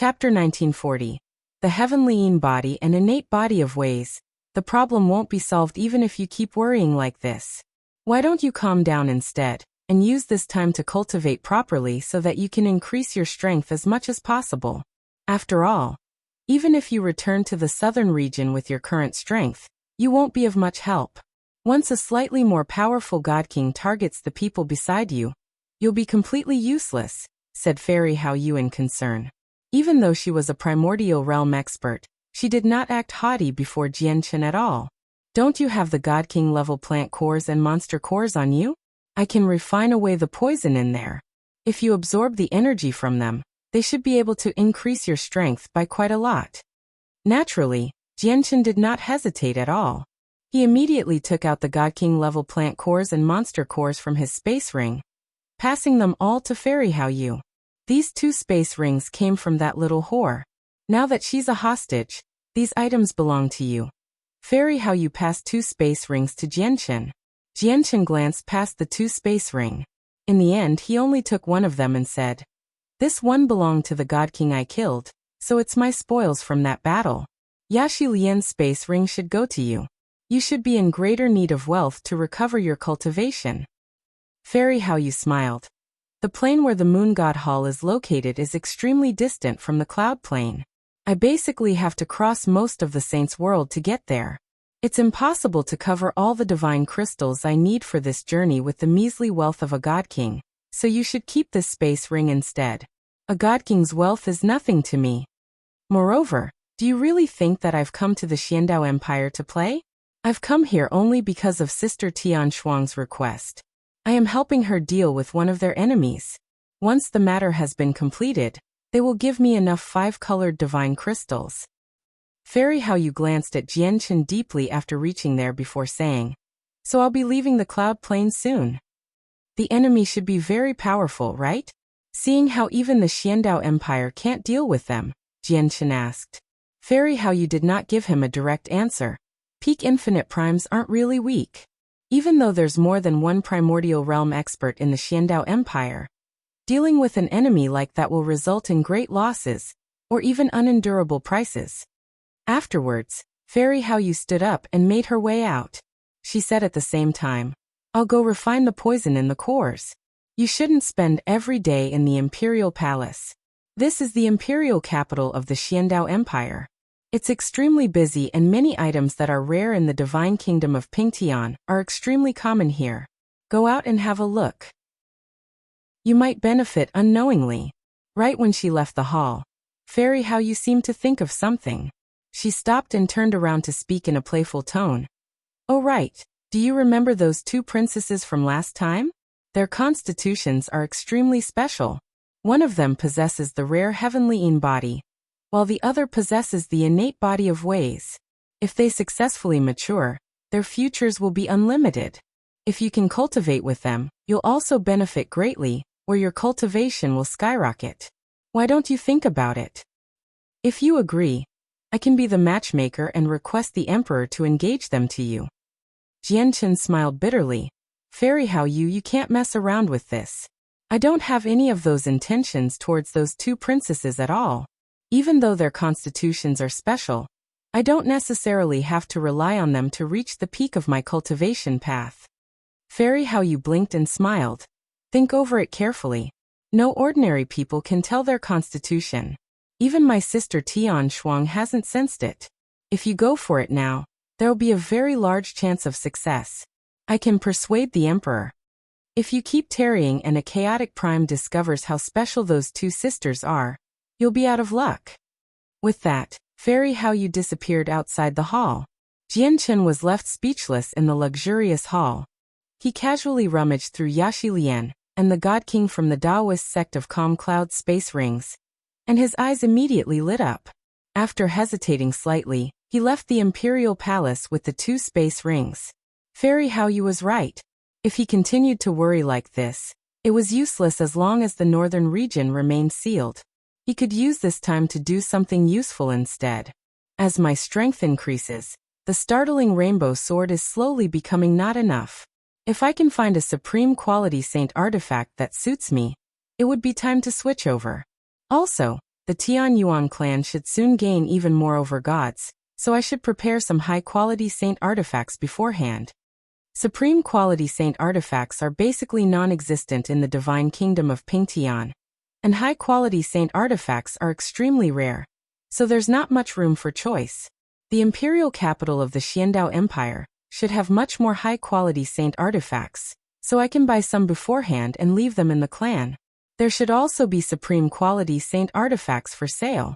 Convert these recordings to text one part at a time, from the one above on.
Chapter 1940. The Heavenly Body and Innate Body of Ways. The problem won't be solved even if you keep worrying like this. Why don't you calm down instead, and use this time to cultivate properly so that you can increase your strength as much as possible? After all, even if you return to the southern region with your current strength, you won't be of much help. Once a slightly more powerful God King targets the people beside you, you'll be completely useless, said Fei He in concern. Even though she was a primordial realm expert, she did not act haughty before Jianchen at all. Don't you have the God King level plant cores and monster cores on you? I can refine away the poison in there. If you absorb the energy from them, they should be able to increase your strength by quite a lot. Naturally, Jianchen did not hesitate at all. He immediately took out the God King level plant cores and monster cores from his space ring, passing them all to Fei He. These 2 space rings came from that little whore. Now that she's a hostage, these items belong to you. Fei He passed 2 space rings to Jianchen. Jianchen glanced past the 2 space ring. In the end, he only took one of them and said, "This one belonged to the God King I killed, so it's my spoils from that battle. Yashi Lian's space ring should go to you. You should be in greater need of wealth to recover your cultivation." Fei He smiled. The plane where the Moon God Hall is located is extremely distant from the Cloud Plane. I basically have to cross most of the Saint's world to get there. It's impossible to cover all the divine crystals I need for this journey with the measly wealth of a God King, so you should keep this space ring instead. A God King's wealth is nothing to me. Moreover, do you really think that I've come to the Xiandao Empire to play? I've come here only because of Sister Tian Shuang's request. I am helping her deal with one of their enemies. Once the matter has been completed, they will give me enough 5-colored divine crystals. Fei He glanced at Jianchen deeply after reaching there before saying, "So I'll be leaving the Cloud Plane soon. The enemy should be very powerful, right? Seeing how even the Xiandao Empire can't deal with them," Jianchen asked. Fei He did not give him a direct answer. Peak infinite primes aren't really weak. Even though there's more than one primordial realm expert in the Xiandao Empire, dealing with an enemy like that will result in great losses, or even unendurable prices. Afterwards, Fei He stood up and made her way out. She said at the same time, "I'll go refine the poison in the cores. You shouldn't spend every day in the Imperial Palace. This is the imperial capital of the Xiandao Empire. It's extremely busy and many items that are rare in the divine kingdom of Pingtian are extremely common here. Go out and have a look. You might benefit unknowingly." Right when she left the hall, Fei He seemed to think of something. She stopped and turned around to speak in a playful tone. "Oh right, do you remember those 2 princesses from last time? Their constitutions are extremely special. One of them possesses the rare heavenly body, while the other possesses the innate body of ways. If they successfully mature, their futures will be unlimited. If you can cultivate with them, you'll also benefit greatly, where your cultivation will skyrocket. Why don't you think about it? If you agree, I can be the matchmaker and request the Emperor to engage them to you." Jianchen smiled bitterly. "Fei He, you can't mess around with this. I don't have any of those intentions towards those 2 princesses at all. Even though their constitutions are special, I don't necessarily have to rely on them to reach the peak of my cultivation path." Fei He blinked and smiled. "Think over it carefully. No ordinary people can tell their constitution. Even my sister Tian Shuang hasn't sensed it. If you go for it now, there'll be a very large chance of success. I can persuade the Emperor. If you keep tarrying and a chaotic prime discovers how special those 2 sisters are, you'll be out of luck." With that, Fei He disappeared outside the hall. Jianchen was left speechless in the luxurious hall. He casually rummaged through Yashi Lian and the God King from the Daoist sect of Calm Cloud space rings, and his eyes immediately lit up. After hesitating slightly, he left the Imperial Palace with the 2 space rings. Fei He was right. If he continued to worry like this, it was useless as long as the northern region remained sealed. He could use this time to do something useful instead. As my strength increases, the startling rainbow sword is slowly becoming not enough. If I can find a supreme quality saint artifact that suits me, it would be time to switch over. Also, The Tianyuan clan should soon gain even more over gods, so I should prepare some high-quality saint artifacts beforehand. Supreme quality saint artifacts are basically non-existent in the divine kingdom of Pingtian, and high-quality saint artifacts are extremely rare, so there's not much room for choice. The imperial capital of the Xiandao Empire should have much more high-quality saint artifacts, so I can buy some beforehand and leave them in the clan. There should also be supreme quality saint artifacts for sale.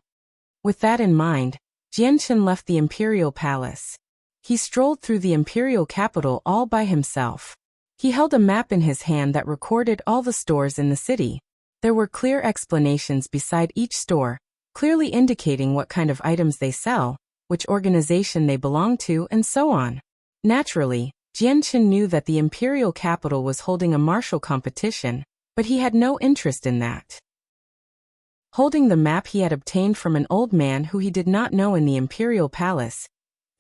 With that in mind, Jianchen left the imperial palace. He strolled through the imperial capital all by himself. He held a map in his hand that recorded all the stores in the city. There were clear explanations beside each store, clearly indicating what kind of items they sell, which organization they belong to, and so on. Naturally, Jianchen knew that the imperial capital was holding a martial competition, but he had no interest in that. Holding the map he had obtained from an old man who he did not know in the imperial palace,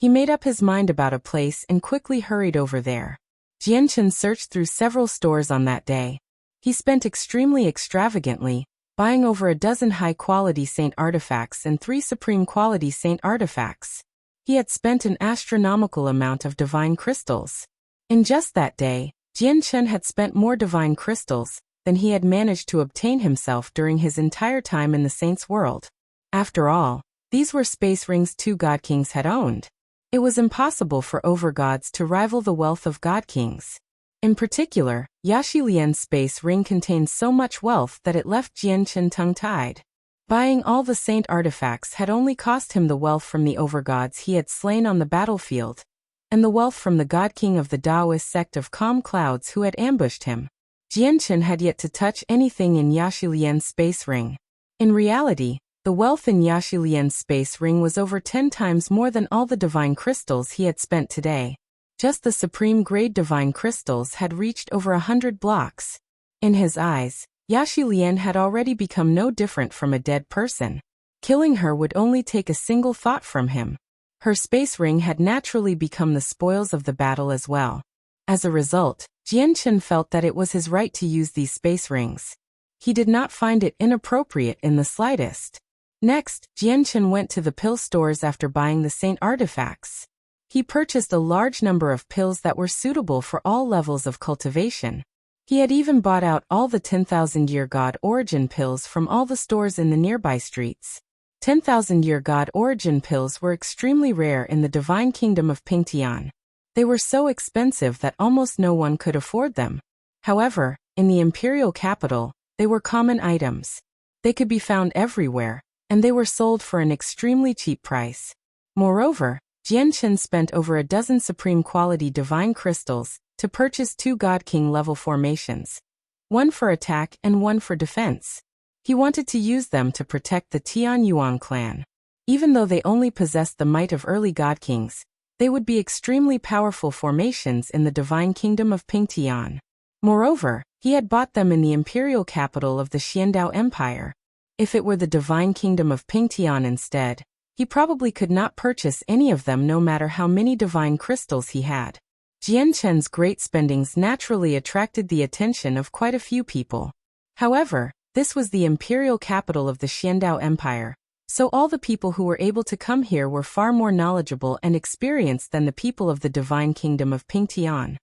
he made up his mind about a place and quickly hurried over there. Jianchen searched through several stores on that day. He spent extremely extravagantly, buying over a dozen high-quality saint artifacts and 3 supreme-quality saint artifacts. He had spent an astronomical amount of divine crystals. In just that day, Jianchen had spent more divine crystals than he had managed to obtain himself during his entire time in the saints' world. After all, these were space rings 2 god kings had owned. It was impossible for overgods to rival the wealth of god kings. In particular, Yaxilian's space ring contained so much wealth that it left Jianchen tongue-tied. Buying all the saint artifacts had only cost him the wealth from the overgods he had slain on the battlefield, and the wealth from the god king of the Daoist sect of calm clouds who had ambushed him. Jianchen had yet to touch anything in Yaxilian's space ring. In reality, the wealth in Yaxilian's space ring was over 10 times more than all the divine crystals he had spent today. Just the supreme grade divine crystals had reached over 100 blocks. In his eyes, Yaxilian had already become no different from a dead person. Killing her would only take a single thought from him. Her space ring had naturally become the spoils of the battle as well. As a result, Jianchen felt that it was his right to use these space rings. He did not find it inappropriate in the slightest. Next, Jianchen went to the pill stores after buying the saint artifacts. He purchased a large number of pills that were suitable for all levels of cultivation. He had even bought out all the 10,000-year god origin pills from all the stores in the nearby streets. 10,000-year god origin pills were extremely rare in the divine kingdom of Pingtian. They were so expensive that almost no one could afford them. However, in the imperial capital, they were common items. They could be found everywhere, and they were sold for an extremely cheap price. Moreover, Jianchen spent over a dozen supreme quality divine crystals to purchase 2 god king level formations, one for attack and one for defense. He wanted to use them to protect the Tianyuan clan. Even though they only possessed the might of early god kings, they would be extremely powerful formations in the divine kingdom of Pingtian. Moreover, he had bought them in the imperial capital of the Xiandao Empire. If it were the divine kingdom of Pingtian instead, he probably could not purchase any of them no matter how many divine crystals he had. Jianchen's great spendings naturally attracted the attention of quite a few people. However, this was the imperial capital of the Xiandao Empire, so all the people who were able to come here were far more knowledgeable and experienced than the people of the divine kingdom of Pingtian.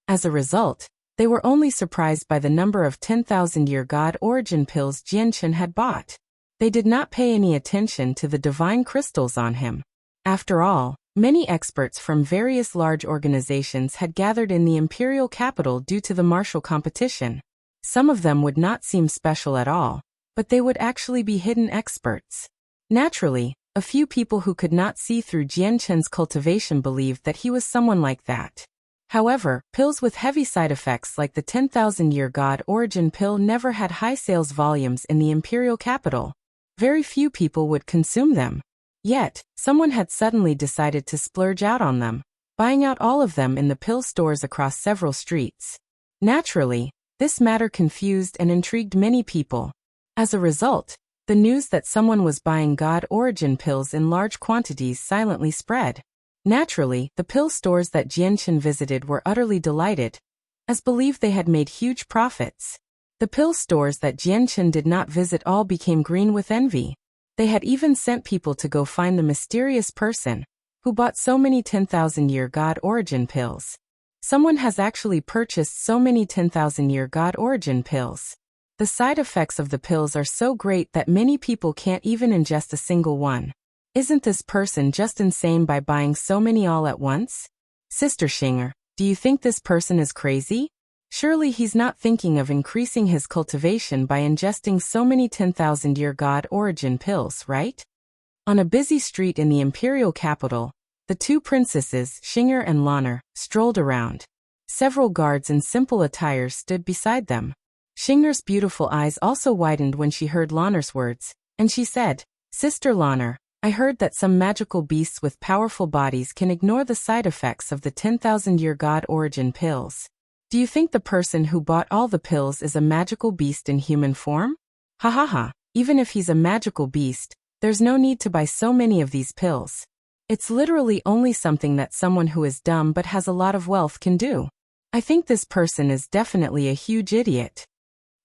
As a result, they were only surprised by the number of 10,000-year god origin pills Jianchen had bought. They did not pay any attention to the divine crystals on him. After all, many experts from various large organizations had gathered in the imperial capital due to the martial competition. Some of them would not seem special at all, but they would actually be hidden experts. Naturally, a few people who could not see through Jianchen's cultivation believed that he was someone like that. However, pills with heavy side effects like the 10,000-year god origin pill never had high sales volumes in the imperial capital. Very few people would consume them. Yet, someone had suddenly decided to splurge out on them, buying out all of them in the pill stores across several streets. Naturally, this matter confused and intrigued many people. As a result, the news that someone was buying god origin pills in large quantities silently spread. Naturally, the pill stores that Jianchen visited were utterly delighted, as believed they had made huge profits. The pill stores that Jianchen did not visit all became green with envy. They had even sent people to go find the mysterious person who bought so many 10,000-year God origin pills. Someone has actually purchased so many 10,000-year God origin pills. The side effects of the pills are so great that many people can't even ingest a single one. Isn't this person just insane by buying so many all at once? Sister Xinger, do you think this person is crazy? Surely he's not thinking of increasing his cultivation by ingesting so many 10,000-year God origin pills, right? On a busy street in the imperial capital, the two princesses, Xinger and Lanner, strolled around. Several guards in simple attires stood beside them. Xinger's beautiful eyes also widened when she heard Lanner's words, and she said, Sister Lanner, I heard that some magical beasts with powerful bodies can ignore the side effects of the 10,000-year God origin pills. Do you think the person who bought all the pills is a magical beast in human form? Ha ha ha, even if he's a magical beast, there's no need to buy so many of these pills. It's literally only something that someone who is dumb but has a lot of wealth can do. I think this person is definitely a huge idiot.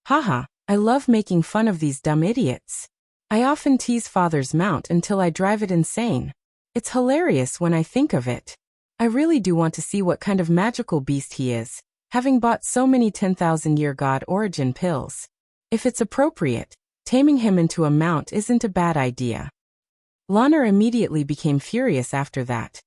Haha, I love making fun of these dumb idiots. I often tease father's mount until I drive it insane. It's hilarious when I think of it. I really do want to see what kind of magical beast he is, having bought so many 10,000-year God origin pills. If it's appropriate, taming him into a mount isn't a bad idea. Lanner immediately became furious after that.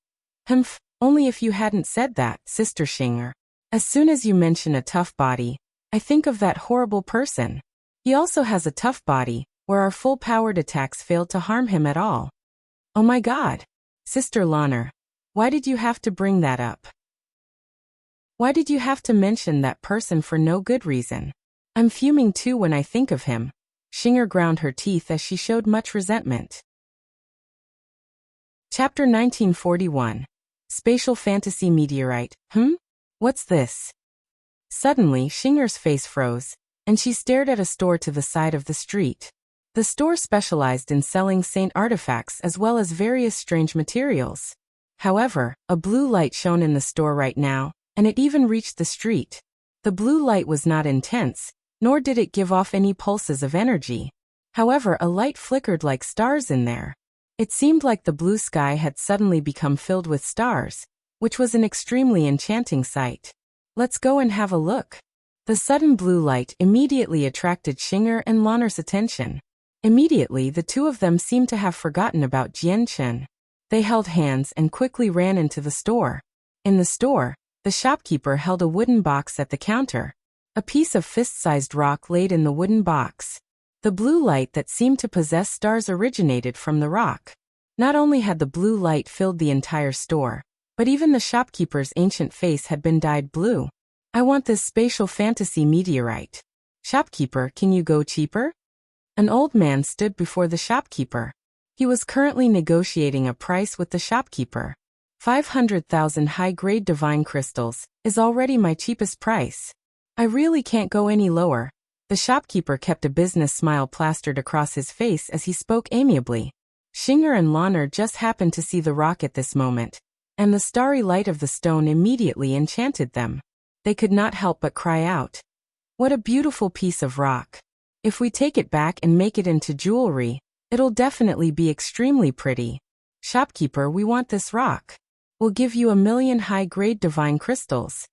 Humph, only if you hadn't said that, Sister Xinger. As soon as you mention a tough body, I think of that horrible person. He also has a tough body, where our full-powered attacks failed to harm him at all. Oh my god. Sister Lanner, why did you have to bring that up? Why did you have to mention that person for no good reason? I'm fuming too when I think of him. Xinger ground her teeth as she showed much resentment. Chapter 1941. Spatial Fantasy Meteorite. What's this? Suddenly, Xinger's face froze, and she stared at a store to the side of the street. The store specialized in selling saint artifacts as well as various strange materials. However, a blue light shone in the store right now, and it even reached the street. The blue light was not intense, nor did it give off any pulses of energy. However, a light flickered like stars in there. It seemed like the blue sky had suddenly become filled with stars, which was an extremely enchanting sight. Let's go and have a look. The sudden blue light immediately attracted Xinger and Lanner's attention. Immediately, the two of them seemed to have forgotten about Jianchen. They held hands and quickly ran into the store. In the store, the shopkeeper held a wooden box at the counter. A piece of fist-sized rock laid in the wooden box. The blue light that seemed to possess stars originated from the rock. Not only had the blue light filled the entire store, but even the shopkeeper's ancient face had been dyed blue. I want this spatial fantasy meteorite. Shopkeeper, can you go cheaper? An old man stood before the shopkeeper. He was currently negotiating a price with the shopkeeper. 500,000 high-grade divine crystals is already my cheapest price. I really can't go any lower. The shopkeeper kept a business smile plastered across his face as he spoke amiably. Xinger and Lanner just happened to see the rock at this moment, and the starry light of the stone immediately enchanted them. They could not help but cry out. What a beautiful piece of rock. If we take it back and make it into jewelry, it'll definitely be extremely pretty. Shopkeeper, we want this rock. We'll give you 1,000,000 high-grade divine crystals.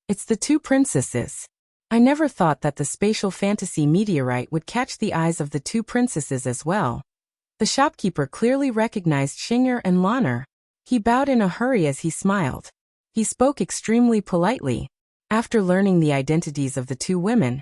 It's the two princesses. I never thought that the spatial fantasy meteorite would catch the eyes of the two princesses as well. The shopkeeper clearly recognized Xinger and Lanner. He bowed in a hurry as he smiled. He spoke extremely politely. After learning the identities of the two women,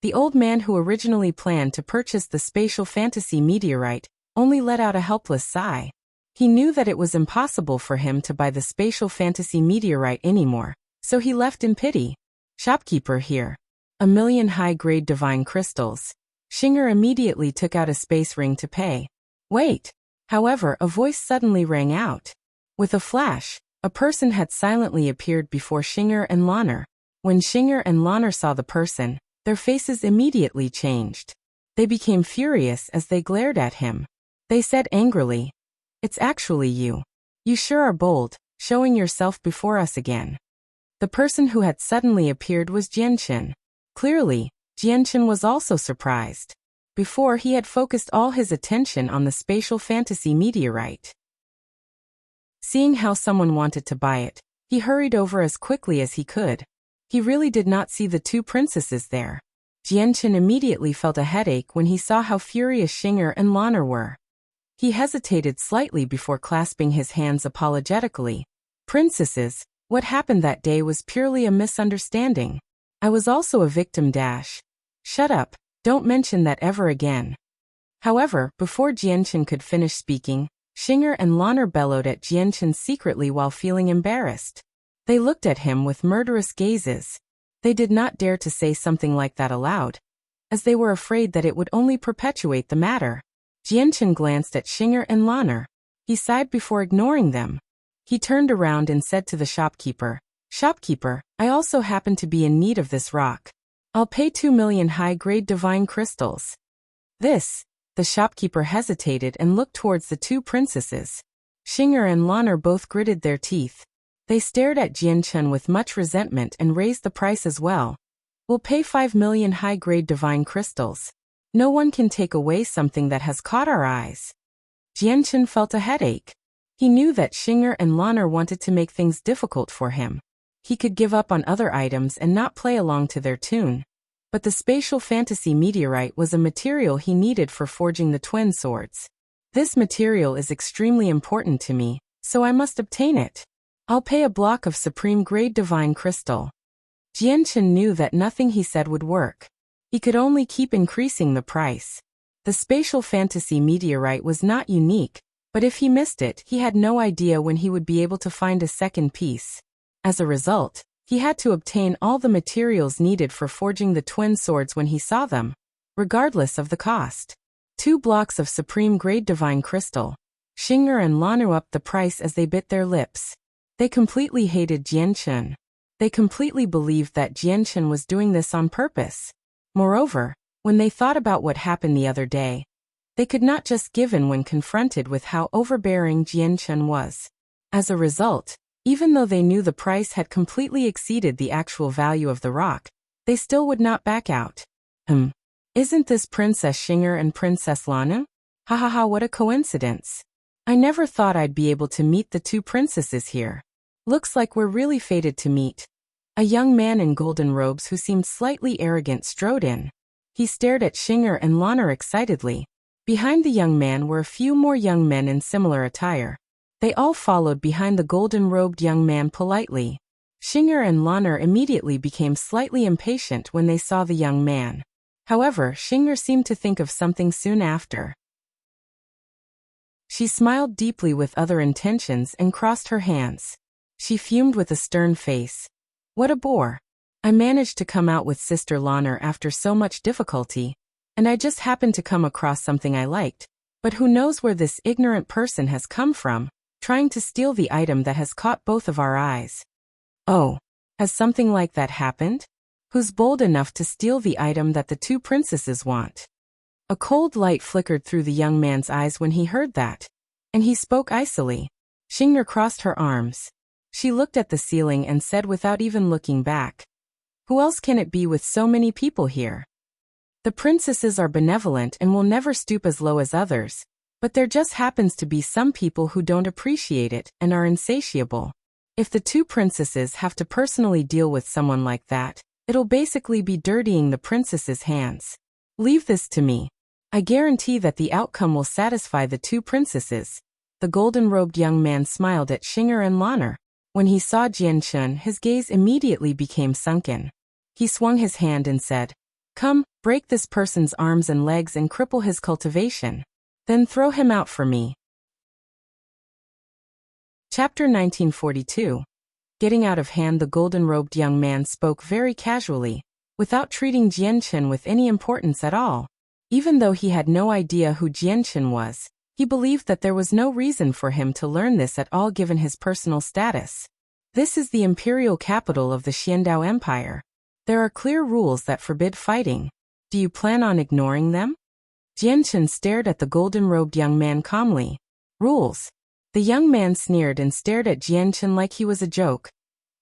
the old man who originally planned to purchase the spatial fantasy meteorite only let out a helpless sigh. He knew that it was impossible for him to buy the spatial fantasy meteorite anymore, so he left in pity. Shopkeeper, here. 1,000,000 high-grade divine crystals. Xinger immediately took out a space ring to pay. Wait. However, a voice suddenly rang out. With a flash, a person had silently appeared before Xinger and Lanner. When Xinger and Lanner saw the person, their faces immediately changed. They became furious as they glared at him. They said angrily, "It's actually you. You sure are bold, showing yourself before us again." The person who had suddenly appeared was Jianchen. Clearly, Jianchen was also surprised. Before, he had focused all his attention on the spatial fantasy meteorite. Seeing how someone wanted to buy it, he hurried over as quickly as he could. He really did not see the two princesses there. Jianchen immediately felt a headache when he saw how furious Xinger and Lan'er were. He hesitated slightly before clasping his hands apologetically. Princesses, what happened that day was purely a misunderstanding. I was also a victim. Shut up, don't mention that ever again. However, before Jianchen could finish speaking, Xinger and Lan'er bellowed at Jianchen secretly while feeling embarrassed. They looked at him with murderous gazes. They did not dare to say something like that aloud, as they were afraid that it would only perpetuate the matter. Jianchen glanced at Xinger and Lan'er. He sighed before ignoring them. He turned around and said to the shopkeeper, "Shopkeeper, I also happen to be in need of this rock. I'll pay 2 million high-grade divine crystals." The shopkeeper hesitated and looked towards the two princesses. Xinger and Lan'er both gritted their teeth. They stared at Jianchen with much resentment and raised the price as well. "We'll pay 5 million high-grade divine crystals. No one can take away something that has caught our eyes." Jianchen felt a headache. He knew that Xinger and Lan'er wanted to make things difficult for him. He could give up on other items and not play along to their tune. But the spatial fantasy meteorite was a material he needed for forging the twin swords. "This material is extremely important to me, so I must obtain it. I'll pay a block of supreme-grade divine crystal." Jianchen knew that nothing he said would work. He could only keep increasing the price. The spatial fantasy meteorite was not unique, but if he missed it, he had no idea when he would be able to find a second piece. As a result, he had to obtain all the materials needed for forging the twin swords when he saw them, regardless of the cost. 2 blocks of supreme-grade divine crystal. Xinger and Lan'er upped the price as they bit their lips. They completely hated Jianchen. They completely believed that Jianchen was doing this on purpose. Moreover, when they thought about what happened the other day, they could not just give in when confronted with how overbearing Jianchen was. As a result, even though they knew the price had completely exceeded the actual value of the rock, they still would not back out. Isn't this Princess Xinger and Princess Lan'er? Ha ha ha, what a coincidence. I never thought I'd be able to meet the two princesses here. Looks like we're really fated to meet." A young man in golden robes who seemed slightly arrogant strode in. He stared at Xinger and Lan'er excitedly. Behind the young man were a few more young men in similar attire. They all followed behind the golden-robed young man politely. Xinger and Lan'er immediately became slightly impatient when they saw the young man. However, Xinger seemed to think of something soon after. She smiled deeply with other intentions and crossed her hands. She fumed with a stern face. "What a bore. I managed to come out with Sister Lan'er after so much difficulty, and I just happened to come across something I liked. But who knows where this ignorant person has come from, trying to steal the item that has caught both of our eyes." "Oh, has something like that happened? Who's bold enough to steal the item that the two princesses want?" A cold light flickered through the young man's eyes when he heard that, and he spoke icily. Xinger crossed her arms. She looked at the ceiling and said without even looking back, "Who else can it be with so many people here? The princesses are benevolent and will never stoop as low as others, but there just happens to be some people who don't appreciate it and are insatiable. If the two princesses have to personally deal with someone like that, it'll basically be dirtying the princesses' hands. Leave this to me. I guarantee that the outcome will satisfy the two princesses." The golden-robed young man smiled at Xinger and Lan'er. When he saw Jianchen, his gaze immediately became sunken. He swung his hand and said, "Come, break this person's arms and legs and cripple his cultivation. Then throw him out for me." Chapter 1942. Getting out of hand, the golden-robed young man spoke very casually, without treating Jianchen with any importance at all. Even though he had no idea who Jianchen was, he believed that there was no reason for him to learn this at all given his personal status. This is the imperial capital of the Xiandao Empire. There are clear rules that forbid fighting. Do you plan on ignoring them? Jianchen stared at the golden-robed young man calmly. "Rules?" The young man sneered and stared at Jianchen like he was a joke.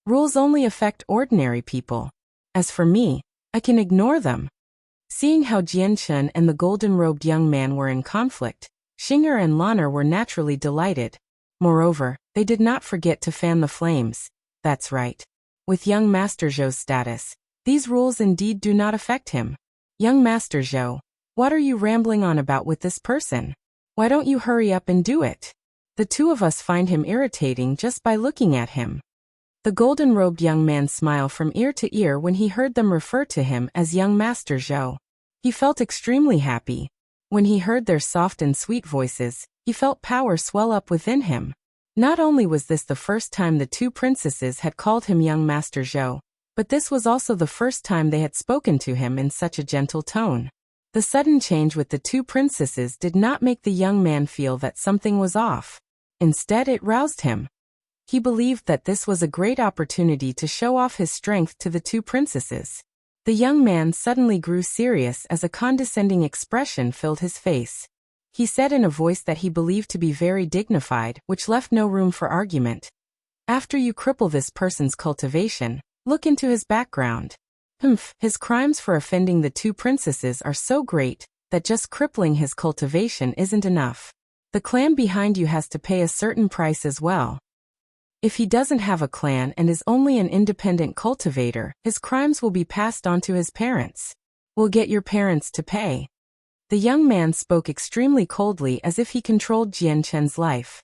"Rules only affect ordinary people. As for me, I can ignore them. Seeing how Jianchen and the golden-robed young man were in conflict, Xing'er and Lan'er were naturally delighted. Moreover, they did not forget to fan the flames. That's right. With young Master Zhou's status, these rules indeed do not affect him. Young Master Zhou, what are you rambling on about with this person? Why don't you hurry up and do it? The two of us find him irritating just by looking at him. The golden-robed young man smiled from ear to ear when he heard them refer to him as young Master Zhou. He felt extremely happy. When he heard their soft and sweet voices, he felt power swell up within him. Not only was this the first time the two princesses had called him young Master Zhou, but this was also the first time they had spoken to him in such a gentle tone. The sudden change with the two princesses did not make the young man feel that something was off. Instead, it roused him. He believed that this was a great opportunity to show off his strength to the two princesses. The young man suddenly grew serious as a condescending expression filled his face. He said in a voice that he believed to be very dignified, which left no room for argument. After you cripple this person's cultivation, look into his background. His crimes for offending the two princesses are so great that just crippling his cultivation isn't enough. The clan behind you has to pay a certain price as well. If he doesn't have a clan and is only an independent cultivator, his crimes will be passed on to his parents. We'll get your parents to pay. The young man spoke extremely coldly as if he controlled Jianchen's life.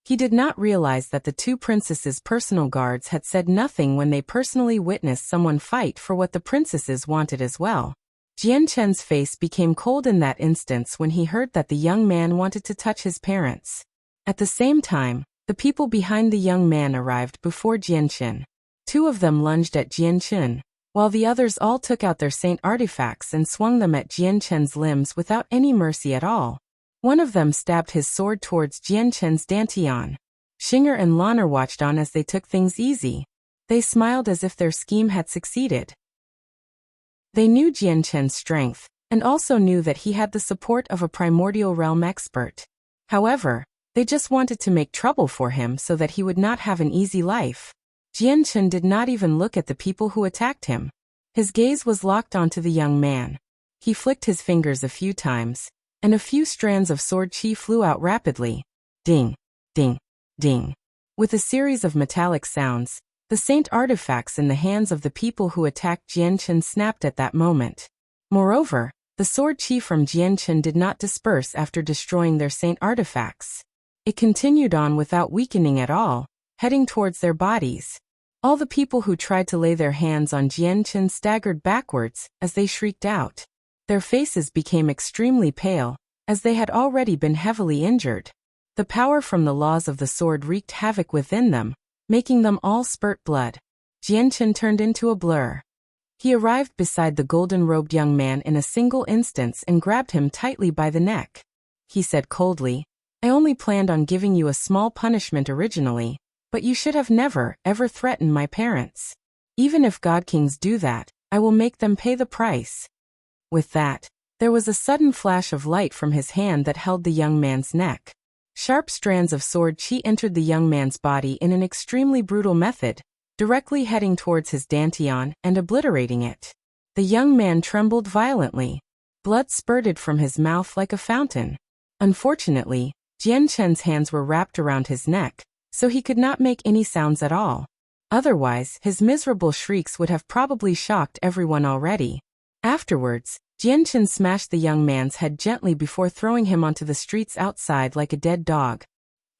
He did not realize that the two princesses' personal guards had said nothing when they personally witnessed someone fight for what the princesses wanted as well. Jianchen's face became cold in that instance when he heard that the young man wanted to touch his parents. At the same time, the people behind the young man arrived before Jianchen. Two of them lunged at Jianchen, while the others all took out their saint artifacts and swung them at Jianchen's limbs without any mercy at all. One of them stabbed his sword towards Jianchen's dantian. Xing'er and Lan'er watched on as they took things easy. They smiled as if their scheme had succeeded. They knew Jianchen's strength, and also knew that he had the support of a primordial realm expert. However, they just wanted to make trouble for him so that he would not have an easy life. Jianchen did not even look at the people who attacked him. His gaze was locked onto the young man. He flicked his fingers a few times, and a few strands of sword chi flew out rapidly. Ding, ding, ding. With a series of metallic sounds, the saint artifacts in the hands of the people who attacked Jianchen snapped at that moment. Moreover, the sword chi from Jianchen did not disperse after destroying their saint artifacts. It continued on without weakening at all, heading towards their bodies. All the people who tried to lay their hands on Jianchen staggered backwards as they shrieked out. Their faces became extremely pale, as they had already been heavily injured. The power from the laws of the sword wreaked havoc within them, making them all spurt blood. Jianchen turned into a blur. He arrived beside the golden-robed young man in a single instance and grabbed him tightly by the neck. He said coldly, I only planned on giving you a small punishment originally, but you should have never, ever threatened my parents. Even if God Kings do that, I will make them pay the price. With that, there was a sudden flash of light from his hand that held the young man's neck. Sharp strands of sword chi entered the young man's body in an extremely brutal method, directly heading towards his dantian and obliterating it. The young man trembled violently. Blood spurted from his mouth like a fountain. Unfortunately, Jianchen's hands were wrapped around his neck, so he could not make any sounds at all. Otherwise, his miserable shrieks would have probably shocked everyone already. Afterwards, Jianchen smashed the young man's head gently before throwing him onto the streets outside like a dead dog.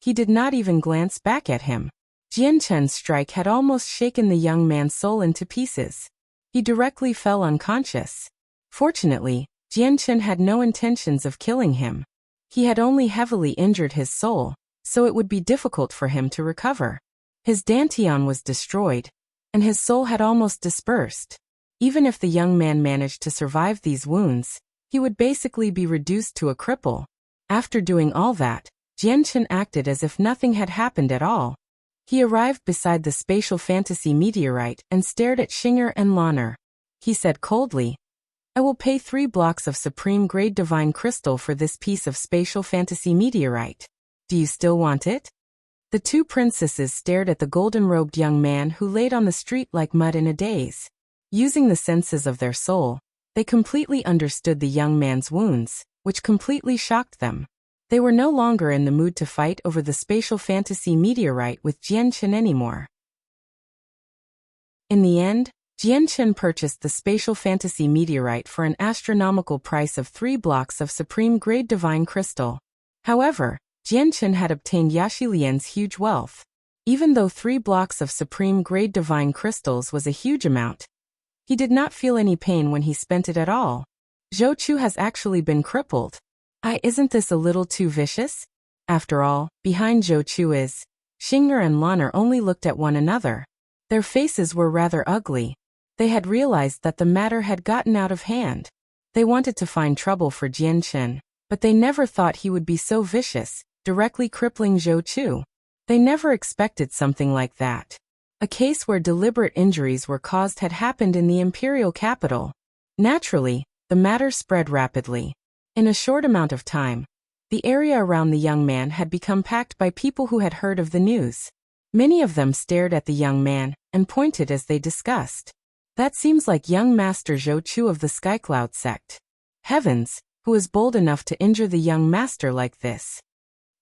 He did not even glance back at him. Jianchen's strike had almost shaken the young man's soul into pieces. He directly fell unconscious. Fortunately, Jianchen had no intentions of killing him. He had only heavily injured his soul, so it would be difficult for him to recover. His dantian was destroyed, and his soul had almost dispersed. Even if the young man managed to survive these wounds, he would basically be reduced to a cripple. After doing all that, Jianchen acted as if nothing had happened at all. He arrived beside the spatial fantasy meteorite and stared at Xing'er and Lan'er. He said coldly, I will pay 3 blocks of supreme-grade divine crystal for this piece of spatial fantasy meteorite. Do you still want it? The two princesses stared at the golden-robed young man who laid on the street like mud in a daze. Using the senses of their soul, They completely understood the young man's wounds, which completely shocked them. They were no longer in the mood to fight over the spatial fantasy meteorite with Jianchen anymore. In the end, Jianchen purchased the spatial fantasy meteorite for an astronomical price of 3 blocks of supreme-grade divine crystal. However, Jianchen had obtained Yaxilian's huge wealth. Even though 3 blocks of supreme-grade divine crystals was a huge amount, he did not feel any pain when he spent it at all. Zhou Chu has actually been crippled. Isn't this a little too vicious? After all, behind Zhou Chu is. Xing'er and Lan'er only looked at one another. Their faces were rather ugly. They had realized that the matter had gotten out of hand. They wanted to find trouble for Jianchen, but they never thought he would be so vicious, directly crippling Zhou Chu. They never expected something like that. A case where deliberate injuries were caused had happened in the imperial capital. Naturally, the matter spread rapidly. In a short amount of time, the area around the young man had become packed by people who had heard of the news. Many of them stared at the young man and pointed as they discussed. That seems like young Master Zhou Chu of the Skycloud Sect. Heavens, who is bold enough to injure the young master like this?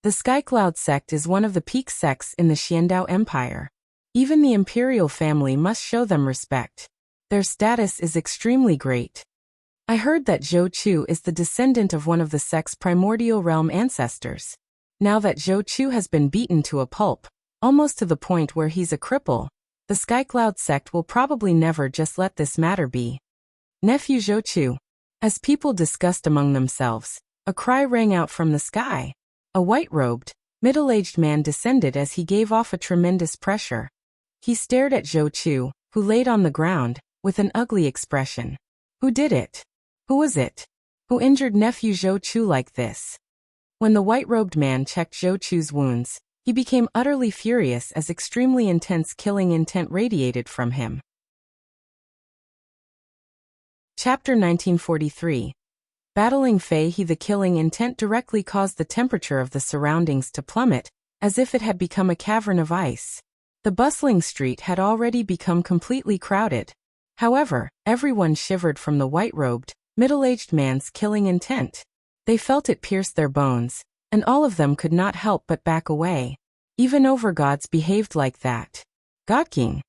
The Skycloud Sect is one of the peak sects in the Xiandao Empire. Even the imperial family must show them respect. Their status is extremely great. I heard that Zhou Chu is the descendant of one of the sect's primordial realm ancestors. Now that Zhou Chu has been beaten to a pulp, almost to the point where he's a cripple, the Skycloud Sect will probably never just let this matter be. Nephew Zhou Chu. As people discussed among themselves, a cry rang out from the sky. A white-robed, middle-aged man descended as he gave off a tremendous pressure. He stared at Zhou Chu, who laid on the ground, with an ugly expression. Who did it? Who was it? Who injured nephew Zhou Chu like this? When the white-robed man checked Zhou Chu's wounds, he became utterly furious as extremely intense killing intent radiated from him. Chapter 1943. Battling Fei He. The killing intent directly caused the temperature of the surroundings to plummet, as if it had become a cavern of ice. The bustling street had already become completely crowded. However, everyone shivered from the white-robed, middle-aged man's killing intent. They felt it pierce their bones, and all of them could not help but back away. Even overgods behaved like that. God King.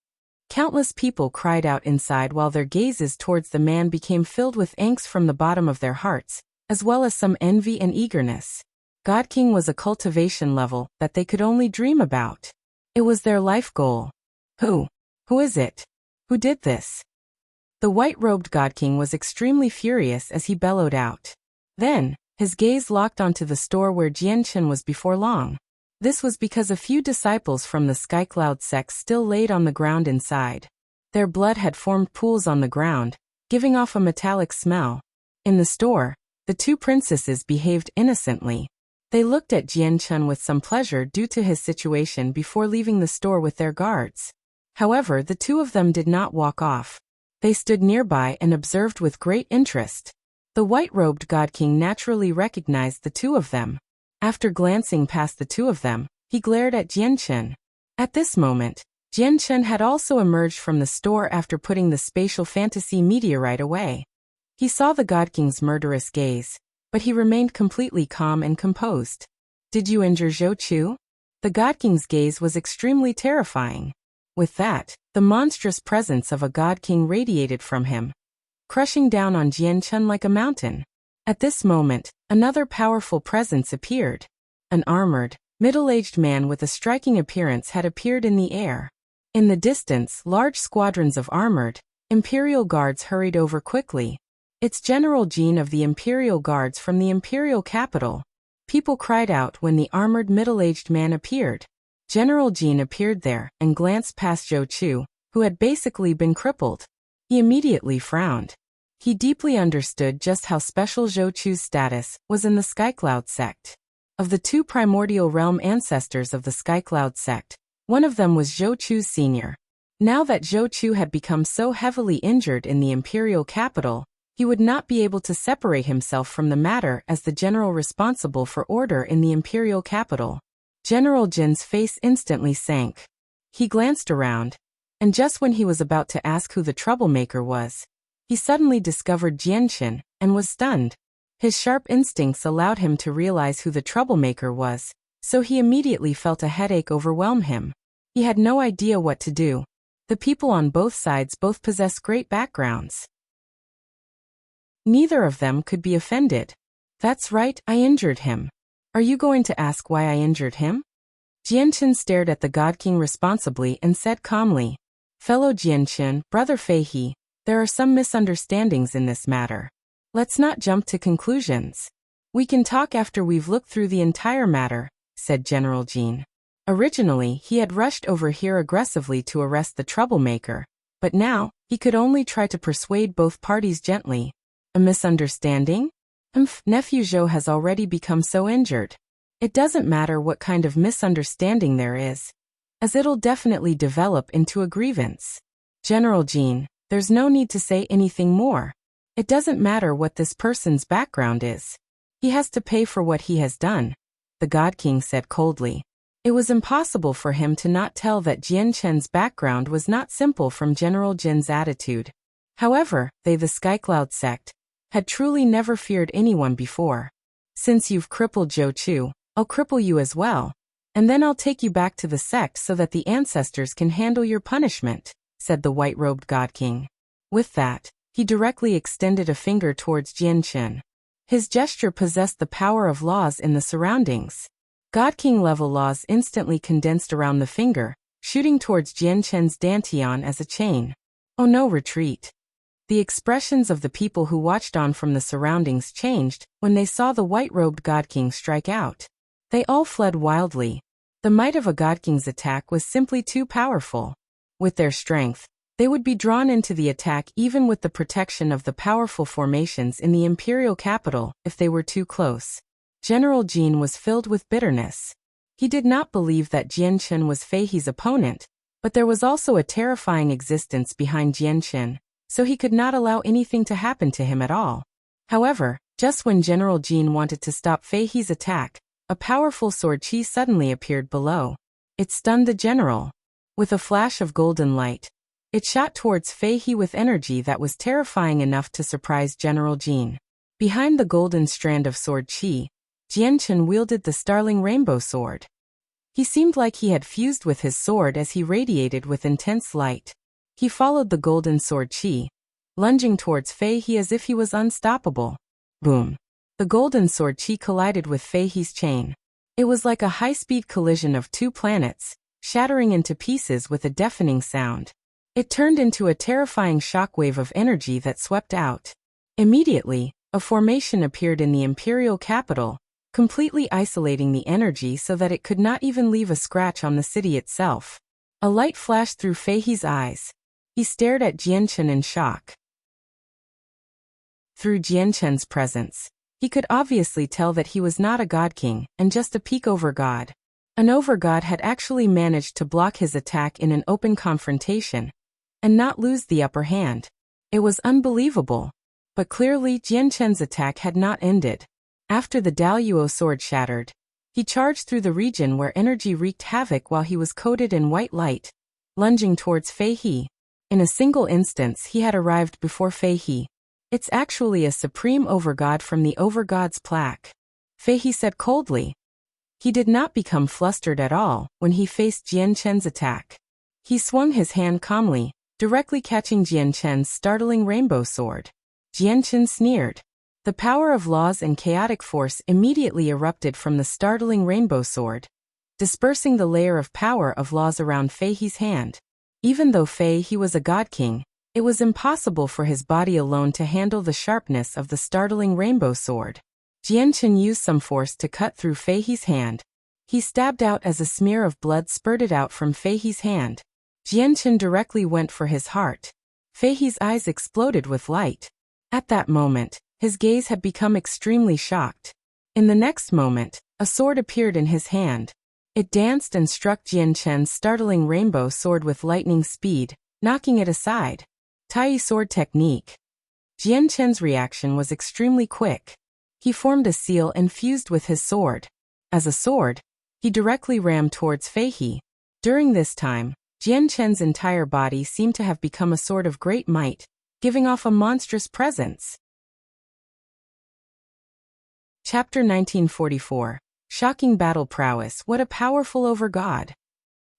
Countless people cried out inside while their gazes towards the man became filled with angst from the bottom of their hearts, as well as some envy and eagerness. God King was a cultivation level that they could only dream about. It was their life goal. Who is it? Who did this? The white-robed God King was extremely furious as he bellowed out. Then, his gaze locked onto the store where Jianchen was before long. This was because a few disciples from the Skycloud Sect still laid on the ground inside. Their blood had formed pools on the ground, giving off a metallic smell. In the store, the 2 princesses behaved innocently. They looked at Jianchen with some pleasure due to his situation before leaving the store with their guards. However, the 2 of them did not walk off. They stood nearby and observed with great interest. The white-robed God King naturally recognized the 2 of them. After glancing past the 2 of them, he glared at Jianchen. At this moment, Jianchen had also emerged from the store after putting the spatial fantasy meteorite away. He saw the God King's murderous gaze, but he remained completely calm and composed. Did you injure Zhou Chu? The God King's gaze was extremely terrifying. With that, the monstrous presence of a God King radiated from him, crushing down on Jianchen like a mountain. At this moment, another powerful presence appeared. An armored, middle-aged man with a striking appearance had appeared in the air. In the distance, large squadrons of armored, Imperial Guards hurried over quickly. It's General Jean of the Imperial Guards from the Imperial capital. People cried out when the armored middle-aged man appeared. General Jean appeared there and glanced past Zhou Chu, who had basically been crippled. He immediately frowned. He deeply understood just how special Zhou Chu's status was in the Skycloud Sect. Of the 2 primordial realm ancestors of the Skycloud Sect, one of them was Zhou Chu's senior. Now that Zhou Chu had become so heavily injured in the imperial capital, he would not be able to separate himself from the matter as the general responsible for order in the imperial capital. General Jin's face instantly sank. He glanced around, and just when he was about to ask who the troublemaker was, He suddenly discovered Jianchen, and was stunned. His sharp instincts allowed him to realize who the troublemaker was, so he immediately felt a headache overwhelm him. He had no idea what to do. The people on both sides both possess great backgrounds. Neither of them could be offended. That's right, I injured him. Are you going to ask why I injured him? Jianchen stared at the God King responsibly and said calmly, Fellow Jianchen, Brother Fei He, there are some misunderstandings in this matter. Let's not jump to conclusions. We can talk after we've looked through the entire matter, said General Jin. Originally, he had rushed over here aggressively to arrest the troublemaker, but now, he could only try to persuade both parties gently. A misunderstanding? Nephew Zhou has already become so injured. It doesn't matter what kind of misunderstanding there is, as it'll definitely develop into a grievance. General Jin, there's no need to say anything more. It doesn't matter what this person's background is. He has to pay for what he has done, the God King said coldly. It was impossible for him to not tell that Jianchen's background was not simple from General Jin's attitude. However, they, the Skycloud Sect, had truly never feared anyone before. Since you've crippled Zhou Chu, I'll cripple you as well, and then I'll take you back to the sect so that the ancestors can handle your punishment, said the white-robed God King. With that, he directly extended a finger towards Jianchen. His gesture possessed the power of laws in the surroundings. God King-level laws instantly condensed around the finger, shooting towards Jianchen's dantian as a chain. Oh no, retreat. The expressions of the people who watched on from the surroundings changed when they saw the white-robed God King strike out. They all fled wildly. The might of a God King's attack was simply too powerful. With their strength, they would be drawn into the attack even with the protection of the powerful formations in the imperial capital if they were too close. General Jin was filled with bitterness. He did not believe that Jianchen was Fei He's opponent, but there was also a terrifying existence behind Jianchen, so he could not allow anything to happen to him at all. However, just when General Jin wanted to stop Fei He's attack, a powerful sword chi suddenly appeared below. It stunned the general. With a flash of golden light, it shot towards Fei He with energy that was terrifying enough to surprise General Jin. Behind the golden strand of sword chi, Jianchen wielded the starling rainbow sword. He seemed like he had fused with his sword as he radiated with intense light. He followed the golden sword chi, lunging towards Fei He as if he was unstoppable. Boom! The golden sword chi collided with Fei He's chain. It was like a high-speed collision of two planets, shattering into pieces with a deafening sound. It turned into a terrifying shockwave of energy that swept out. Immediately, a formation appeared in the imperial capital, completely isolating the energy so that it could not even leave a scratch on the city itself. A light flashed through Fei He's eyes. He stared at Jianchen in shock. Through Jianchen's presence, he could obviously tell that he was not a God King and just a peak overgod. An overgod had actually managed to block his attack in an open confrontation and not lose the upper hand. It was unbelievable. But clearly Jianchen's attack had not ended. After the Daoist sword shattered, he charged through the region where energy wreaked havoc while he was coated in white light, lunging towards Fei He. In a single instance he had arrived before Fei He. It's actually a supreme overgod from the overgod's plaque, Fei He said coldly. He did not become flustered at all when he faced Jianchen's attack. He swung his hand calmly, directly catching Jianchen's startling rainbow sword. Jianchen sneered. The power of laws and chaotic force immediately erupted from the startling rainbow sword, dispersing the layer of power of laws around Fei He's hand. Even though Fei He was a God King, it was impossible for his body alone to handle the sharpness of the startling rainbow sword. Jianchen used some force to cut through Fei He's hand. He stabbed out as a smear of blood spurted out from Fei He's hand. Jianchen directly went for his heart. Fei He's eyes exploded with light. At that moment, his gaze had become extremely shocked. In the next moment, a sword appeared in his hand. It danced and struck Jianchen's startling rainbow sword with lightning speed, knocking it aside. Tai sword technique. Jianchen's reaction was extremely quick. He formed a seal and fused with his sword. As a sword, he directly rammed towards Fei He. During this time, Jianchen's entire body seemed to have become a sword of great might, giving off a monstrous presence. Chapter 1944. Shocking Battle Prowess. What a powerful over-god!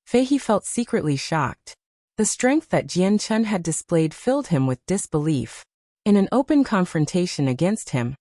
Fei He felt secretly shocked. The strength that Jian Chun had displayed filled him with disbelief. In an open confrontation against him,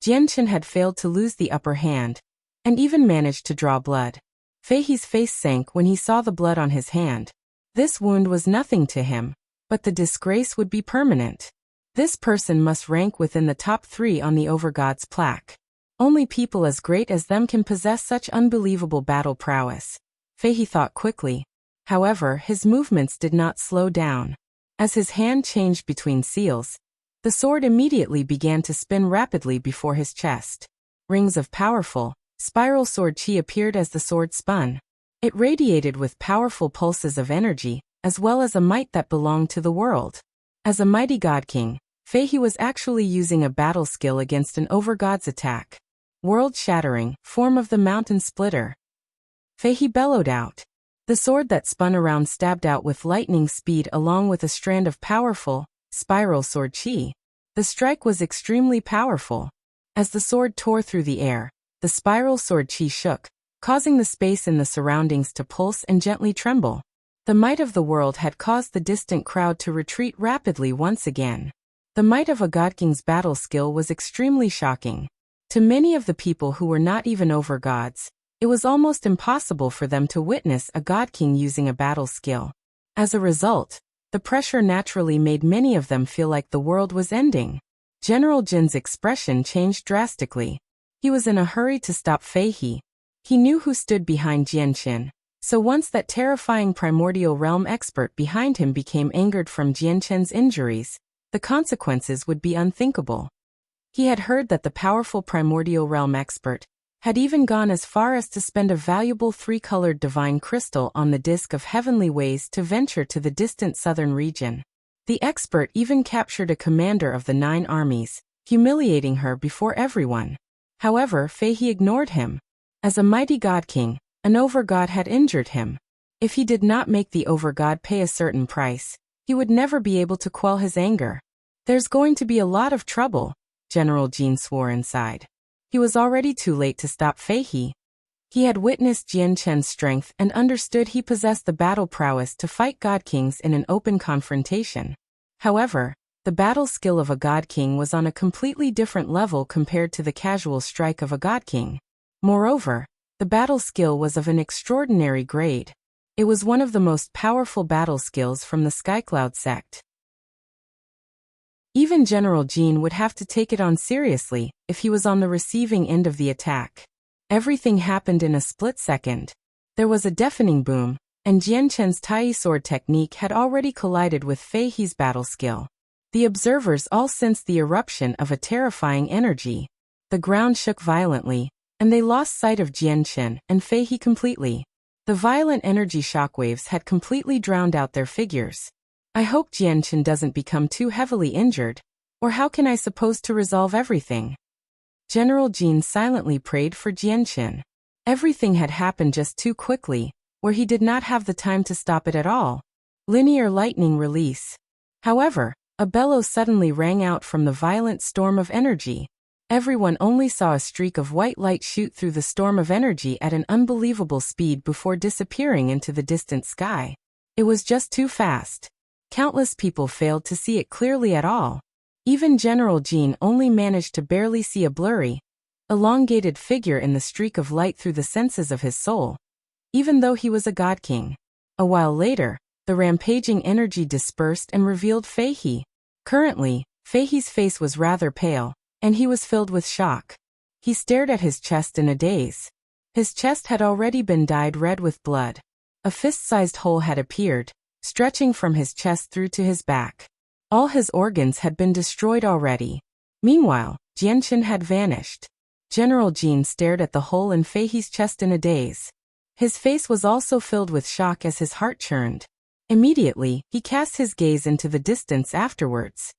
Jian Chun had failed to lose the upper hand, and even managed to draw blood. Fei He's face sank when he saw the blood on his hand. This wound was nothing to him, but the disgrace would be permanent. This person must rank within the top 3 on the Overgod's plaque. Only people as great as them can possess such unbelievable battle prowess. Fei He thought quickly. However, his movements did not slow down. As his hand changed between seals, the sword immediately began to spin rapidly before his chest. Rings of powerful, spiral sword chi appeared as the sword spun. It radiated with powerful pulses of energy, as well as a might that belonged to the world. As a mighty god king, Fei He was actually using a battle skill against an overgod's attack. World-shattering, form of the mountain splitter. Fei He bellowed out. The sword that spun around stabbed out with lightning speed along with a strand of powerful, spiral sword chi. The strike was extremely powerful. As the sword tore through the air, the spiral sword chi shook, causing the space in the surroundings to pulse and gently tremble. The might of the world had caused the distant crowd to retreat rapidly once again. The might of a god king's battle skill was extremely shocking. To many of the people who were not even overgods, it was almost impossible for them to witness a god king using a battle skill. As a result, the pressure naturally made many of them feel like the world was ending. General Jin's expression changed drastically. He was in a hurry to stop Fei He. He knew who stood behind Jian Qin, so once that terrifying primordial realm expert behind him became angered from Jian Qin's injuries, the consequences would be unthinkable. He had heard that the powerful primordial realm expert had even gone as far as to spend a valuable 3-colored divine crystal on the disk of heavenly ways to venture to the distant southern region. The expert even captured a commander of the 9 armies, humiliating her before everyone. However, Fei He ignored him. As a mighty god king, an overgod had injured him. If he did not make the overgod pay a certain price, he would never be able to quell his anger. There's going to be a lot of trouble, General Jin swore inside. He was already too late to stop Fei He. He had witnessed Jian Chen's strength and understood he possessed the battle prowess to fight god kings in an open confrontation. However, the battle skill of a god king was on a completely different level compared to the casual strike of a god king. Moreover, the battle skill was of an extraordinary grade. It was one of the most powerful battle skills from the Skycloud sect. Even General Jin would have to take it on seriously if he was on the receiving end of the attack. Everything happened in a split second. There was a deafening boom, and Jian Chen's Tai sword technique had already collided with Fei He's battle skill. The observers all sensed the eruption of a terrifying energy. The ground shook violently, and they lost sight of Jian Chen and Fei He completely. The violent energy shockwaves had completely drowned out their figures. I hope Jian Chen doesn't become too heavily injured, or how can I suppose to resolve everything? General Jin silently prayed for Jian Chen. Everything had happened just too quickly, where he did not have the time to stop it at all. Linear lightning release. However, a bellow suddenly rang out from the violent storm of energy. Everyone only saw a streak of white light shoot through the storm of energy at an unbelievable speed before disappearing into the distant sky. It was just too fast. Countless people failed to see it clearly at all. Even General Jin only managed to barely see a blurry, elongated figure in the streak of light through the senses of his soul, even though he was a god king. A while later, the rampaging energy dispersed and revealed Fei He. Currently, Fei He's face was rather pale, and he was filled with shock. He stared at his chest in a daze. His chest had already been dyed red with blood. A fist-sized hole had appeared, stretching from his chest through to his back. All his organs had been destroyed already. Meanwhile, Jian Chen had vanished. General Jin stared at the hole in Fei He's chest in a daze. His face was also filled with shock as his heart churned. Immediately, he cast his gaze into the distance afterwards.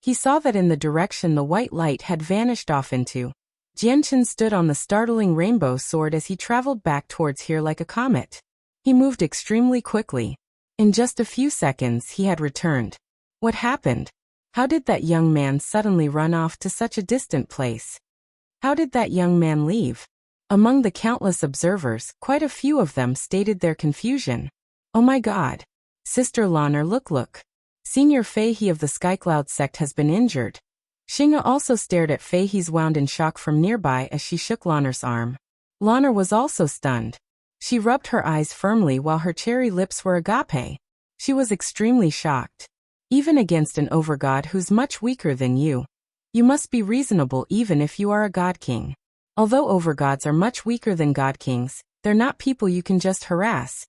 He saw that in the direction the white light had vanished off into, Jian Chen stood on the startling rainbow sword as he traveled back towards here like a comet. He moved extremely quickly. In just a few seconds he had returned. What happened? How did that young man suddenly run off to such a distant place? How did that young man leave? Among the countless observers, quite a few of them stated their confusion. Oh my God. Sister Lanner, look. Senior Fei He of the Skycloud sect has been injured. Xing'e also stared at Fei He's wound in shock from nearby as she shook Lanner's arm. Lanner was also stunned. She rubbed her eyes firmly while her cherry lips were agape. She was extremely shocked. Even against an overgod who's much weaker than you. You must be reasonable even if you are a god king. Although overgods are much weaker than god kings, they're not people you can just harass.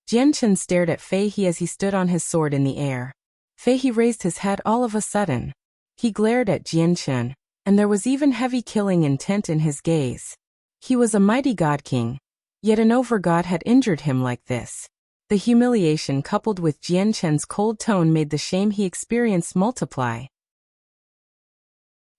Jianchen stared at Fei He as he stood on his sword in the air. Fei He raised his head all of a sudden. He glared at Jianchen, and there was even heavy killing intent in his gaze. He was a mighty god king, yet an overgod had injured him like this. The humiliation coupled with Jianchen's cold tone made the shame he experienced multiply.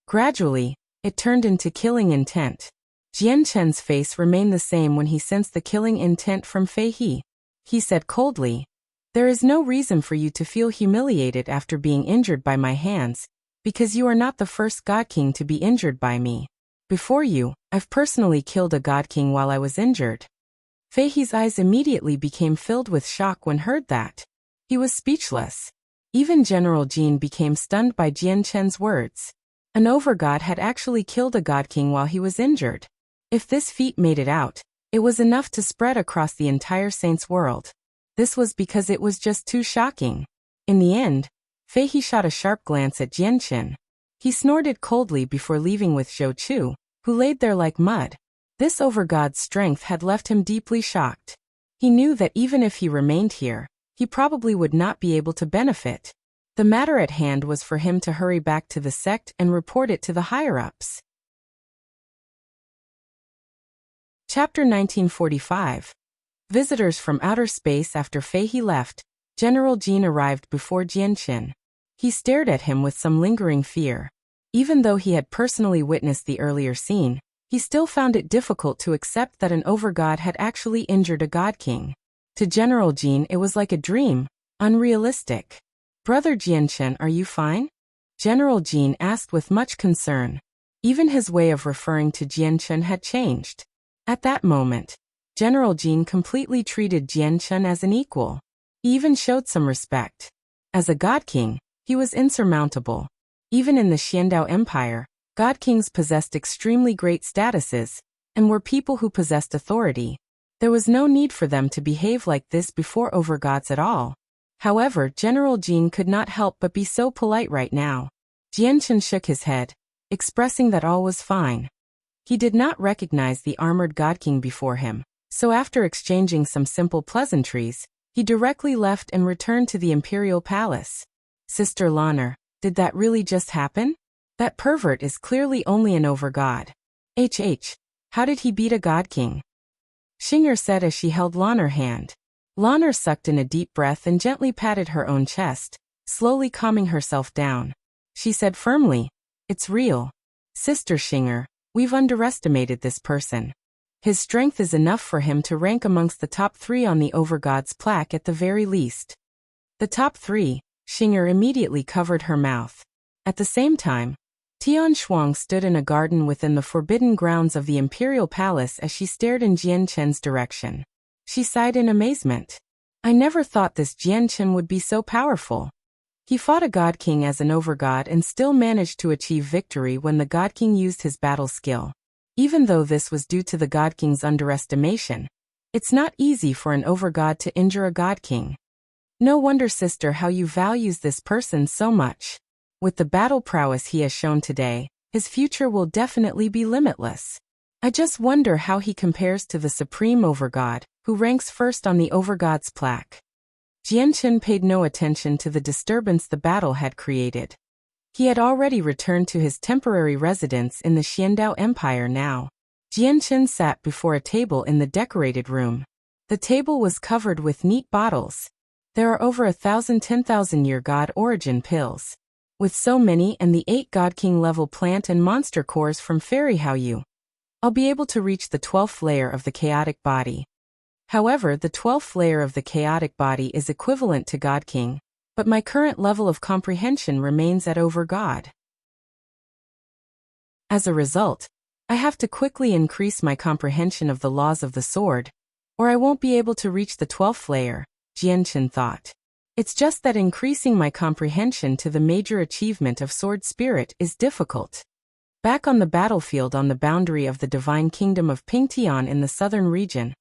Gradually, it turned into killing intent. Jianchen's face remained the same when he sensed the killing intent from Fei He. He said coldly, "There is no reason for you to feel humiliated after being injured by my hands, because you are not the first god king to be injured by me. Before you, I've personally killed a god king while I was injured." Fei He's eyes immediately became filled with shock when heard that. He was speechless. Even General Jin became stunned by Jianchen's words. An overgod had actually killed a god king while he was injured. If this feat made it out, it was enough to spread across the entire Saints world. This was because it was just too shocking. In the end, Fei He shot a sharp glance at Jianchen. He snorted coldly before leaving with Zhou Chu, who laid there like mud. This overgod's strength had left him deeply shocked. He knew that even if he remained here, he probably would not be able to benefit. The matter at hand was for him to hurry back to the sect and report it to the higher-ups. Chapter 1945. Visitors from outer space. After Fei He left, General Jin arrived before Jianchen. He stared at him with some lingering fear. Even though he had personally witnessed the earlier scene, he still found it difficult to accept that an overgod had actually injured a god king. To General Jin it was like a dream, unrealistic. "Brother Jianchen, are you fine?" General Jin asked with much concern. Even his way of referring to Jianchen had changed. At that moment, General Jin completely treated Jianchen as an equal. He even showed some respect. As a god king, he was insurmountable. Even in the Xiandao Empire, god kings possessed extremely great statuses, and were people who possessed authority. There was no need for them to behave like this before overgods at all. However, General Jin could not help but be so polite right now. Jianchen shook his head, expressing that all was fine. He did not recognize the armored god king before him, so after exchanging some simple pleasantries, he directly left and returned to the imperial palace. "Sister Lanner, did that really just happen? That pervert is clearly only an overgod. How did he beat a god king?" Xing'e said as she held Lanner's hand. Lanner sucked in a deep breath and gently patted her own chest, slowly calming herself down. She said firmly, "It's real. Sister Xing'e, we've underestimated this person. His strength is enough for him to rank amongst the top 3 on the overgod's plaque at the very least." The top 3, Xing'e immediately covered her mouth. At the same time, Tian Shuang stood in a garden within the forbidden grounds of the imperial palace as she stared in Jianchen's direction. She sighed in amazement. "I never thought this Jianchen would be so powerful. He fought a god king as an overgod and still managed to achieve victory when the god king used his battle skill. Even though this was due to the god king's underestimation, it's not easy for an overgod to injure a god king. No wonder, sister, how you values this person so much. With the battle prowess he has shown today, his future will definitely be limitless. I just wonder how he compares to the supreme overgod, who ranks first on the overgod's plaque." Jianchen paid no attention to the disturbance the battle had created. He had already returned to his temporary residence in the Xiandao Empire now. Jianchen sat before a table in the decorated room. The table was covered with neat bottles. There are over 1,000 10,000-year god origin pills. With so many and the 8 God King level plant and monster cores from Fairy Haoyu, I'll be able to reach the 12th layer of the chaotic body. However, the 12th layer of the chaotic body is equivalent to God King, but my current level of comprehension remains at over God. As a result, I have to quickly increase my comprehension of the laws of the sword, or I won't be able to reach the 12th layer, Jianchen thought. It's just that increasing my comprehension to the major achievement of sword spirit is difficult. Back on the battlefield on the boundary of the divine kingdom of Pingtian in the southern region,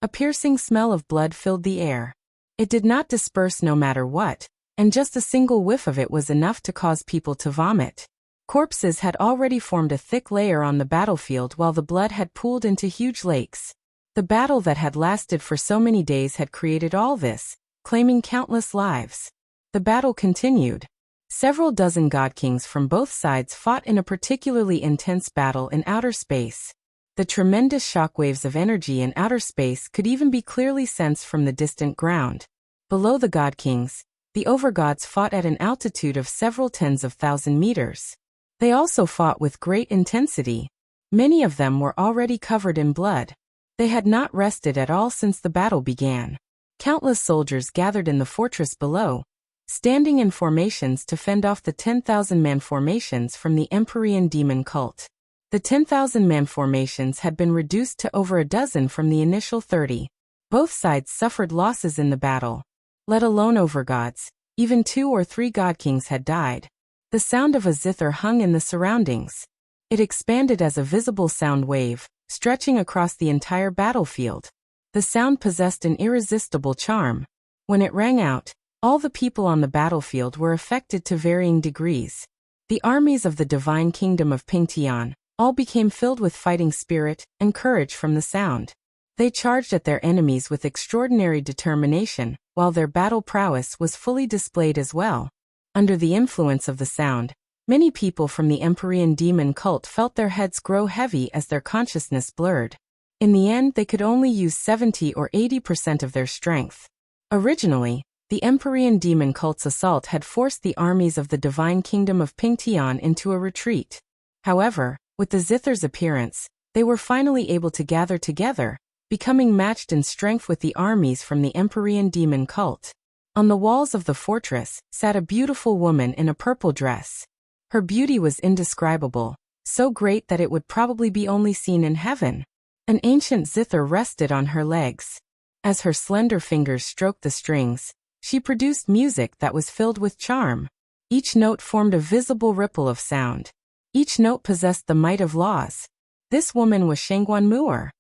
a piercing smell of blood filled the air. It did not disperse no matter what, and just a single whiff of it was enough to cause people to vomit. Corpses had already formed a thick layer on the battlefield while the blood had pooled into huge lakes. The battle that had lasted for so many days had created all this, claiming countless lives. The battle continued. Several dozen god kings from both sides fought in a particularly intense battle in outer space. The tremendous shockwaves of energy in outer space could even be clearly sensed from the distant ground. Below the god kings, the overgods fought at an altitude of several tens of thousand meters. They also fought with great intensity. Many of them were already covered in blood. They had not rested at all since the battle began. Countless soldiers gathered in the fortress below, standing in formations to fend off the 10,000-man formations from the Empyrean demon cult. The 10,000-man formations had been reduced to over a dozen from the initial 30. Both sides suffered losses in the battle. Let alone overgods, even 2 or 3 god kings had died. The sound of a zither hung in the surroundings. It expanded as a visible sound wave, stretching across the entire battlefield. The sound possessed an irresistible charm. When it rang out, all the people on the battlefield were affected to varying degrees. The armies of the divine kingdom of Pingtian all became filled with fighting spirit and courage from the sound. They charged at their enemies with extraordinary determination, while their battle prowess was fully displayed as well. Under the influence of the sound, many people from the Empyrean demon cult felt their heads grow heavy as their consciousness blurred. In the end, they could only use 70 or 80% of their strength. Originally, the Empyrean demon cult's assault had forced the armies of the divine kingdom of Pingtian into a retreat. However, with the Zither's appearance, they were finally able to gather together, becoming matched in strength with the armies from the Empyrean demon cult. On the walls of the fortress sat a beautiful woman in a purple dress. Her beauty was indescribable, so great that it would probably be only seen in heaven. An ancient zither rested on her legs. As her slender fingers stroked the strings, she produced music that was filled with charm. Each note formed a visible ripple of sound. Each note possessed the might of laws. This woman was Shangguan Mu'er.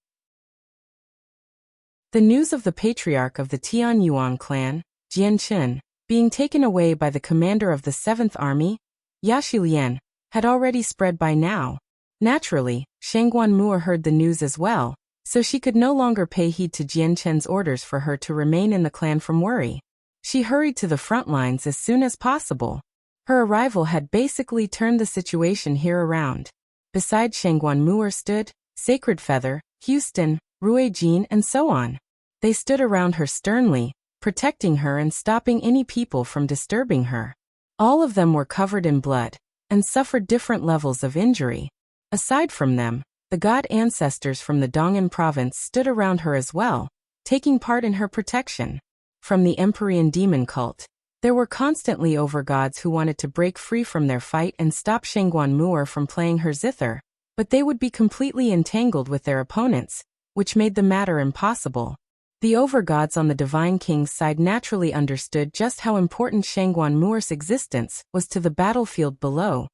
The news of the patriarch of the Tianyuan clan, Jian Qin, being taken away by the commander of the 7th Army, Yaxilian, had already spread by now. Naturally, Shangguan Mu'er heard the news as well, so she could no longer pay heed to Jian Chen's orders for her to remain in the clan from worry. She hurried to the front lines as soon as possible. Her arrival had basically turned the situation here around. Beside Shangguan Mu'er stood Sacred Feather, Houston, Rui Jin, and so on. They stood around her sternly, protecting her and stopping any people from disturbing her. All of them were covered in blood and suffered different levels of injury. Aside from them, the god ancestors from the Dong'an province stood around her as well, taking part in her protection. From the Empyrean demon cult, there were constantly overgods who wanted to break free from their fight and stop Shangguan Mu'er from playing her zither, but they would be completely entangled with their opponents, which made the matter impossible. The overgods on the Divine King's side naturally understood just how important Shangguan Mu'er's existence was to the battlefield below,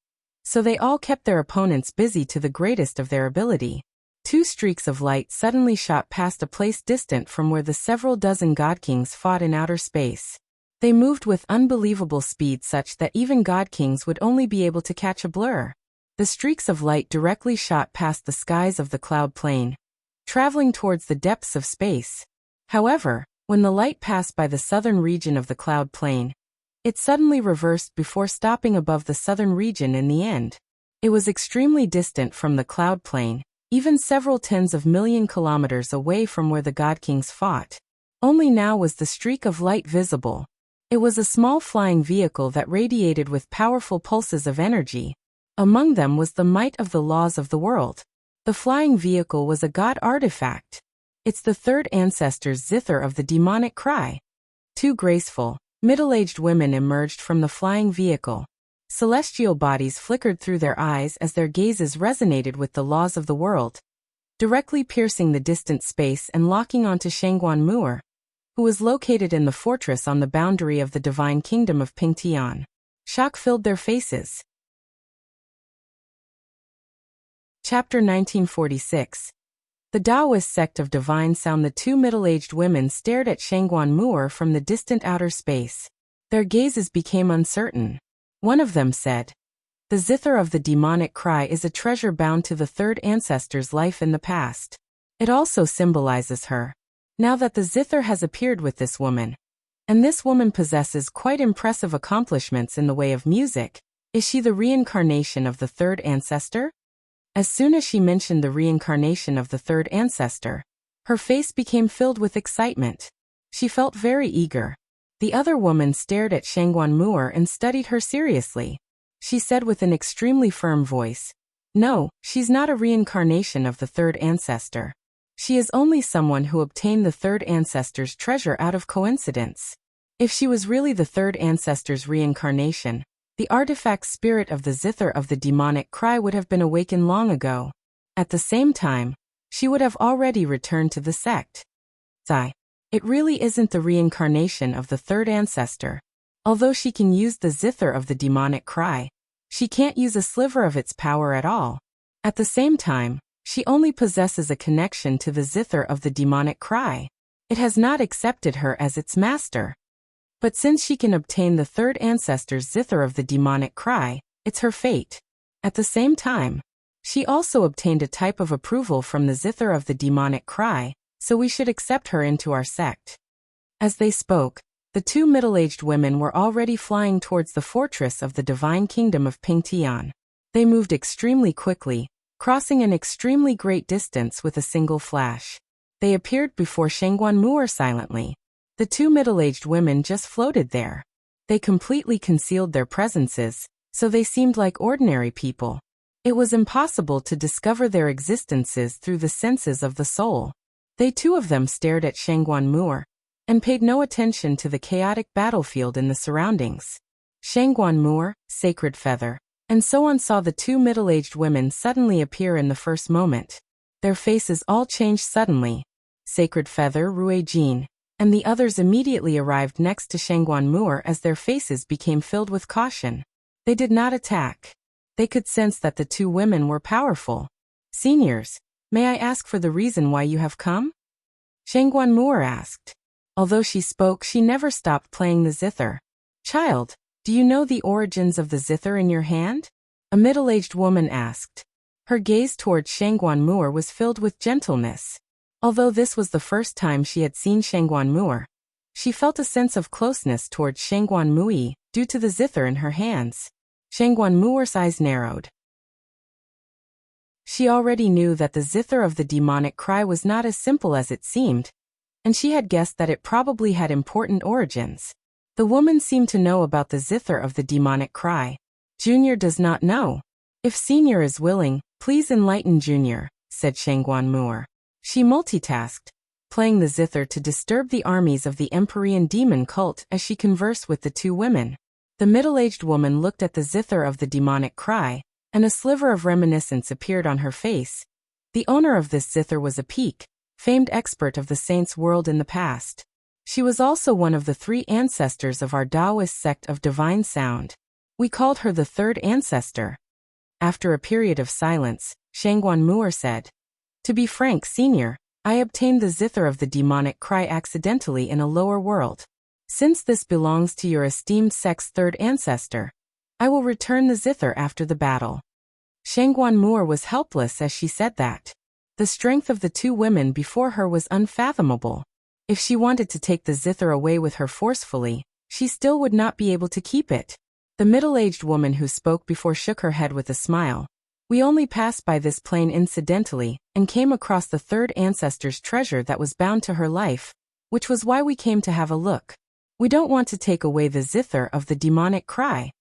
so they all kept their opponents busy to the greatest of their ability. 2 streaks of light suddenly shot past a place distant from where the several dozen god kings fought in outer space. They moved with unbelievable speed such that even god kings would only be able to catch a blur. The streaks of light directly shot past the skies of the cloud plain, traveling towards the depths of space. However, when the light passed by the southern region of the cloud plain, it suddenly reversed before stopping above the southern region in the end. It was extremely distant from the cloud plain, even several tens of million kilometers away from where the god kings fought. Only now was the streak of light visible. It was a small flying vehicle that radiated with powerful pulses of energy. Among them was the might of the laws of the world. The flying vehicle was a god artifact. It's the 3rd ancestor's zither of the demonic cry. Too graceful, Middle-aged women emerged from the flying vehicle. Celestial bodies flickered through their eyes as their gazes resonated with the laws of the world, directly piercing the distant space and locking onto Shangguan Mu'er, who was located in the fortress on the boundary of the divine kingdom of Pingtian. Shock filled their faces. Chapter 1946. The Daoist sect of divine sound. The two middle-aged women stared at Shangguan Mu'er from the distant outer space. Their gazes became uncertain. One of them said, "The zither of the demonic cry is a treasure bound to the third ancestor's life in the past. It also symbolizes her. Now that the zither has appeared with this woman, and this woman possesses quite impressive accomplishments in the way of music, is she the reincarnation of the third ancestor?" As soon as she mentioned the reincarnation of the third ancestor, her face became filled with excitement. She felt very eager. The other woman stared at Shangguan Mu'er and studied her seriously. She said with an extremely firm voice, "No, she's not a reincarnation of the third ancestor. She is only someone who obtained the third ancestor's treasure out of coincidence. If she was really the third ancestor's reincarnation, the artifact spirit of the zither of the demonic cry would have been awakened long ago. At the same time, she would have already returned to the sect. It really isn't the reincarnation of the third ancestor. Although she can use the zither of the demonic cry, she can't use a sliver of its power at all. At the same time, she only possesses a connection to the zither of the demonic cry. It has not accepted her as its master. But since she can obtain the third ancestor's zither of the demonic cry, it's her fate. At the same time, she also obtained a type of approval from the zither of the demonic cry, so we should accept her into our sect." As they spoke, the two middle-aged women were already flying towards the fortress of the divine kingdom of Pingtian. They moved extremely quickly, crossing an extremely great distance with a single flash. They appeared before Shangguan Mu'er silently. The two middle-aged women just floated there. They completely concealed their presences, so they seemed like ordinary people. It was impossible to discover their existences through the senses of the soul. They two of them stared at Shangguan Mu'er, and paid no attention to the chaotic battlefield in the surroundings. Shangguan Mu'er, Sacred Feather, and so on saw the two middle-aged women suddenly appear in the first moment. Their faces all changed suddenly. Sacred Feather, Rui Jin, and the others immediately arrived next to Shangguan Mu'er as their faces became filled with caution. They did not attack. They could sense that the two women were powerful. "Seniors, may I ask for the reason why you have come?" Shangguan Mu'er asked. Although she spoke, she never stopped playing the zither. "Child, do you know the origins of the zither in your hand?" a middle-aged woman asked. Her gaze towards Shangguan Mu'er was filled with gentleness. Although this was the first time she had seen Shangguan Mu'er, she felt a sense of closeness towards Shangguan Mu'er due to the zither in her hands. Shangguan Mu'er's eyes narrowed. She already knew that the zither of the demonic cry was not as simple as it seemed, and she had guessed that it probably had important origins. The woman seemed to know about the zither of the demonic cry. "Junior does not know. If Senior is willing, please enlighten Junior," said Shangguan Mu'er. She multitasked, playing the zither to disturb the armies of the Empyrean demon cult as she conversed with the two women. The middle-aged woman looked at the zither of the demonic cry, and a sliver of reminiscence appeared on her face. The owner of this zither was a Peak, famed expert of the saints' world in the past. She was also one of the three ancestors of our Daoist sect of divine sound. We called her the third ancestor. After a period of silence, Shangguan Mu'er said, "To be frank, Senior, I obtained the zither of the demonic cry accidentally in a lower world. Since this belongs to your esteemed sect's third ancestor, I will return the zither after the battle." Shangguan Mu'er was helpless as she said that. The strength of the two women before her was unfathomable. If she wanted to take the zither away with her forcefully, she still would not be able to keep it. The middle-aged woman who spoke before shook her head with a smile. "We only passed by this plane incidentally, and came across the third ancestor's treasure that was bound to her life, which was why we came to have a look. We don't want to take away the zither of the demonic cry.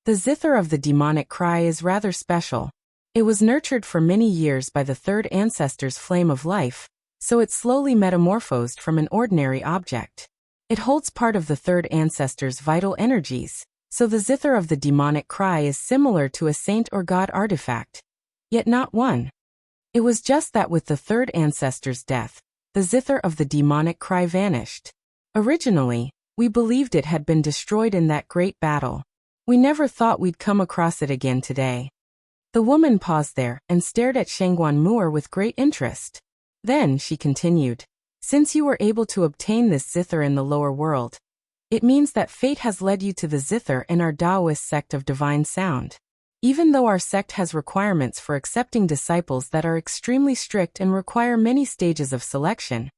The zither of the demonic cry is rather special. It was nurtured for many years by the third ancestor's flame of life, so it slowly metamorphosed from an ordinary object. It holds part of the third ancestor's vital energies, so the zither of the demonic cry is similar to a saint or god artifact. Yet not one. It was just that with the third ancestor's death, the zither of the demonic cry vanished. Originally, we believed it had been destroyed in that great battle. We never thought we'd come across it again today. The woman paused there and stared at Shangguan Mu'er with great interest. Then she continued, "Since you were able to obtain this zither in the lower world, it means that fate has led you to the zither in our Daoist sect of divine sound. Even though our sect has requirements for accepting disciples that are extremely strict and require many stages of selection,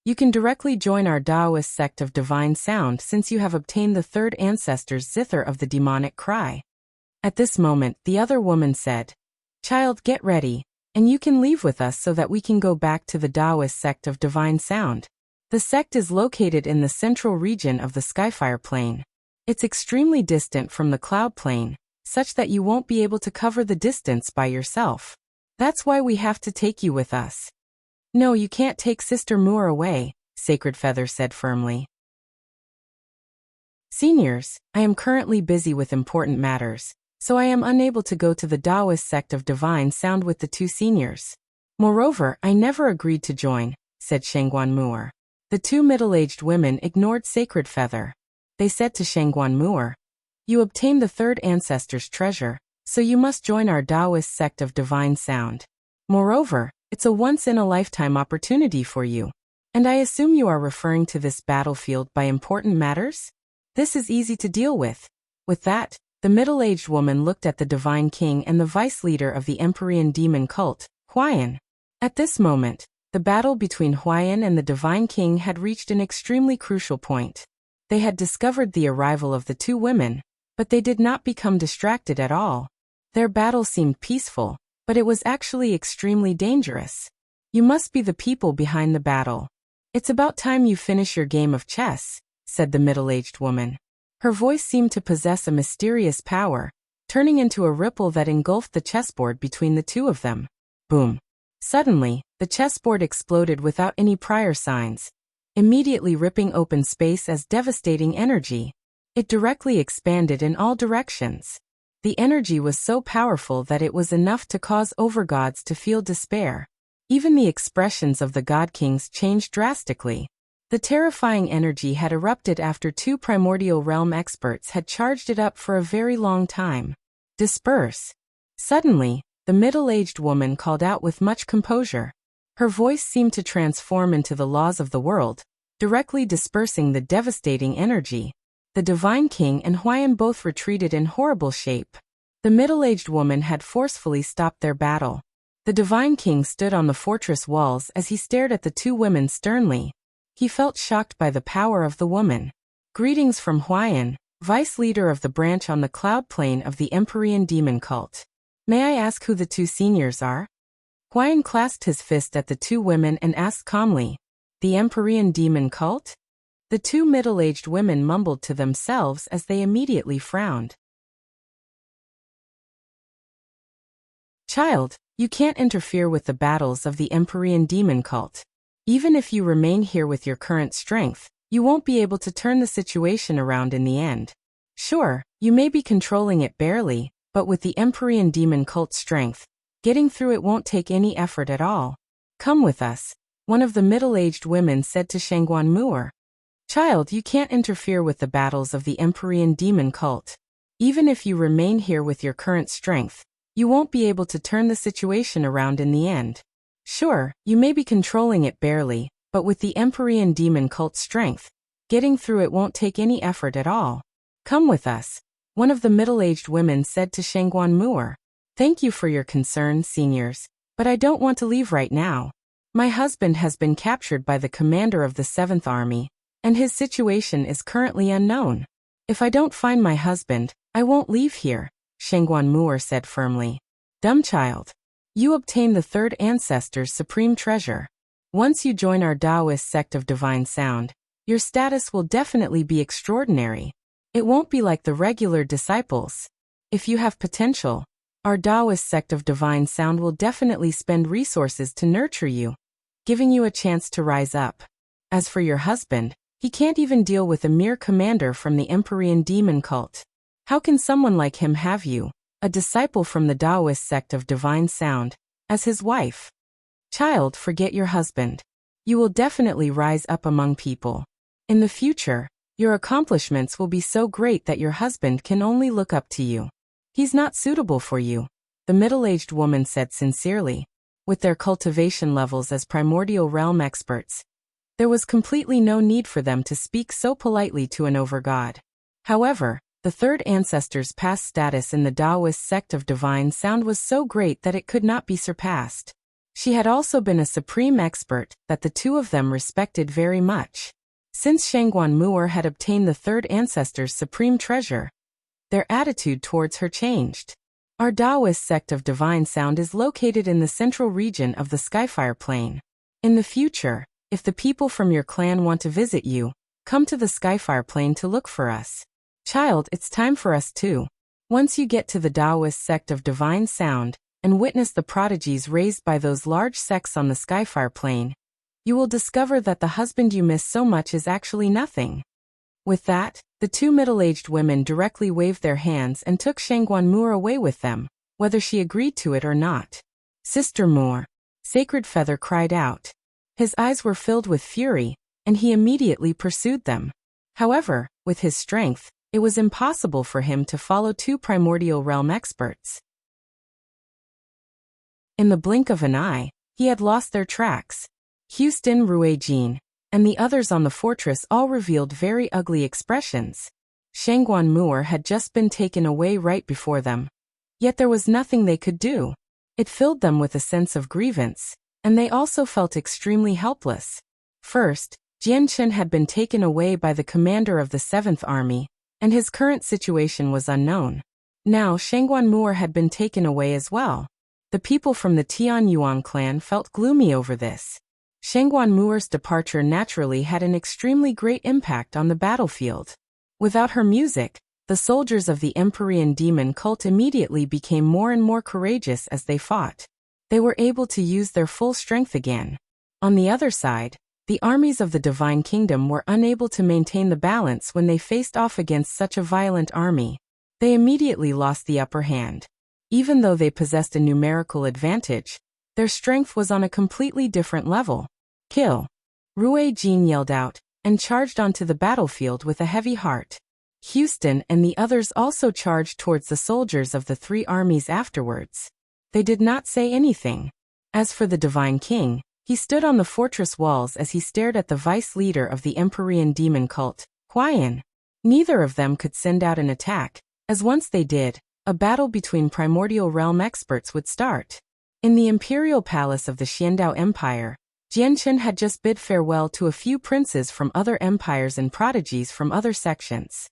you can directly join our Daoist sect of divine sound since you have obtained the third ancestor's zither of the demonic cry." At this moment, the other woman said, "Child, get ready, and you can leave with us so that we can go back to the Daoist sect of divine sound. The sect is located in the central region of the Skyfire Plain. It's extremely distant from the Cloud Plain, such that you won't be able to cover the distance by yourself. That's why we have to take you with us." "No, you can't take Sister Mu'er away," Sacred Feather said firmly. "Seniors, I am currently busy with important matters, so I am unable to go to the Daoist sect of divine sound with the two seniors. Moreover, I never agreed to join," said Shangguan Mu'er. The two middle-aged women ignored Sacred Feather. They said to Shangguan Mu'er, "You obtained the third ancestor's treasure, so you must join our Daoist sect of divine sound. Moreover, it's a once-in-a-lifetime opportunity for you. And I assume you are referring to this battlefield by important matters? This is easy to deal with." With that, the middle-aged woman looked at the Divine King and the vice-leader of the Empyrean demon cult, Huayan. At this moment, the battle between Huayan and the Divine King had reached an extremely crucial point. They had discovered the arrival of the two women, but they did not become distracted at all. Their battle seemed peaceful, but it was actually extremely dangerous. "You must be the people behind the battle. It's about time you finish your game of chess," said the middle-aged woman. Her voice seemed to possess a mysterious power, turning into a ripple that engulfed the chessboard between the two of them. Boom. Suddenly, the chessboard exploded without any prior signs, immediately ripping open space as devastating energy. It directly expanded in all directions. The energy was so powerful that it was enough to cause overgods to feel despair. Even the expressions of the God Kings changed drastically. The terrifying energy had erupted after two primordial realm experts had charged it up for a very long time. "Disperse." Suddenly, the middle-aged woman called out with much composure. Her voice seemed to transform into the laws of the world, directly dispersing the devastating energy. The Divine King and Huayan both retreated in horrible shape. The middle-aged woman had forcefully stopped their battle. The Divine King stood on the fortress walls as he stared at the two women sternly. He felt shocked by the power of the woman. "Greetings from Huayan, vice-leader of the branch on the cloud plane of the Empyrean demon cult. May I ask who the two seniors are?" Huayan clasped his fist at the two women and asked calmly, "The Empyrean demon cult?" The two middle-aged women mumbled to themselves as they immediately frowned. "Child, you can't interfere with the battles of the Empyrean demon cult. Even if you remain here with your current strength, you won't be able to turn the situation around in the end. Sure, you may be controlling it barely, but with the Empyrean demon cult's strength, getting through it won't take any effort at all. Come with us," one of the middle-aged women said to Shangguan Mu'er. "Child, you can't interfere with the battles of the Empyrean demon cult. Even if you remain here with your current strength, you won't be able to turn the situation around in the end. Sure, you may be controlling it barely, but with the Empyrean demon cult's strength, getting through it won't take any effort at all. Come with us," one of the middle-aged women said to Shangguan Mu'er. "Thank you for your concern, seniors, but I don't want to leave right now. My husband has been captured by the commander of the 7th Army, and his situation is currently unknown. If I don't find my husband, I won't leave here," Shangguan Mu'er said firmly. "Dumb child. You obtain the third ancestor's supreme treasure. Once you join our Daoist sect of divine sound, your status will definitely be extraordinary. It won't be like the regular disciples. If you have potential, our Daoist sect of divine sound will definitely spend resources to nurture you, giving you a chance to rise up. As for your husband, He can't even deal with a mere commander from the Empyrean demon cult. How can someone like him have you, a disciple from the Daoist sect of divine sound, as his wife? Child, forget your husband. You will definitely rise up among people. In the future, your accomplishments will be so great that your husband can only look up to you. He's not suitable for you, the middle-aged woman said sincerely. With their cultivation levels as primordial realm experts, there was completely no need for them to speak so politely to an overgod. However, the third ancestor's past status in the Daoist sect of divine sound was so great that it could not be surpassed. She had also been a supreme expert that the two of them respected very much. Since Shangguan Mu'er had obtained the third ancestor's supreme treasure, their attitude towards her changed. Our Daoist sect of divine sound is located in the central region of the Skyfire Plain. In the future, if the people from your clan want to visit you, come to the Skyfire Plain to look for us. Child, it's time for us too. Once you get to the Daoist sect of divine sound, and witness the prodigies raised by those large sects on the Skyfire Plain, you will discover that the husband you miss so much is actually nothing. With that, the two middle-aged women directly waved their hands and took Shangguan Mu'er away with them, whether she agreed to it or not. Sister Mu'er, Sacred Feather cried out. His eyes were filled with fury, and he immediately pursued them. However, with his strength, it was impossible for him to follow two primordial realm experts. In the blink of an eye, he had lost their tracks. Houston, Ruijin, and the others on the fortress all revealed very ugly expressions. Shangguan Mu'er had just been taken away right before them. Yet there was nothing they could do. It filled them with a sense of grievance, and they also felt extremely helpless. First, Jian Chen had been taken away by the commander of the 7th Army, and his current situation was unknown. Now Shangguan Mu'er had been taken away as well. The people from the Tianyuan clan felt gloomy over this. Shangguan Mu'er's departure naturally had an extremely great impact on the battlefield. Without her music, the soldiers of the Empyrean demon cult immediately became more and more courageous as they fought. They were able to use their full strength again. On the other side, the armies of the Divine Kingdom were unable to maintain the balance when they faced off against such a violent army. They immediately lost the upper hand. Even though they possessed a numerical advantage, their strength was on a completely different level. Kill! Ruijin yelled out, and charged onto the battlefield with a heavy heart. Houston and the others also charged towards the soldiers of the three armies afterwards. They did not say anything. As for the Divine King, he stood on the fortress walls as he stared at the vice leader of the Empyrean demon cult, Huayan. Neither of them could send out an attack, as once they did, a battle between primordial realm experts would start. In the imperial palace of the Xiandao Empire, Jian Chen had just bid farewell to a few princes from other empires and prodigies from other sections.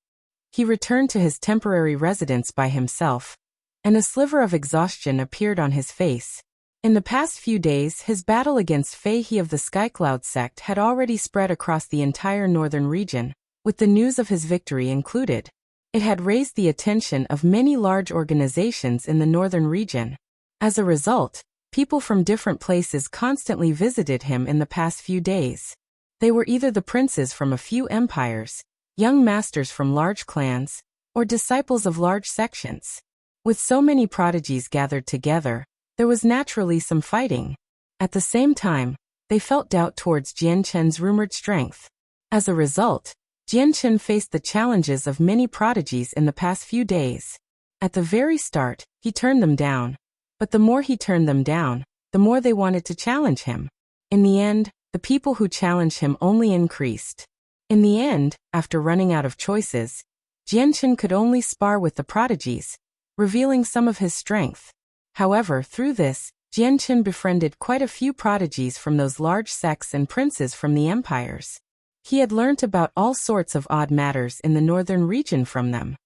He returned to his temporary residence by himself, and a sliver of exhaustion appeared on his face. In the past few days, his battle against Fei He of the Skycloud sect had already spread across the entire northern region, with the news of his victory included. It had raised the attention of many large organizations in the northern region. As a result, people from different places constantly visited him in the past few days. They were either the princes from a few empires, young masters from large clans, or disciples of large sections. With so many prodigies gathered together, there was naturally some fighting. At the same time, they felt doubt towards Jian Chen's rumored strength. As a result, Jian Chen faced the challenges of many prodigies in the past few days. At the very start, he turned them down. But the more he turned them down, the more they wanted to challenge him. In the end, the people who challenged him only increased. In the end, after running out of choices, Jian Chen could only spar with the prodigies, revealing some of his strength. However, through this, Jian Chen befriended quite a few prodigies from those large sects and princes from the empires. He had learnt about all sorts of odd matters in the northern region from them.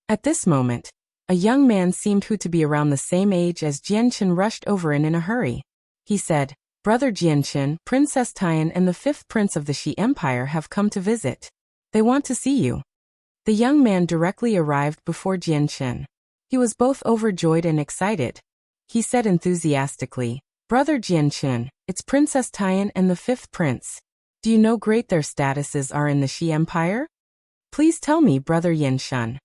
At this moment, a young man seemed to be around the same age as Jian Chen rushed over in a hurry. He said, "Brother Jian Chen, Princess Tian and the 5th prince of the Shi Empire have come to visit. They want to see you." The young man directly arrived before Jian Chen. He was both overjoyed and excited. He said enthusiastically, "Brother Jian Chen, it's Princess Tian and the 5th prince. Do you know great their statuses are in the Shi Empire? Please tell me, Brother Yin Shun.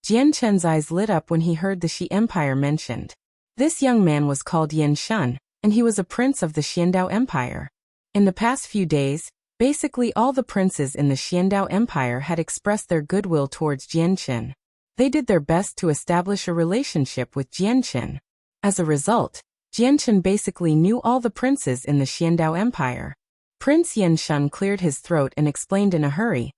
Jian Chen's eyes lit up when he heard the Shi Empire mentioned. This young man was called Yin Shun, and he was a prince of the Xiandao Empire. In the past few days, basically all the princes in the Xiandao Empire had expressed their goodwill towards Jianqin. They did their best to establish a relationship with Jianqin. As a result, Jianqin basically knew all the princes in the Xiandao Empire. Prince Yin Shun cleared his throat and explained in a hurry.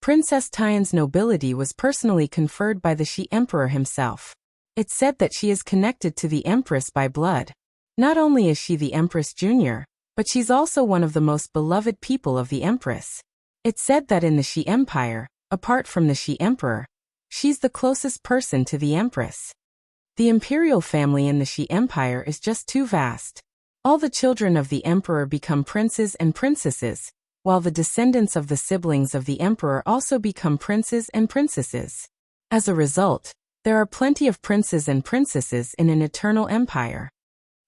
Princess Tian's nobility was personally conferred by the Shi Emperor himself. It's said that she is connected to the Empress by blood. Not only is she the Empress Junior, but she's also one of the most beloved people of the Empress. It's said that in the Shi Empire, apart from the Shi Emperor, she's the closest person to the Empress. The imperial family in the Shi Empire is just too vast. All the children of the Emperor become princes and princesses, while the descendants of the siblings of the Emperor also become princes and princesses. As a result, there are plenty of princes and princesses in an eternal empire.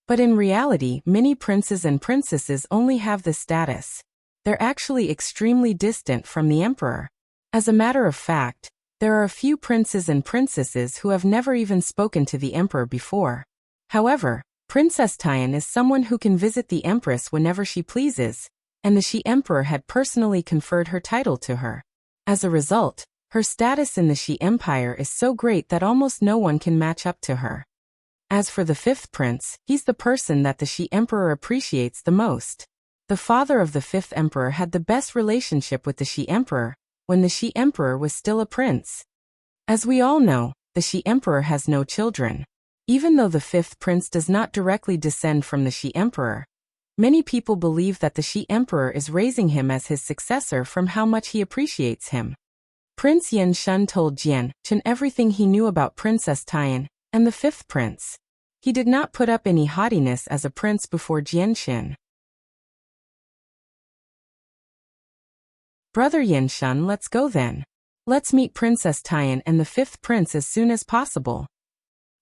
But in reality, many princes and princesses only have this status. They're actually extremely distant from the Emperor. As a matter of fact, there are a few princes and princesses who have never even spoken to the Emperor before. However, Princess Tian is someone who can visit the Empress whenever she pleases, and the Shi Emperor had personally conferred her title to her. As a result, her status in the Shi Empire is so great that almost no one can match up to her. As for the fifth prince, he's the person that the Shi Emperor appreciates the most. The father of the fifth emperor had the best relationship with the Shi Emperor, when the Shi Emperor was still a prince. As we all know, the Shi Emperor has no children. Even though the fifth prince does not directly descend from the Shi Emperor, many people believe that the Shi Emperor is raising him as his successor from how much he appreciates him. Prince Yin Shun told Jian Chen everything he knew about Princess Tian and the fifth prince. He did not put up any haughtiness as a prince before Jianqin. Brother Yin Shun, let's go then. Let's meet Princess Tian and the fifth prince as soon as possible.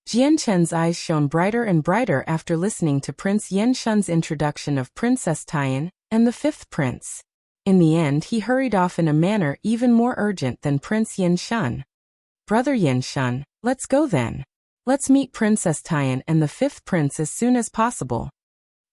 Jianqin's eyes shone brighter and brighter after listening to Prince Yin Shun's introduction of Princess Tian and the fifth prince. In the end, he hurried off in a manner even more urgent than Prince Yin Shun. Brother Yin Shun, let's go then. Let's meet Princess Tian and the fifth prince as soon as possible.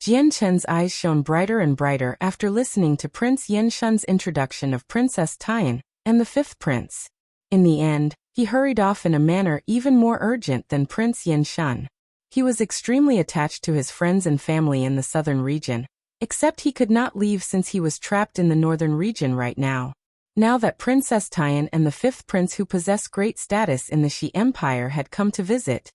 Jianqin's eyes shone brighter and brighter after listening to Prince Yin Shun's introduction of Princess Tian and the fifth prince. In the end, he hurried off in a manner even more urgent than Prince Yin Shun. He was extremely attached to his friends and family in the southern region, except he could not leave since he was trapped in the northern region right now. Now that Princess Tian and the fifth prince who possess great status in the Shi Empire had come to visit,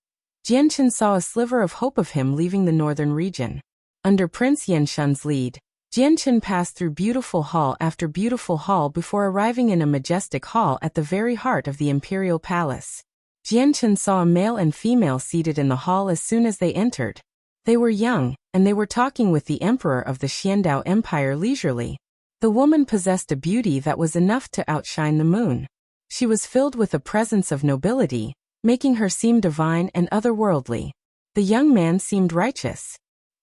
Jianqin saw a sliver of hope of him leaving the northern region. Under Prince Yin Shun's lead, Jianqin passed through beautiful hall after beautiful hall before arriving in a majestic hall at the very heart of the imperial palace. Jianqin saw a male and female seated in the hall as soon as they entered. They were young, and they were talking with the emperor of the Xiandao Empire leisurely. The woman possessed a beauty that was enough to outshine the moon. She was filled with a presence of nobility, making her seem divine and otherworldly. The young man seemed righteous.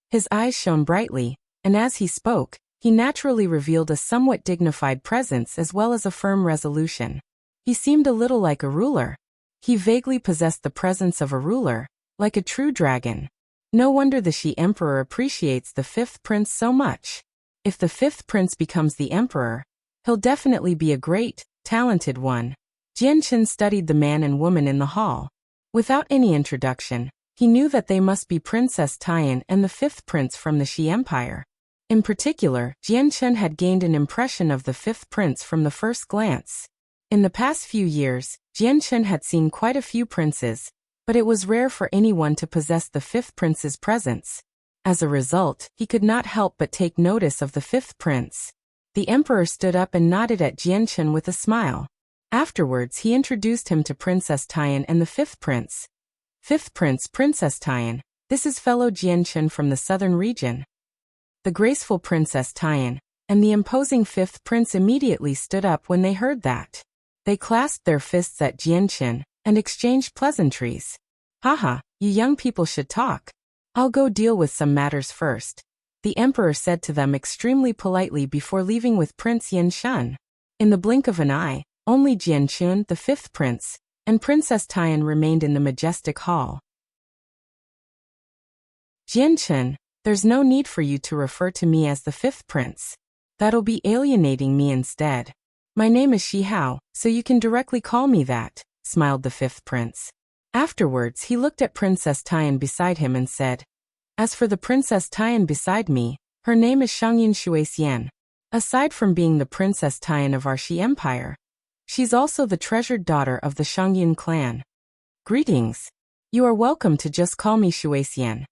His eyes shone brightly, and as he spoke, he naturally revealed a somewhat dignified presence as well as a firm resolution. He seemed a little like a ruler. He vaguely possessed the presence of a ruler, like a true dragon. No wonder the Shi Emperor appreciates the fifth prince so much. If the fifth prince becomes the emperor, he'll definitely be a great, talented one. Jianqin studied the man and woman in the hall. Without any introduction, he knew that they must be Princess Tian and the fifth prince from the Shi Empire. In particular, Jianqin had gained an impression of the fifth prince from the first glance. In the past few years, Jianqin had seen quite a few princes, but it was rare for anyone to possess the fifth prince's presence. As a result, he could not help but take notice of the fifth prince. The emperor stood up and nodded at Jianqin with a smile. Afterwards, he introduced him to Princess Tian and the fifth prince. Fifth prince, Princess Tian, this is fellow Jianqin from the southern region. The graceful Princess Tian and the imposing fifth prince immediately stood up when they heard that. They clasped their fists at Jianqin and exchanged pleasantries. Haha, you young people should talk. I'll go deal with some matters first. the emperor said to them extremely politely before leaving with Prince Yin Shun. In the blink of an eye, only Jianchun, the fifth prince, and Princess Tian remained in the majestic hall. Jianchun, there's no need for you to refer to me as the fifth prince. That'll be alienating me instead. My name is Shi Hao, so you can directly call me that, smiled the fifth prince. Afterwards he looked at Princess Tian beside him and said, as for the Princess Tian beside me, her name is Shangyin Shuixian. Aside from being the Princess Tian of our Shi Empire, she's also the treasured daughter of the Shangyin clan. Greetings. You are welcome to just call me Shuixian.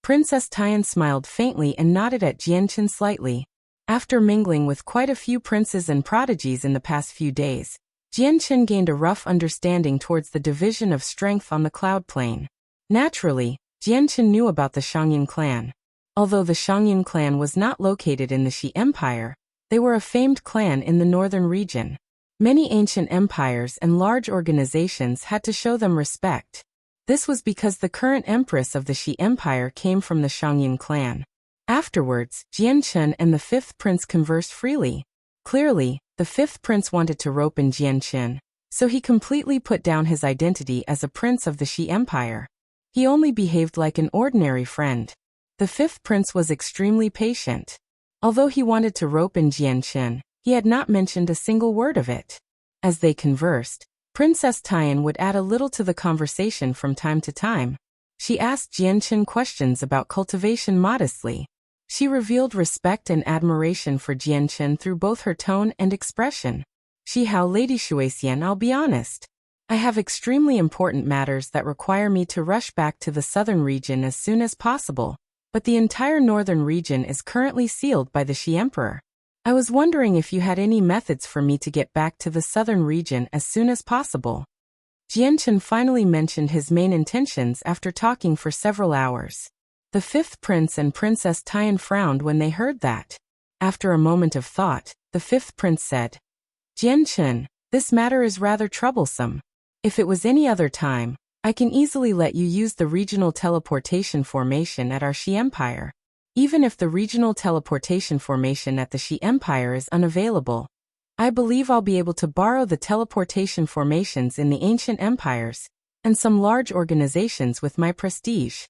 Princess Tian smiled faintly and nodded at Jianchun slightly. After mingling with quite a few princes and prodigies in the past few days, Jianchun gained a rough understanding towards the division of strength on the cloud plane. Naturally, Jianchun knew about the Shangyin clan. Although the Shangyin clan was not located in the Shi Empire, they were a famed clan in the northern region. Many ancient empires and large organizations had to show them respect. This was because the current empress of the Shi Empire came from the Shangyin clan. Afterwards, Jianchun and the fifth prince conversed freely. Clearly, the fifth prince wanted to rope in Jianchun, so he completely put down his identity as a prince of the Shi Empire. He only behaved like an ordinary friend. The fifth prince was extremely patient. Although he wanted to rope in Jianchun, he had not mentioned a single word of it. As they conversed, Princess Tian would add a little to the conversation from time to time. She asked Jianchun questions about cultivation modestly. She revealed respect and admiration for Jianchun through both her tone and expression. Shi Hao, Lady Shuixian, I'll be honest. I have extremely important matters that require me to rush back to the southern region as soon as possible, but the entire northern region is currently sealed by the Shi Emperor. I was wondering if you had any methods for me to get back to the southern region as soon as possible. Jianchun finally mentioned his main intentions after talking for several hours. The fifth prince and Princess Tian frowned when they heard that. After a moment of thought, the fifth prince said, Jianchun, this matter is rather troublesome. If it was any other time, I can easily let you use the regional teleportation formation at our Shi Empire. Even if the regional teleportation formation at the Shi Empire is unavailable, I believe I'll be able to borrow the teleportation formations in the ancient empires and some large organizations with my prestige.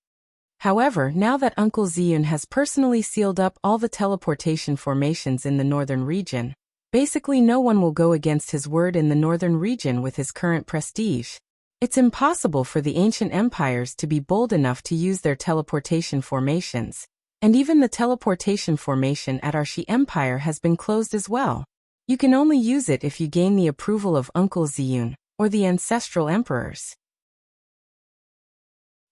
However, now that Uncle Ziyun has personally sealed up all the teleportation formations in the northern region, basically no one will go against his word in the northern region with his current prestige. It's impossible for the ancient empires to be bold enough to use their teleportation formations, and even the teleportation formation at our Shi Empire has been closed as well. You can only use it if you gain the approval of Uncle Ziyun, or the ancestral emperors.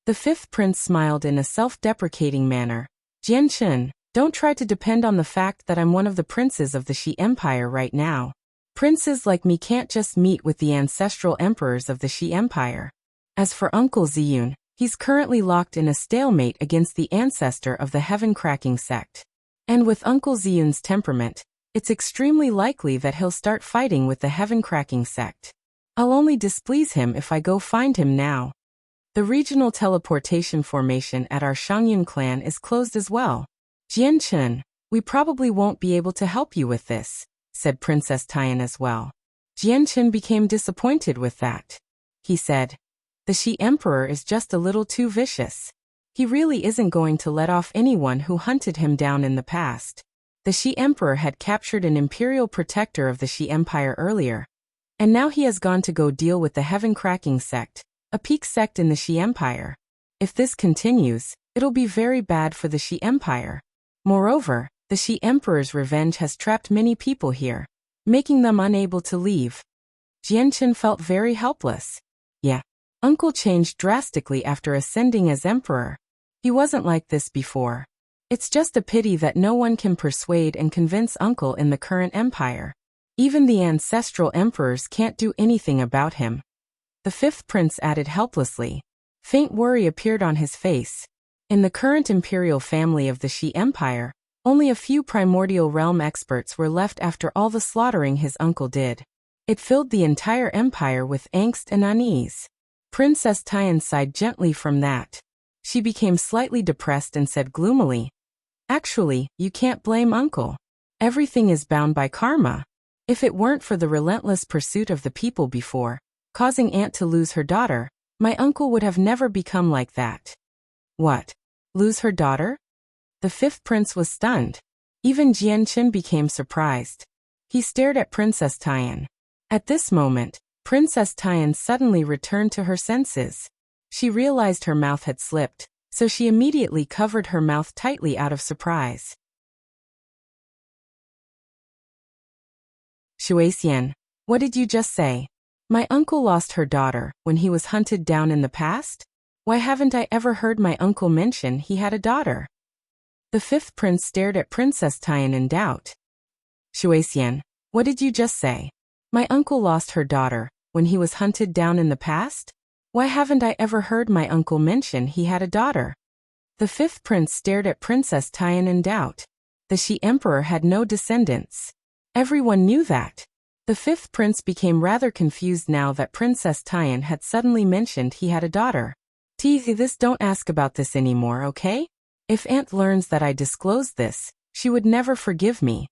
The fifth prince smiled in a self-deprecating manner. Jianchun, don't try to depend on the fact that I'm one of the princes of the Shi Empire right now. Princes like me can't just meet with the ancestral emperors of the Shi Empire. As for Uncle Ziyun, he's currently locked in a stalemate against the ancestor of the heaven-cracking sect. And with Uncle Ziyun's temperament, it's extremely likely that he'll start fighting with the heaven-cracking sect. I'll only displease him if I go find him now. The regional teleportation formation at our Shangyin clan is closed as well. Jianchun, we probably won't be able to help you with this, said Princess Tian as well. Jianchun became disappointed with that. He said, the Shi Emperor is just a little too vicious. He really isn't going to let off anyone who hunted him down in the past. The Shi Emperor had captured an imperial protector of the Shi Empire earlier, and now he has gone to go deal with the heaven-cracking sect, a peak sect in the Shi Empire. If this continues, it'll be very bad for the Shi Empire. Moreover, the Shi Emperor's revenge has trapped many people here, making them unable to leave. Jianchun felt very helpless. Yeah, Uncle changed drastically after ascending as emperor. He wasn't like this before. It's just a pity that no one can persuade and convince Uncle in the current empire. Even the ancestral emperors can't do anything about him. The fifth prince added helplessly. Faint worry appeared on his face. In the current imperial family of the Shi Empire, only a few primordial realm experts were left after all the slaughtering his uncle did. It filled the entire empire with angst and unease. Princess Tian sighed gently from that. She became slightly depressed and said gloomily, Actually, you can't blame Uncle. Everything is bound by karma. If it weren't for the relentless pursuit of the people before, causing Aunt to lose her daughter, my uncle would have never become like that. What? Lose her daughter? The fifth prince was stunned. Even Jianchen became surprised. He stared at Princess Tian. At this moment, Princess Tian suddenly returned to her senses. She realized her mouth had slipped, so she immediately covered her mouth tightly out of surprise. Shuaixian, what did you just say? My uncle lost her daughter when he was hunted down in the past? Why haven't I ever heard my uncle mention he had a daughter? The fifth prince stared at Princess Tian in doubt. Shuaixian, what did you just say? My uncle lost her daughter when he was hunted down in the past? Why haven't I ever heard my uncle mention he had a daughter? The fifth prince stared at Princess Tian in doubt. The She Emperor had no descendants. Everyone knew that. The fifth prince became rather confused now that Princess Tian had suddenly mentioned he had a daughter. Don't ask about this anymore, okay? If Aunt learns that I disclosed this, she would never forgive me.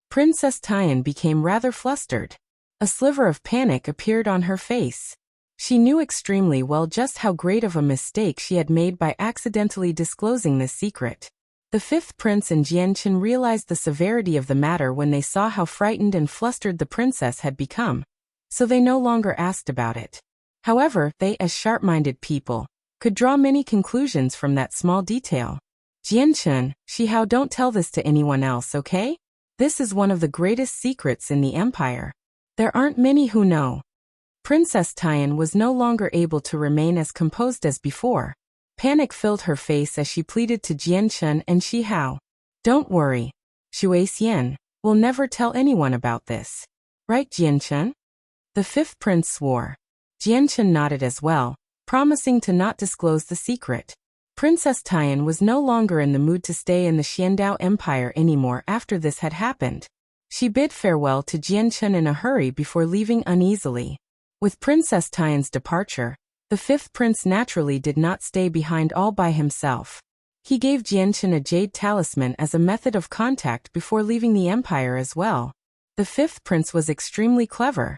Princess Tian became rather flustered. A sliver of panic appeared on her face. She knew extremely well just how great of a mistake she had made by accidentally disclosing this secret. The fifth prince and Jianchen realized the severity of the matter when they saw how frightened and flustered the princess had become, so they no longer asked about it. However, they, as sharp-minded people, could draw many conclusions from that small detail. Jianchen, Shihao, don't tell this to anyone else, okay? This is one of the greatest secrets in the empire. There aren't many who know. Princess Tian was no longer able to remain as composed as before. Panic filled her face as she pleaded to Jianchen and Shihao. Don't worry. Shuaixian will never tell anyone about this. Right, Jianchen? The fifth prince swore. Jianchen nodded as well, promising to not disclose the secret. Princess Tian was no longer in the mood to stay in the Xiandao Empire anymore after this had happened. She bid farewell to Jianchen in a hurry before leaving uneasily. With Princess Tian's departure, the fifth prince naturally did not stay behind all by himself. He gave Jianchen a jade talisman as a method of contact before leaving the empire as well. The fifth prince was extremely clever.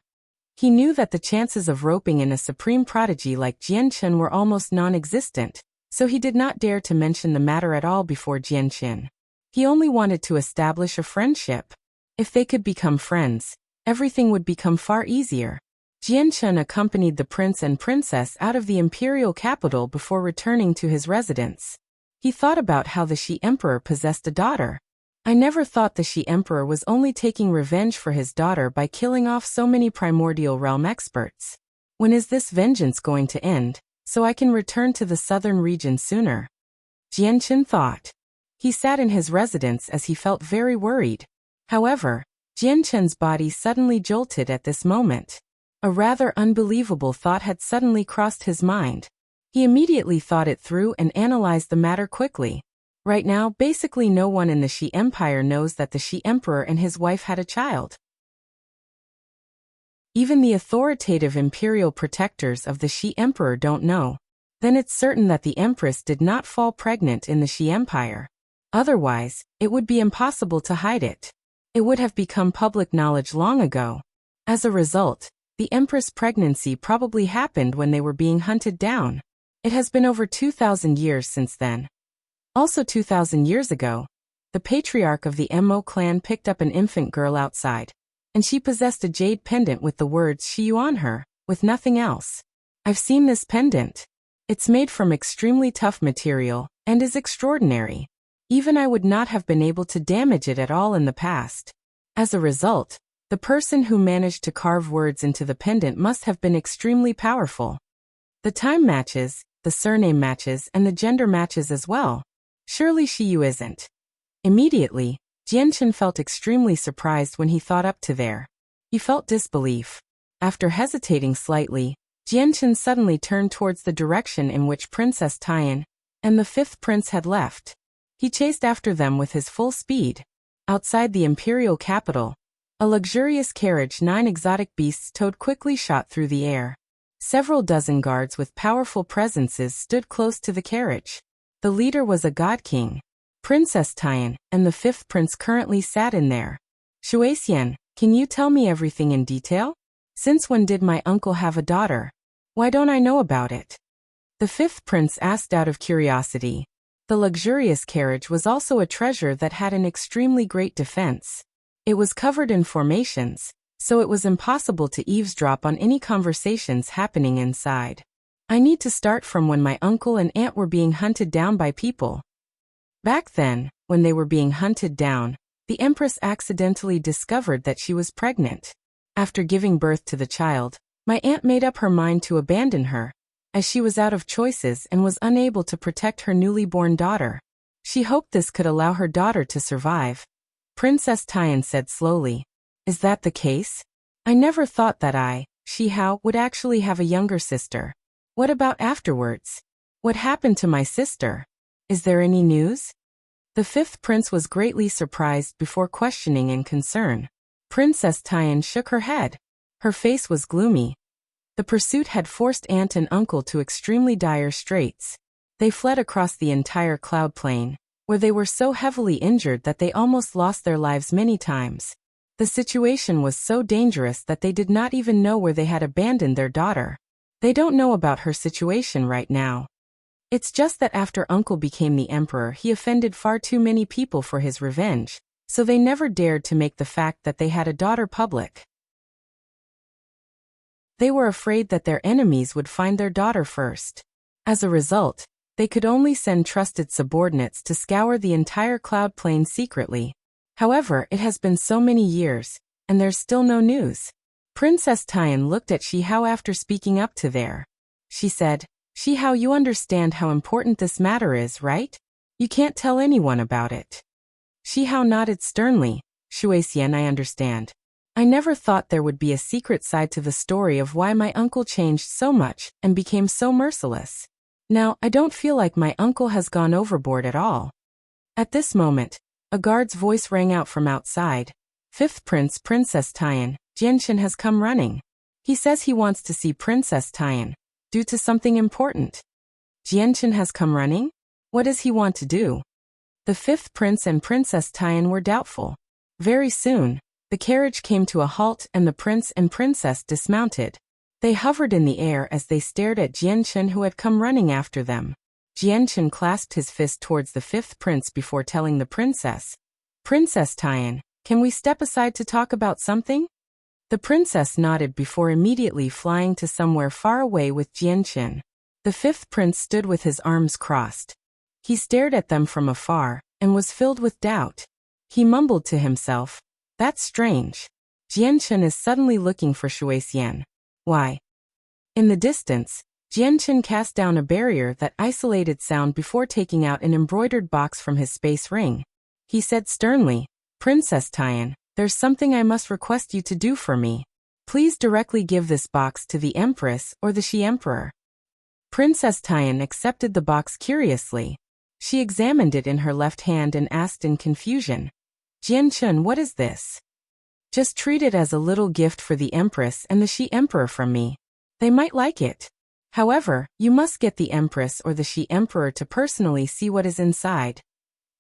He knew that the chances of roping in a supreme prodigy like Jianchen were almost non-existent, so he did not dare to mention the matter at all before Jianchen. He only wanted to establish a friendship. If they could become friends, everything would become far easier. Jianchen accompanied the prince and princess out of the imperial capital before returning to his residence. He thought about how the She Emperor possessed a daughter. I never thought the She Emperor was only taking revenge for his daughter by killing off so many primordial realm experts. When is this vengeance going to end, so I can return to the southern region sooner? Jianchen thought. He sat in his residence as he felt very worried. However, Jianchen's body suddenly jolted at this moment. A rather unbelievable thought had suddenly crossed his mind. He immediately thought it through and analyzed the matter quickly. Right now, basically no one in the She Empire knows that the She Emperor and his wife had a child. Even the authoritative imperial protectors of the She Emperor don't know. Then it's certain that the Empress did not fall pregnant in the She Empire. Otherwise, it would be impossible to hide it. It would have become public knowledge long ago. As a result, the Empress' pregnancy probably happened when they were being hunted down. It has been over 2,000 years since then. Also 2,000 years ago, the patriarch of the Mo clan picked up an infant girl outside, and she possessed a jade pendant with the words Shiyu on her, with nothing else. I've seen this pendant. It's made from extremely tough material, and is extraordinary. Even I would not have been able to damage it at all in the past. As a result, the person who managed to carve words into the pendant must have been extremely powerful. The time matches, the surname matches, and the gender matches as well. Surely Shiyu isn't. Immediately, Jianchen felt extremely surprised when he thought up to there. He felt disbelief. After hesitating slightly, Jianchen suddenly turned towards the direction in which Princess Tian and the fifth prince had left. He chased after them with his full speed. Outside the imperial capital, a luxurious carriage 9 exotic beasts towed quickly shot through the air. Several dozen guards with powerful presences stood close to the carriage. The leader was a god king. Princess Tian and the fifth prince currently sat in there. Shuaixian, can you tell me everything in detail? Since when did my uncle have a daughter? Why don't I know about it? The fifth prince asked out of curiosity. The luxurious carriage was also a treasure that had an extremely great defense. It was covered in formations, so it was impossible to eavesdrop on any conversations happening inside. I need to start from when my uncle and aunt were being hunted down by people. Back then, when they were being hunted down, the Empress accidentally discovered that she was pregnant. After giving birth to the child, my aunt made up her mind to abandon her, as she was out of choices and was unable to protect her newly born daughter. She hoped this could allow her daughter to survive. Princess Tian said slowly. Is that the case? I never thought that Shi Hao, would actually have a younger sister. What about afterwards? What happened to my sister? Is there any news? The fifth prince was greatly surprised before questioning in concern. Princess Tian shook her head. Her face was gloomy. The pursuit had forced aunt and uncle to extremely dire straits. They fled across the entire cloud plain, where they were so heavily injured that they almost lost their lives many times. The situation was so dangerous that they did not even know where they had abandoned their daughter. They don't know about her situation right now. It's just that after uncle became the emperor, he offended far too many people for his revenge, so they never dared to make the fact that they had a daughter public. They were afraid that their enemies would find their daughter first. As a result, they could only send trusted subordinates to scour the entire cloud plain secretly. However, it has been so many years, and there's still no news. Princess Tian looked at Shi Hao after speaking up to there. She said, Shi Hao, you understand how important this matter is, right? You can't tell anyone about it. Shi Hao nodded sternly. Shuaixian, I understand. I never thought there would be a secret side to the story of why my uncle changed so much and became so merciless. Now, I don't feel like my uncle has gone overboard at all. At this moment, a guard's voice rang out from outside. Fifth Prince, Princess Tian, Jianshan has come running. He says he wants to see Princess Tian, due to something important. Jianshan has come running? What does he want to do? The fifth prince and Princess Tian were doubtful. Very soon, the carriage came to a halt and the prince and princess dismounted. They hovered in the air as they stared at Jianshan, who had come running after them. Jianshan clasped his fist towards the fifth prince before telling the princess, Princess Tian, can we step aside to talk about something? The princess nodded before immediately flying to somewhere far away with Jianshan. The fifth prince stood with his arms crossed. He stared at them from afar and was filled with doubt. He mumbled to himself, that's strange. Jianshan is suddenly looking for Shuaixian. Why? In the distance, Jianshan cast down a barrier that isolated sound before taking out an embroidered box from his space ring. He said sternly, Princess Tian, there's something I must request you to do for me. Please directly give this box to the Empress or the Shi Emperor. Princess Tian accepted the box curiously. She examined it in her left hand and asked in confusion, Jianshan, what is this? Just treat it as a little gift for the Empress and the Shi Emperor from me. They might like it. However, you must get the Empress or the Shi Emperor to personally see what is inside.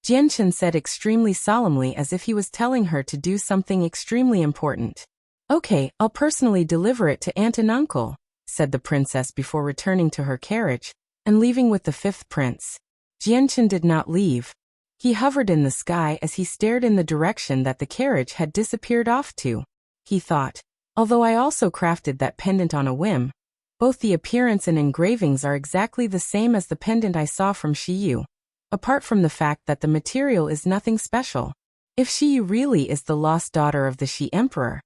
Jianshan said extremely solemnly, as if he was telling her to do something extremely important. Okay, I'll personally deliver it to aunt and uncle, said the princess before returning to her carriage and leaving with the fifth prince. Jianshan did not leave. He hovered in the sky as he stared in the direction that the carriage had disappeared off to. He thought, although I also crafted that pendant on a whim, both the appearance and engravings are exactly the same as the pendant I saw from Shiyu. Apart from the fact that the material is nothing special. If Shiyu really is the lost daughter of the Shi Emperor,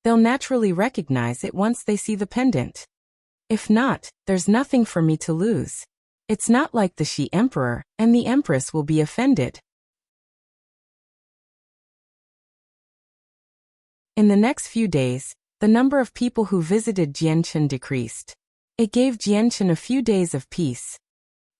they'll naturally recognize it once they see the pendant. If not, there's nothing for me to lose. It's not like the Shi Emperor and the Empress will be offended. In the next few days, the number of people who visited Jianshan decreased. It gave Jianshan a few days of peace.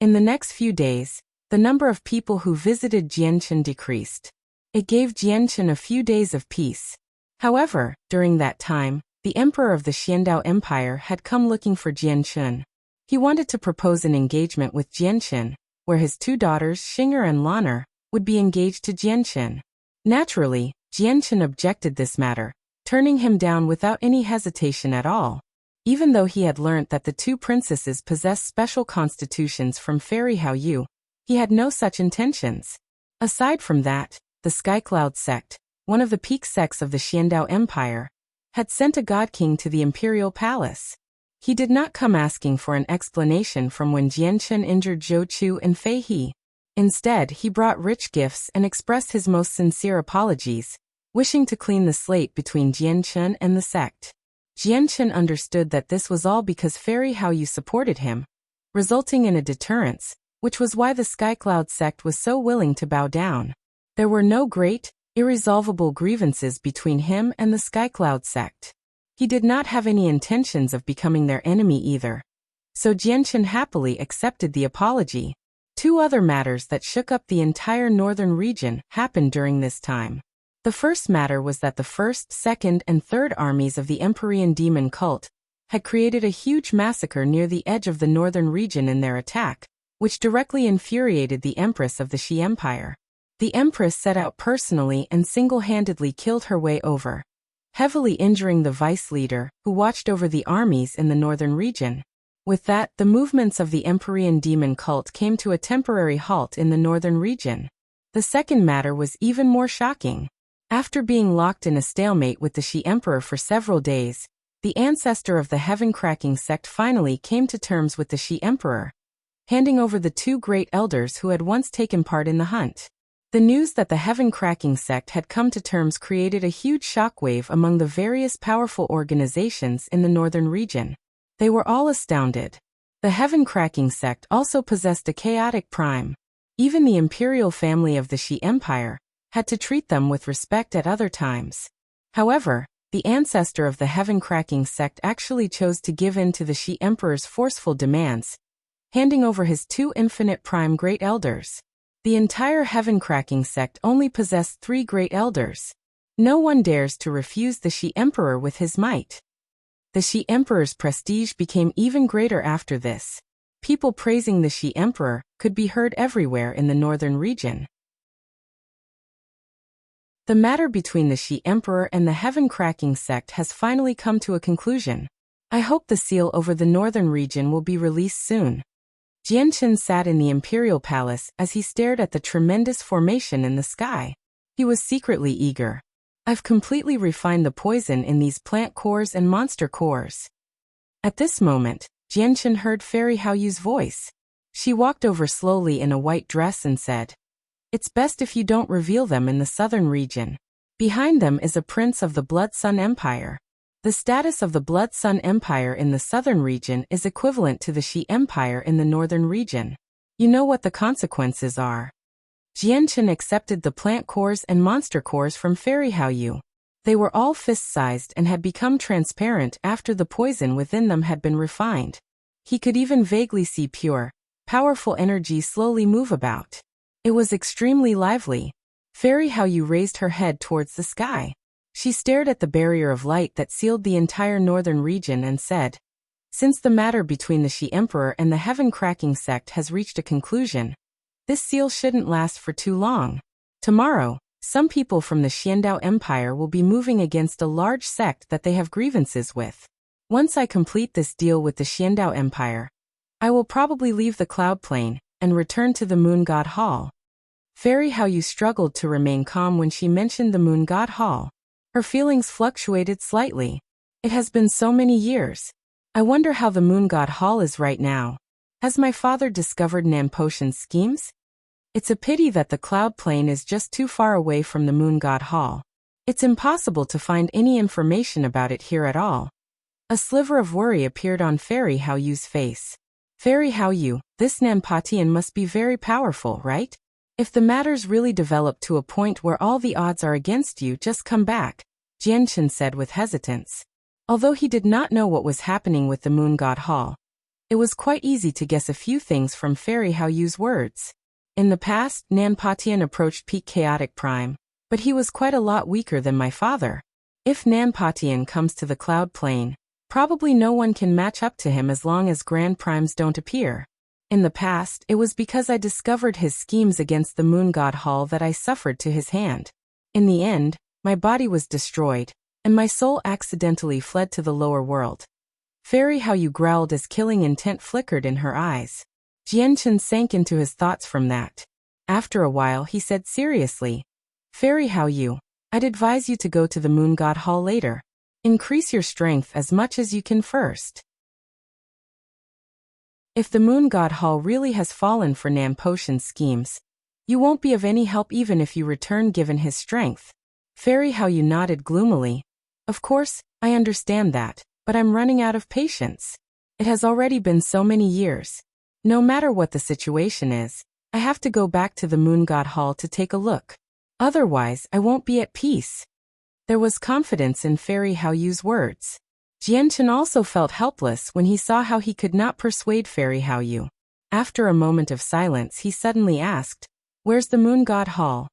In the next few days, the number of people who visited Jianshan decreased. It gave Jianshan a few days of peace. However, during that time, the emperor of the Xiandao Empire had come looking for Jianshan. He wanted to propose an engagement with Jianshan, where his two daughters, Xinger and Lan'er, would be engaged to Jianchen. Naturally, Jianchen objected this matter, turning him down without any hesitation at all. Even though he had learnt that the two princesses possessed special constitutions from Fei He, he had no such intentions. Aside from that, the Skycloud Sect, one of the peak sects of the Xiandao Empire, had sent a god king to the imperial palace. He did not come asking for an explanation from when Jianchen injured Zhou Chu and Fei He. Instead, he brought rich gifts and expressed his most sincere apologies, wishing to clean the slate between Jianchen and the sect. Jianchen understood that this was all because Fei He supported him, resulting in a deterrence, which was why the Skycloud sect was so willing to bow down. There were no great, irresolvable grievances between him and the Skycloud sect. He did not have any intentions of becoming their enemy either. So Jianchen happily accepted the apology. Two other matters that shook up the entire northern region happened during this time. The first matter was that the first, second, and third armies of the Empyrean demon cult had created a huge massacre near the edge of the northern region in their attack, which directly infuriated the Empress of the Xi Empire. The Empress set out personally and single-handedly killed her way over, heavily injuring the vice leader, who watched over the armies in the northern region. With that, the movements of the Empyrean demon cult came to a temporary halt in the northern region. The second matter was even more shocking. After being locked in a stalemate with the Xi Emperor for several days, the ancestor of the heaven-cracking sect finally came to terms with the Xi Emperor, handing over the two great elders who had once taken part in the hunt. The news that the heaven-cracking sect had come to terms created a huge shockwave among the various powerful organizations in the northern region. They were all astounded. The heaven-cracking sect also possessed a chaotic prime. Even the imperial family of the Xi Empire had to treat them with respect at other times. However, the ancestor of the heaven-cracking sect actually chose to give in to the Xi Emperor's forceful demands, handing over his two infinite prime great elders. The entire heaven-cracking sect only possessed 3 great elders. No one dares to refuse the Xi Emperor with his might. The Xi Emperor's prestige became even greater after this. People praising the Xi Emperor could be heard everywhere in the northern region. The matter between the Xi Emperor and the heaven-cracking sect has finally come to a conclusion. I hope the seal over the northern region will be released soon. Jianchen sat in the imperial palace as he stared at the tremendous formation in the sky. He was secretly eager. I've completely refined the poison in these plant cores and monster cores. At this moment, Jianchen heard Fei He's voice. She walked over slowly in a white dress and said, "It's best if you don't reveal them in the southern region. Behind them is a prince of the Blood Sun Empire. The status of the Blood Sun Empire in the southern region is equivalent to the Xi Empire in the northern region. You know what the consequences are." Jianchen accepted the plant cores and monster cores from Fei He. They were all fist-sized and had become transparent after the poison within them had been refined. He could even vaguely see pure, powerful energy slowly move about. It was extremely lively. Fei He raised her head towards the sky. She stared at the barrier of light that sealed the entire northern region and said, "Since the matter between the Xi Emperor and the heaven-cracking sect has reached a conclusion, this seal shouldn't last for too long. Tomorrow, some people from the Xiandao Empire will be moving against a large sect that they have grievances with. Once I complete this deal with the Xiandao Empire, I will probably leave the cloud plane and return to the Moon God Hall." Fei He struggled to remain calm when she mentioned the Moon God Hall. Her feelings fluctuated slightly. It has been so many years. I wonder how the Moon God Hall is right now. Has my father discovered Nan Potion's schemes? It's a pity that the cloud plane is just too far away from the Moon God Hall. It's impossible to find any information about it here at all. A sliver of worry appeared on Fei He's face. Fei He, this Nan Potion must be very powerful, right? If the matters really develop to a point where all the odds are against you, just come back, Jianchen said with hesitance. Although he did not know what was happening with the Moon God Hall, it was quite easy to guess a few things from Fei He's words. In the past, Nan Potion approached peak chaotic prime, but he was quite a lot weaker than my father. If Nan Potion comes to the cloud plane, probably no one can match up to him as long as grand primes don't appear. In the past, it was because I discovered his schemes against the moon god Hall that I suffered to his hand. In the end, my body was destroyed, and my soul accidentally fled to the lower world. Fairy How You growled as killing intent flickered in her eyes. Jianchen sank into his thoughts from that. After a while he said seriously, Fairy How You, I'd advise you to go to the moon god Hall later. Increase your strength as much as you can first. If the moon god Hall really has fallen for Nan Potion's schemes, you won't be of any help even if you return given his strength. Fairy How You nodded gloomily. Of course, I understand that, but I'm running out of patience. It has already been so many years. No matter what the situation is, I have to go back to the moon god Hall to take a look. Otherwise, I won't be at peace. There was confidence in Fairy How Yu's words. Jianchen also felt helpless when he saw how he could not persuade Fairy How Yu. After a moment of silence he suddenly asked, Where's the moon god Hall?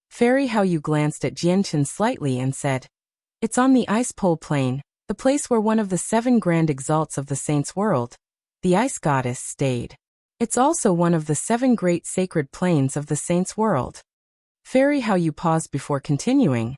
Fairy How Yu glanced at Jianchen slightly and said, It's on the ice pole plain, the place where one of the 7 grand exalts of the saints' world, the ice goddess, stayed. It's also one of the 7 great sacred plains of the saints' world. Fairy How Yu paused before continuing.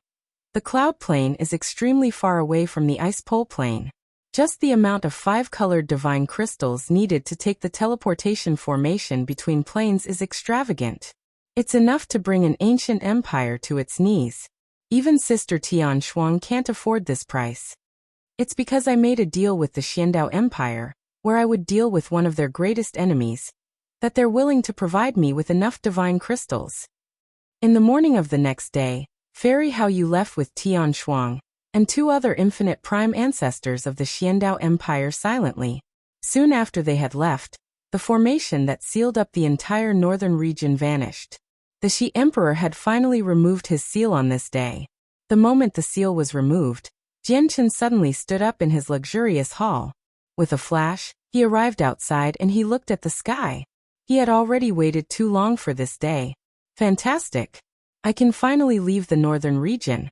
The cloud plane is extremely far away from the ice pole plane. Just the amount of 5-colored divine crystals needed to take the teleportation formation between planes is extravagant. It's enough to bring an ancient empire to its knees. Even Sister Tian Shuang can't afford this price. It's because I made a deal with the Xiandao Empire, where I would deal with one of their greatest enemies, that they're willing to provide me with enough divine crystals. In the morning of the next day, Fairy How Yu left with Tian Shuang and 2 other infinite prime ancestors of the Xiandao Empire silently. Soon after they had left, the formation that sealed up the entire northern region vanished. The Shi Emperor had finally removed his seal on this day. The moment the seal was removed, Jianchen suddenly stood up in his luxurious hall. With a flash, he arrived outside and he looked at the sky. He had already waited too long for this day. Fantastic! I can finally leave the northern region,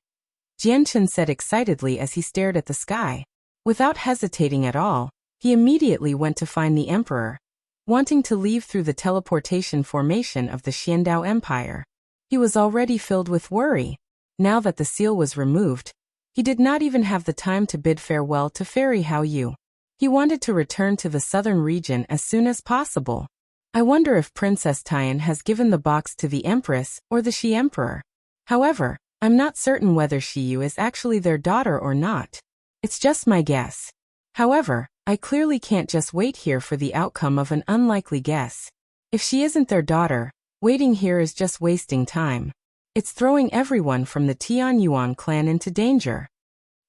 Jianchen said excitedly as he stared at the sky. Without hesitating at all, he immediately went to find the Emperor, wanting to leave through the teleportation formation of the Xiandao Empire. He was already filled with worry. Now that the seal was removed, he did not even have the time to bid farewell to Fairy How Yu. He wanted to return to the southern region as soon as possible. I wonder if Princess Tian has given the box to the Empress or the Shi Emperor. However, I'm not certain whether Shi Yu is actually their daughter or not. It's just my guess. However, I clearly can't just wait here for the outcome of an unlikely guess. If she isn't their daughter, waiting here is just wasting time. It's throwing everyone from the Tian Yuan clan into danger.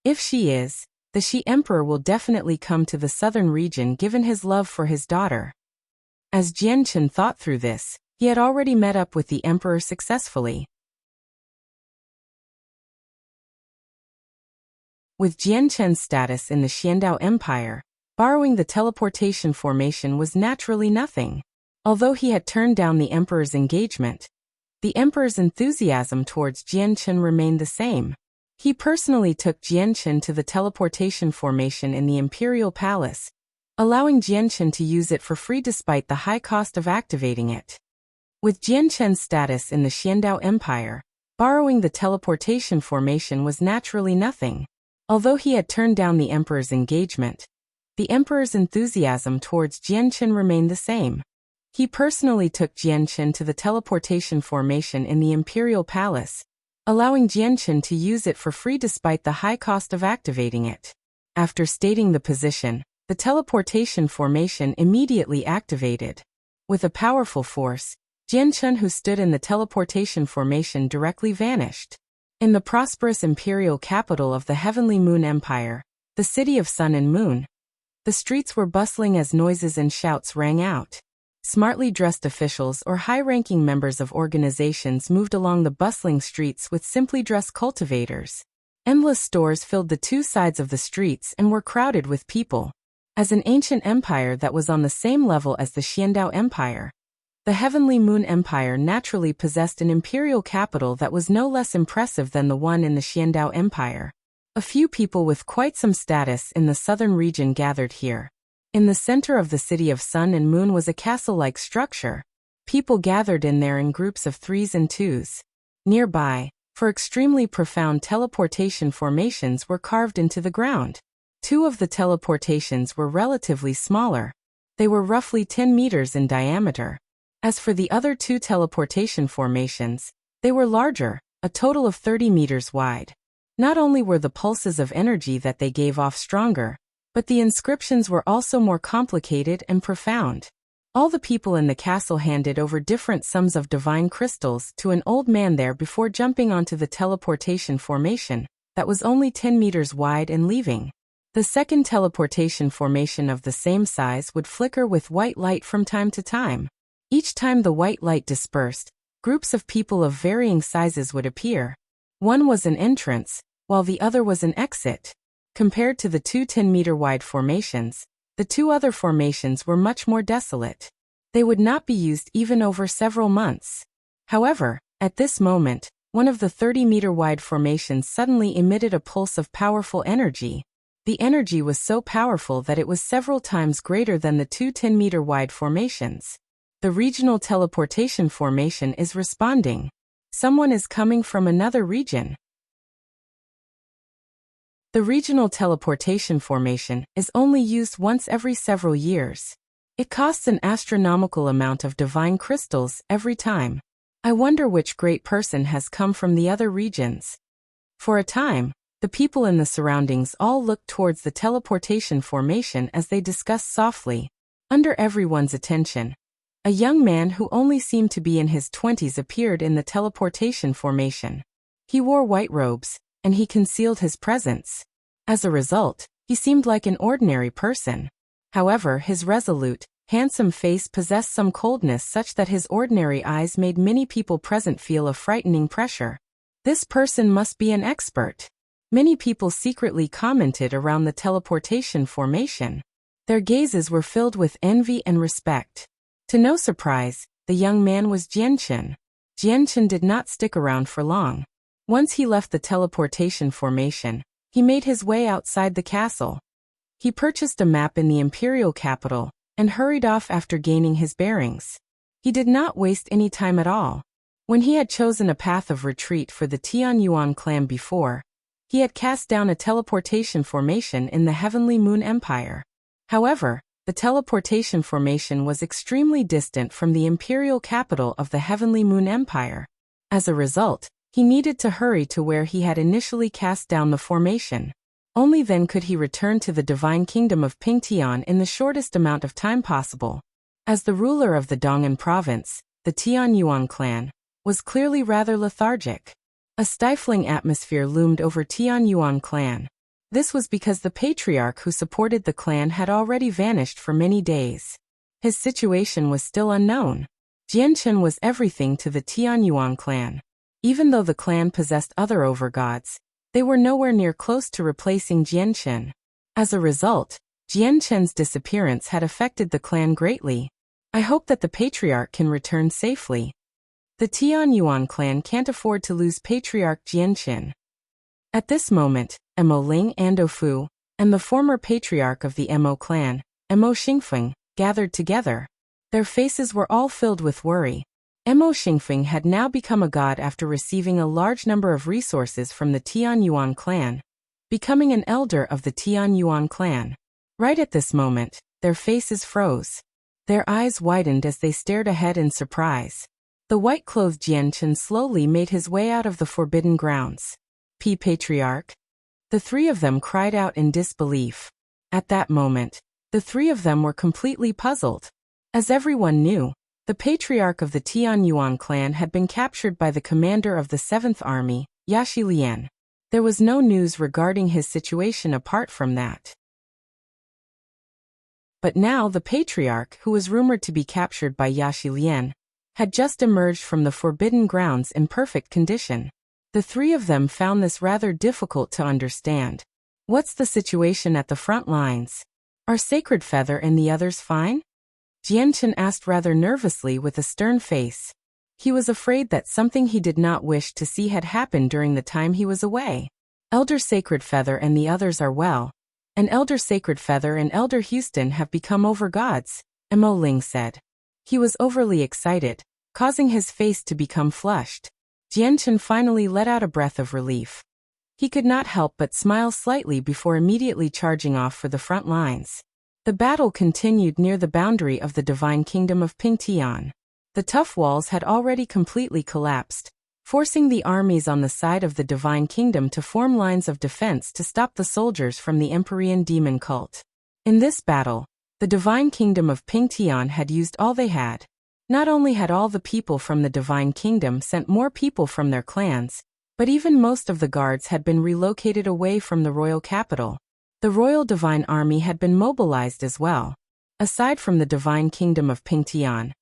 If she is, the Shi Emperor will definitely come to the southern region given his love for his daughter. As Jianchen thought through this, he had already met up with the Emperor successfully. With Jianchen's status in the Xiandao Empire, borrowing the teleportation formation was naturally nothing. Although he had turned down the Emperor's engagement, the Emperor's enthusiasm towards Jianchen remained the same. He personally took Jianchen to the teleportation formation in the Imperial Palace, allowing Jianchen to use it for free despite the high cost of activating it. With Jianchen's status in the Xiandao Empire, borrowing the teleportation formation was naturally nothing. Although he had turned down the Emperor's engagement, the Emperor's enthusiasm towards Jianchen remained the same. He personally took Jianchen to the teleportation formation in the Imperial Palace, allowing Jianchen to use it for free despite the high cost of activating it. After stating the position, the teleportation formation immediately activated. With a powerful force, Jianchen, who stood in the teleportation formation, directly vanished. In the prosperous imperial capital of the Heavenly Moon Empire, the city of Sun and Moon, the streets were bustling as noises and shouts rang out. Smartly dressed officials or high-ranking members of organizations moved along the bustling streets with simply dressed cultivators. Endless stores filled the 2 sides of the streets and were crowded with people. As an ancient empire that was on the same level as the Xiandao Empire, the Heavenly Moon Empire naturally possessed an imperial capital that was no less impressive than the one in the Xiandao Empire. A few people with quite some status in the southern region gathered here. In the center of the city of Sun and Moon was a castle-like structure. People gathered in there in groups of 3s and 2s. Nearby, for extremely profound teleportation formations were carved into the ground. 2 of the teleportations were relatively smaller. They were roughly 10 meters in diameter. As for the other 2 teleportation formations, they were larger, a total of 30 meters wide. Not only were the pulses of energy that they gave off stronger, but the inscriptions were also more complicated and profound. All the people in the castle handed over different sums of divine crystals to an old man there before jumping onto the teleportation formation that was only 10 meters wide and leaving. The second teleportation formation of the same size would flicker with white light from time to time. Each time the white light dispersed, groups of people of varying sizes would appear. One was an entrance, while the other was an exit. Compared to the 2 10-meter-wide formations, the 2 other formations were much more desolate. They would not be used even over several months. However, at this moment, one of the 30-meter-wide formations suddenly emitted a pulse of powerful energy. The energy was so powerful that it was several times greater than the 2 10-meter-wide formations. The regional teleportation formation is responding. Someone is coming from another region. The regional teleportation formation is only used once every several years. It costs an astronomical amount of divine crystals every time. I wonder which great person has come from the other regions. For a time, the people in the surroundings all looked towards the teleportation formation as they discussed softly. Under everyone's attention, a young man who only seemed to be in his 20s appeared in the teleportation formation. He wore white robes, and he concealed his presence. As a result, he seemed like an ordinary person. However, his resolute, handsome face possessed some coldness such that his ordinary eyes made many people present feel a frightening pressure. This person must be an expert. Many people secretly commented around the teleportation formation. Their gazes were filled with envy and respect. To no surprise, the young man was Jianchen. Jianchen did not stick around for long. Once he left the teleportation formation, he made his way outside the castle. He purchased a map in the imperial capital and hurried off after gaining his bearings. He did not waste any time at all. When he had chosen a path of retreat for the Tianyuan clan before, he had cast down a teleportation formation in the Heavenly Moon Empire. However, the teleportation formation was extremely distant from the imperial capital of the Heavenly Moon Empire. As a result, he needed to hurry to where he had initially cast down the formation. Only then could he return to the divine kingdom of Pingtian in the shortest amount of time possible. As the ruler of the Dong'an province, the Tianyuan clan was clearly rather lethargic. A stifling atmosphere loomed over Tianyuan clan. This was because the patriarch who supported the clan had already vanished for many days. His situation was still unknown. Jianchen was everything to the Tianyuan clan. Even though the clan possessed other overgods, they were nowhere near close to replacing Jianchen. As a result, Jianchen's disappearance had affected the clan greatly. I hope that the patriarch can return safely. The Tianyuan clan can't afford to lose Patriarch Jianchen. At this moment, Mo Ling Andofu, and the former patriarch of the Mo clan, Mo Xingfeng, gathered together. Their faces were all filled with worry. Mo Xingfeng had now become a god after receiving a large number of resources from the Tianyuan clan, becoming an elder of the Tianyuan clan. Right at this moment, their faces froze. Their eyes widened as they stared ahead in surprise. The white-clothed Jianchen slowly made his way out of the forbidden grounds. Patriarch. The 3 of them cried out in disbelief. At that moment, the 3 of them were completely puzzled. As everyone knew, the patriarch of the Tianyuan clan had been captured by the commander of the 7th Army, Yaxi Lian. There was no news regarding his situation apart from that. But now the patriarch, who was rumored to be captured by Yaxi Lian, had just emerged from the forbidden grounds in perfect condition. The 3 of them found this rather difficult to understand. What's the situation at the front lines? Are Sacred Feather and the others fine? Jianchen asked rather nervously with a stern face. He was afraid that something he did not wish to see had happened during the time he was away. Elder Sacred Feather and the others are well, An Elder Sacred Feather and Elder Houston have become over-gods, Mo Ling said. He was overly excited, causing his face to become flushed. Jianchen finally let out a breath of relief. He could not help but smile slightly before immediately charging off for the front lines. The battle continued near the boundary of the Divine Kingdom of Pingtian. The tough walls had already completely collapsed, forcing the armies on the side of the Divine Kingdom to form lines of defense to stop the soldiers from the Empyrean demon cult. In this battle, the Divine Kingdom of Pingtian had used all they had. Not only had all the people from the Divine Kingdom sent more people from their clans, but even most of the guards had been relocated away from the royal capital. The Royal Divine Army had been mobilized as well. Aside from the Divine Kingdom of Pingtian,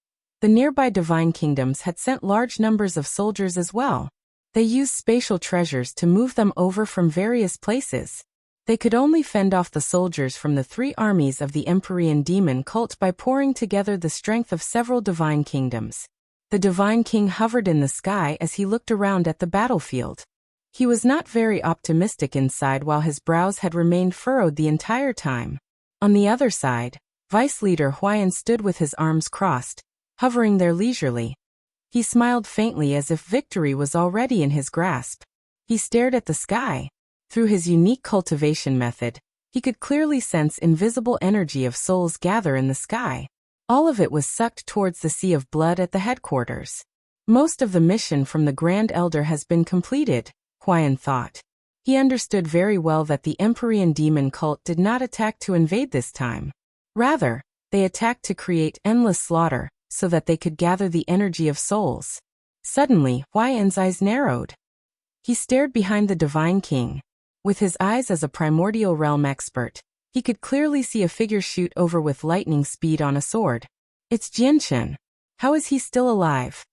the nearby Divine Kingdoms had sent large numbers of soldiers as well. They used spatial treasures to move them over from various places. They could only fend off the soldiers from the three armies of the Empyrean demon cult by pouring together the strength of several Divine Kingdoms. The Divine King hovered in the sky as he looked around at the battlefield. He was not very optimistic inside while his brows had remained furrowed the entire time. On the other side, Vice Leader Huayan stood with his arms crossed, hovering there leisurely. He smiled faintly as if victory was already in his grasp. He stared at the sky. Through his unique cultivation method, he could clearly sense invisible energy of souls gather in the sky. All of it was sucked towards the sea of blood at the headquarters. Most of the mission from the Grand Elder has been completed, Huayan thought. He understood very well that the Empyrean demon cult did not attack to invade this time. Rather, they attacked to create endless slaughter, so that they could gather the energy of souls. Suddenly, Huayan's eyes narrowed. He stared behind the Divine King. With his eyes as a primordial realm expert, he could clearly see a figure shoot over with lightning speed on a sword. It's Jianchen. How is he still alive?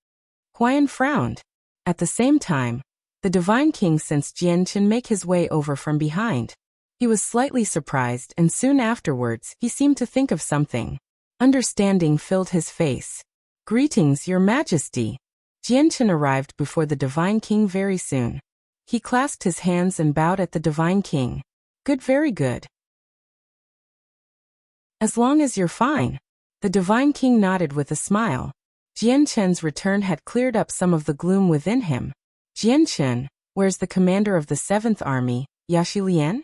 Huayan frowned. At the same time, the Divine King sensed Jianchen make his way over from behind. He was slightly surprised and soon afterwards he seemed to think of something. Understanding filled his face. Greetings, Your Majesty. Jianchen arrived before the Divine King very soon. He clasped his hands and bowed at the Divine King. Good, very good. As long as you're fine. The Divine King nodded with a smile. Jianchen's return had cleared up some of the gloom within him. Jianchen, where's the commander of the 7th Army, Yaxilian?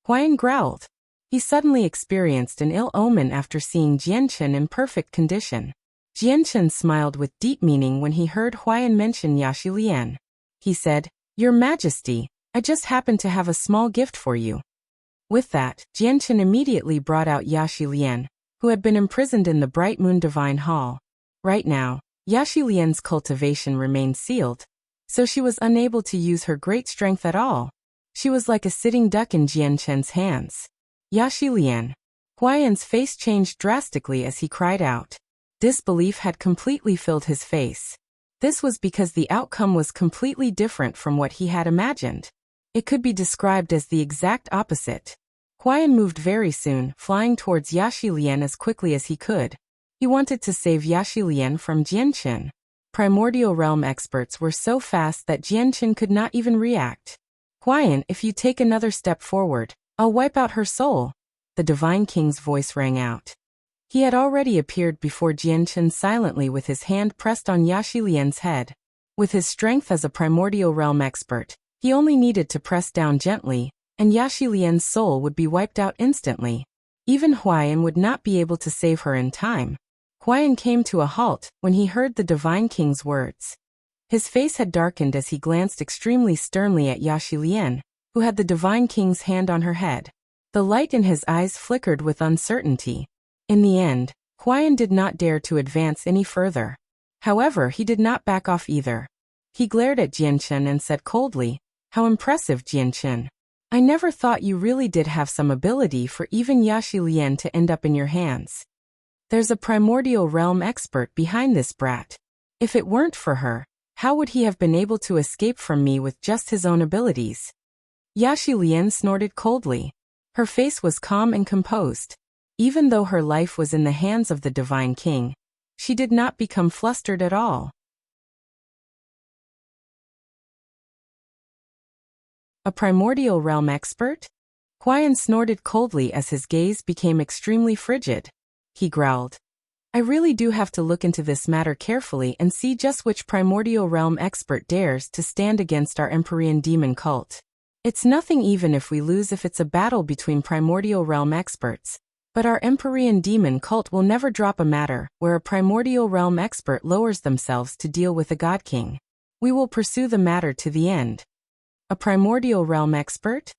Huayan growled. He suddenly experienced an ill omen after seeing Jianchen in perfect condition. Jianchen smiled with deep meaning when he heard Huayan mention Yaxilian. He said, Your Majesty, I just happened to have a small gift for you. With that, Jianchen immediately brought out Yaxilian, who had been imprisoned in the Bright Moon Divine Hall. Right now, Yaxilian's cultivation remained sealed, so she was unable to use her great strength at all. She was like a sitting duck in Jianchen's hands. Yaxilian. Huayan's face changed drastically as he cried out. Disbelief had completely filled his face. This was because the outcome was completely different from what he had imagined. It could be described as the exact opposite. Huayan moved very soon, flying towards Yaxilian as quickly as he could. He wanted to save Yaxilian from Jianchen. Primordial realm experts were so fast that Jianchen could not even react. Huayan, if you take another step forward, I'll wipe out her soul. The Divine King's voice rang out. He had already appeared before Jianchen silently with his hand pressed on Yaxilian's head. With his strength as a primordial realm expert, he only needed to press down gently, and Yaxilian's soul would be wiped out instantly. Even Huayan would not be able to save her in time. Huayan came to a halt when he heard the Divine King's words. His face had darkened as he glanced extremely sternly at Yaxilian, who had the Divine King's hand on her head. The light in his eyes flickered with uncertainty. In the end, Huayan did not dare to advance any further. However, he did not back off either. He glared at Jianchen and said coldly, How impressive, Jianchen. I never thought you really did have some ability for even Yaxilian to end up in your hands. There's a primordial realm expert behind this brat. If it weren't for her, how would he have been able to escape from me with just his own abilities? Yaxilian snorted coldly. Her face was calm and composed. Even though her life was in the hands of the Divine King, she did not become flustered at all. A primordial realm expert? Huayan snorted coldly as his gaze became extremely frigid. He growled, I really do have to look into this matter carefully and see just which primordial realm expert dares to stand against our Empyrean demon cult. It's nothing even if we lose if it's a battle between primordial realm experts, but our Empyrean demon cult will never drop a matter where a primordial realm expert lowers themselves to deal with a god king. We will pursue the matter to the end. A primordial realm expert?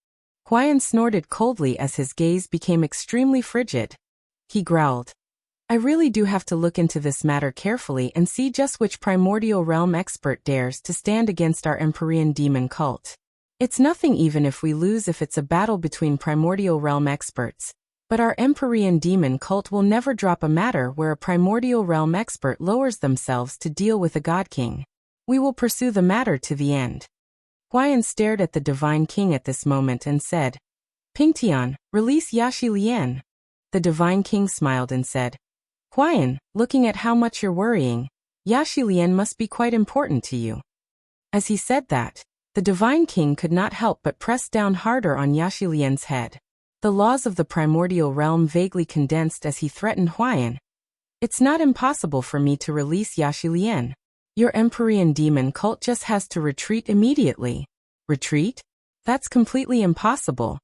Huayan snorted coldly as his gaze became extremely frigid. He growled, I really do have to look into this matter carefully and see just which primordial realm expert dares to stand against our Empyrean demon cult. It's nothing even if we lose if it's a battle between primordial realm experts, but our Empyrean demon cult will never drop a matter where a primordial realm expert lowers themselves to deal with a god king. We will pursue the matter to the end. Huayan stared at the Divine King at this moment and said, Pingtian, release Yashi Lian. The Divine King smiled and said, Huayan, looking at how much you're worrying, Yashi Lian must be quite important to you. As he said that, the Divine King could not help but press down harder on Yashi Lian's head. The laws of the primordial realm vaguely condensed as he threatened Huayan. It's not impossible for me to release Yashi Lian. Your Empyrean demon cult just has to retreat immediately. Retreat? That's completely impossible,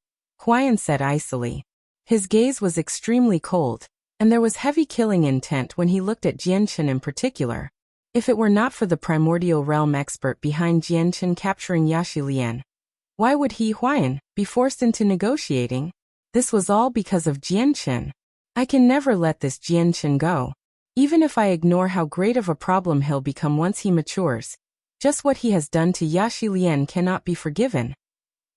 Huayan said icily. His gaze was extremely cold, and there was heavy killing intent when he looked at Jianchen in particular. If it were not for the primordial realm expert behind Jianchen capturing Yashi Lian, why would he, Huayan, be forced into negotiating? This was all because of Jianchen. I can never let this Jianchen go. Even if I ignore how great of a problem he'll become once he matures, just what he has done to Yashi Lian cannot be forgiven.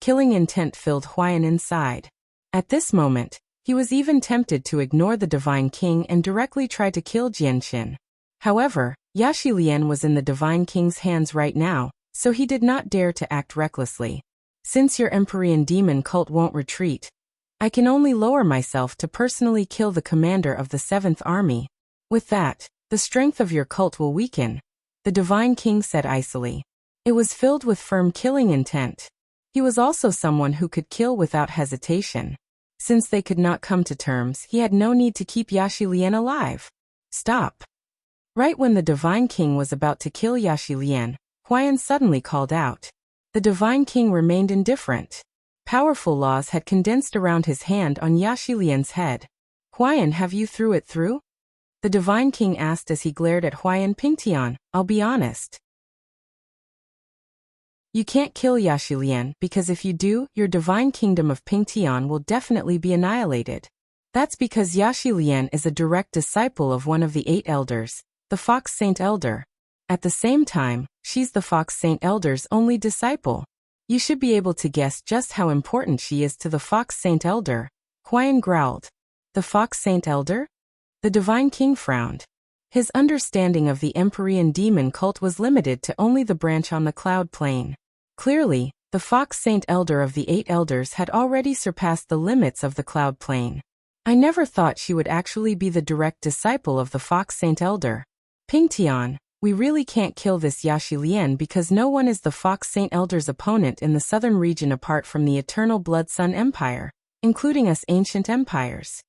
Killing intent filled Huayan inside. At this moment, he was even tempted to ignore the Divine King and directly try to kill Jianchen. However, Yashi Lian was in the Divine King's hands right now, so he did not dare to act recklessly. Since your Empyrean demon cult won't retreat, I can only lower myself to personally kill the commander of the 7th Army. With that, the strength of your cult will weaken, the Divine King said icily. It was filled with firm killing intent. He was also someone who could kill without hesitation. Since they could not come to terms, he had no need to keep Yashi Lian alive. Stop. Right when the Divine King was about to kill Yashi Lian, Huayan suddenly called out. The Divine King remained indifferent. Powerful laws had condensed around his hand on Yashi Lian's head. Huayan, have you through it through? The Divine King asked as he glared at Huayan. Pingtian, I'll be honest. You can't kill Yashi Lian because if you do, your divine kingdom of Pingtian will definitely be annihilated. That's because Yashi Lian is a direct disciple of one of the 8 elders, the Fox Saint Elder. At the same time, she's the Fox Saint Elder's only disciple. You should be able to guess just how important she is to the Fox Saint Elder. Huayan growled. The Fox Saint Elder? The Divine King frowned. His understanding of the Empyrean demon cult was limited to only the branch on the cloud plane. Clearly, the Fox Saint Elder of the 8 elders had already surpassed the limits of the cloud plane. I never thought she would actually be the direct disciple of the Fox Saint Elder. Pingtian, we really can't kill this Yashi Lian because no one is the Fox Saint Elder's opponent in the southern region apart from the Eternal Blood Sun Empire, including us ancient empires.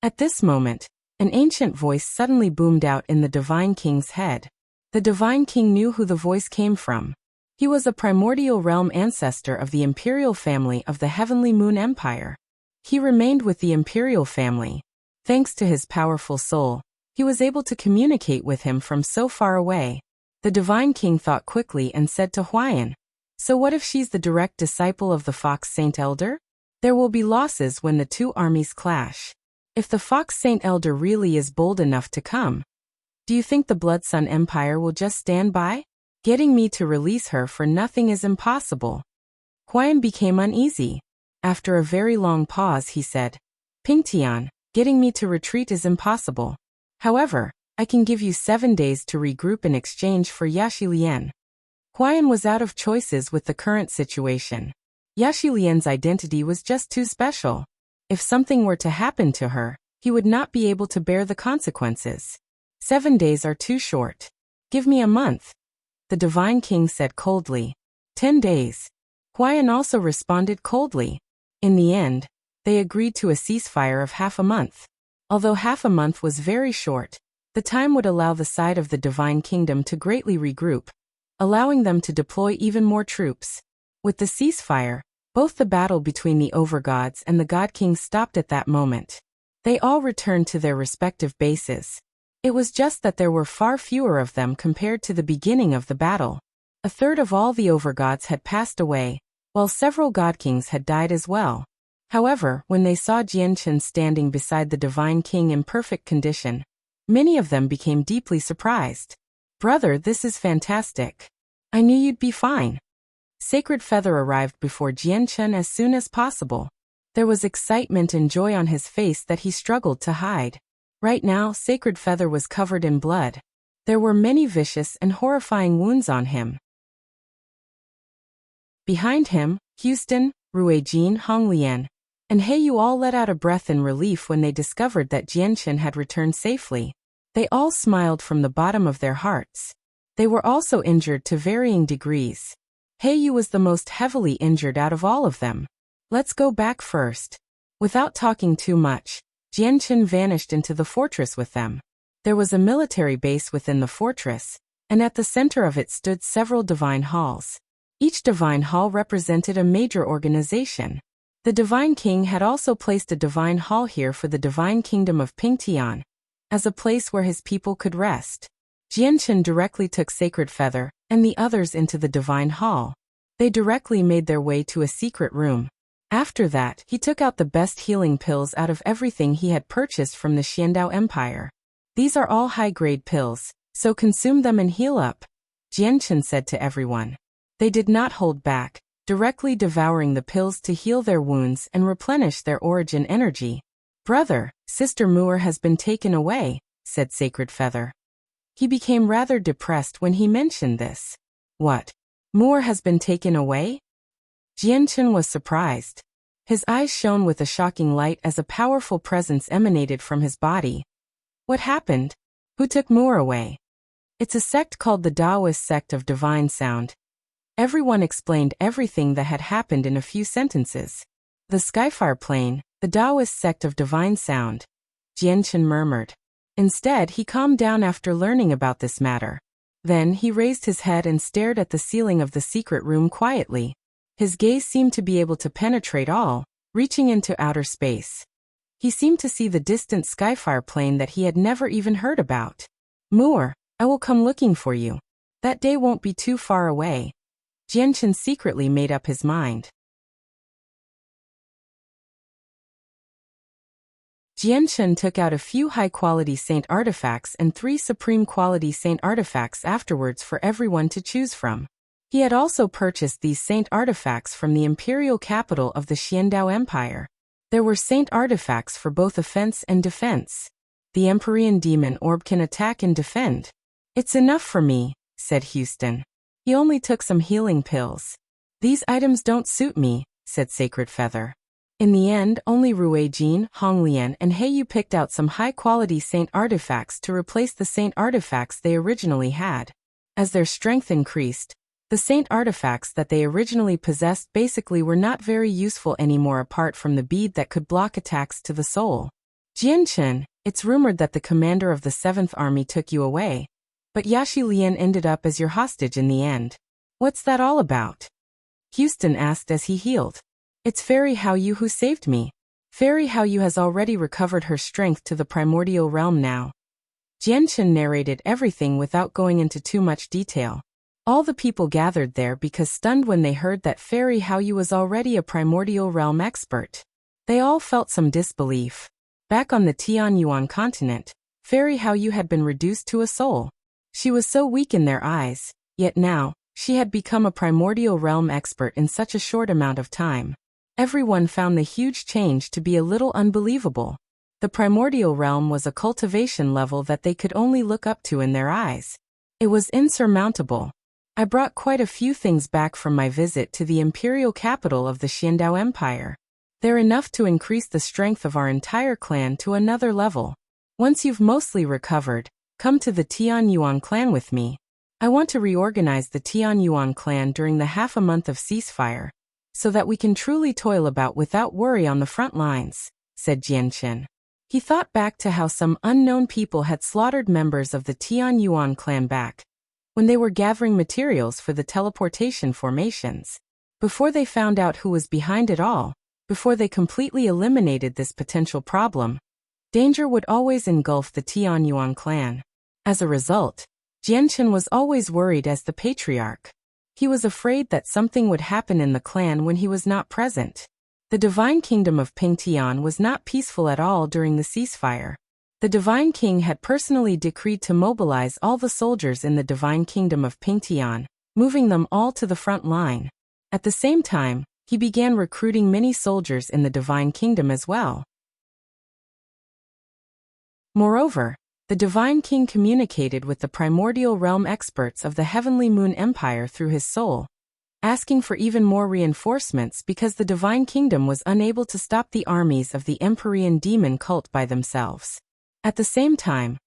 At this moment, an ancient voice suddenly boomed out in the Divine King's head. The Divine King knew who the voice came from. He was a primordial realm ancestor of the imperial family of the Heavenly Moon Empire. He remained with the imperial family. Thanks to his powerful soul, he was able to communicate with him from so far away. The Divine King thought quickly and said to Huayan, so what if she's the direct disciple of the Fox Saint Elder? There will be losses when the 2 armies clash. If the Fox Saint Elder really is bold enough to come, do you think the Blood Sun Empire will just stand by? Getting me to release her for nothing is impossible. Huayan became uneasy. After a very long pause he said, Pingtian, getting me to retreat is impossible. However, I can give you 7 days to regroup in exchange for Yashi Lian. Huayan was out of choices with the current situation. Yashi Lian's identity was just too special. If something were to happen to her, he would not be able to bear the consequences. 7 days are too short. Give me a month. The Divine King said coldly. 10 days. Huayan also responded coldly. In the end, they agreed to a ceasefire of half a month. Although half a month was very short, the time would allow the side of the Divine Kingdom to greatly regroup, allowing them to deploy even more troops. With the ceasefire, both the battle between the Overgods and the God Kings stopped at that moment. They all returned to their respective bases. It was just that there were far fewer of them compared to the beginning of the battle. A third of all the Overgods had passed away, while several God Kings had died as well. However, when they saw Jianchen standing beside the Divine King in perfect condition, many of them became deeply surprised. "Brother, this is fantastic. I knew you'd be fine." Sacred Feather arrived before Jianchen as soon as possible. There was excitement and joy on his face that he struggled to hide. Right now, Sacred Feather was covered in blood. There were many vicious and horrifying wounds on him. Behind him, Houston, Ruijin, Honglian, and He He all let out a breath in relief when they discovered that Jianchen had returned safely. They all smiled from the bottom of their hearts. They were also injured to varying degrees. He He was the most heavily injured out of all of them. "Let's go back first." Without talking too much, Jianchen vanished into the fortress with them. There was a military base within the fortress, and at the center of it stood several divine halls. Each divine hall represented a major organization. The Divine King had also placed a divine hall here for the Divine Kingdom of Pingtian, as a place where his people could rest. Jianchen directly took Sacred Feather and the others into the divine hall. They directly made their way to a secret room. After that, he took out the best healing pills out of everything he had purchased from the Xiandao Empire. "These are all high-grade pills, so consume them and heal up," Jianchen said to everyone. They did not hold back, directly devouring the pills to heal their wounds and replenish their origin energy. "Brother, Sister Moore has been taken away," said Sacred Feather. He became rather depressed when he mentioned this. "What? Moore has been taken away?" Jianchen was surprised. His eyes shone with a shocking light as a powerful presence emanated from his body. "What happened? Who took Moore away?" "It's a sect called the Daoist Sect of Divine Sound." Everyone explained everything that had happened in a few sentences. "The Skyfire Plane, the Daoist Sect of Divine Sound," Jianchen murmured. Instead, he calmed down after learning about this matter. Then he raised his head and stared at the ceiling of the secret room quietly. His gaze seemed to be able to penetrate all, reaching into outer space. He seemed to see the distant Skyfire Plane that he had never even heard about. "Moore, I will come looking for you. That day won't be too far away." Jianchen secretly made up his mind. Jianchen took out a few high-quality saint artifacts and 3 supreme-quality saint artifacts afterwards for everyone to choose from. He had also purchased these saint artifacts from the imperial capital of the Xiandao Empire. There were saint artifacts for both offense and defense. The Empyrean Demon Orb can attack and defend. "It's enough for me," said Houston. He only took some healing pills. "These items don't suit me," said Sacred Feather. In the end, only Ruijin, Honglian, and He He picked out some high-quality saint artifacts to replace the saint artifacts they originally had. As their strength increased, the saint artifacts that they originally possessed basically were not very useful anymore apart from the bead that could block attacks to the soul. "Jianchen, it's rumored that the commander of the 7th Army took you away, but Yashi Lian ended up as your hostage in the end. What's that all about?" Houston asked as he healed. "It's Fei He who saved me. Fei He has already recovered her strength to the primordial realm now." Jianchen narrated everything without going into too much detail. All the people gathered there because stunned when they heard that Fei He was already a primordial realm expert. They all felt some disbelief. Back on the Tianyuan continent, Fei He had been reduced to a soul. She was so weak in their eyes, yet now, she had become a primordial realm expert in such a short amount of time. Everyone found the huge change to be a little unbelievable. The primordial realm was a cultivation level that they could only look up to in their eyes. It was insurmountable. "I brought quite a few things back from my visit to the imperial capital of the Xiandao Empire. They're enough to increase the strength of our entire clan to another level. Once you've mostly recovered, come to the Tianyuan clan with me. I want to reorganize the Tianyuan clan during the half a month of ceasefire, so that we can truly toil about without worry on the front lines, said Jianchen. He thought back to how some unknown people had slaughtered members of the Tian Yuan clan back when they were gathering materials for the teleportation formations. Before they found out who was behind it all, before they completely eliminated this potential problem, danger would always engulf the Tian Yuan clan. As a result, Jianchen was always worried as the patriarch. He was afraid that something would happen in the clan when he was not present. The divine kingdom of Pingtian was not peaceful at all during the ceasefire. The divine king had personally decreed to mobilize all the soldiers in the divine kingdom of Pingtian, moving them all to the front line. At the same time, he began recruiting many soldiers in the divine kingdom as well. Moreover, the divine king communicated with the primordial realm experts of the Heavenly Moon Empire through his soul, asking for even more reinforcements because the divine kingdom was unable to stop the armies of the Empyrean demon cult by themselves. At the same time,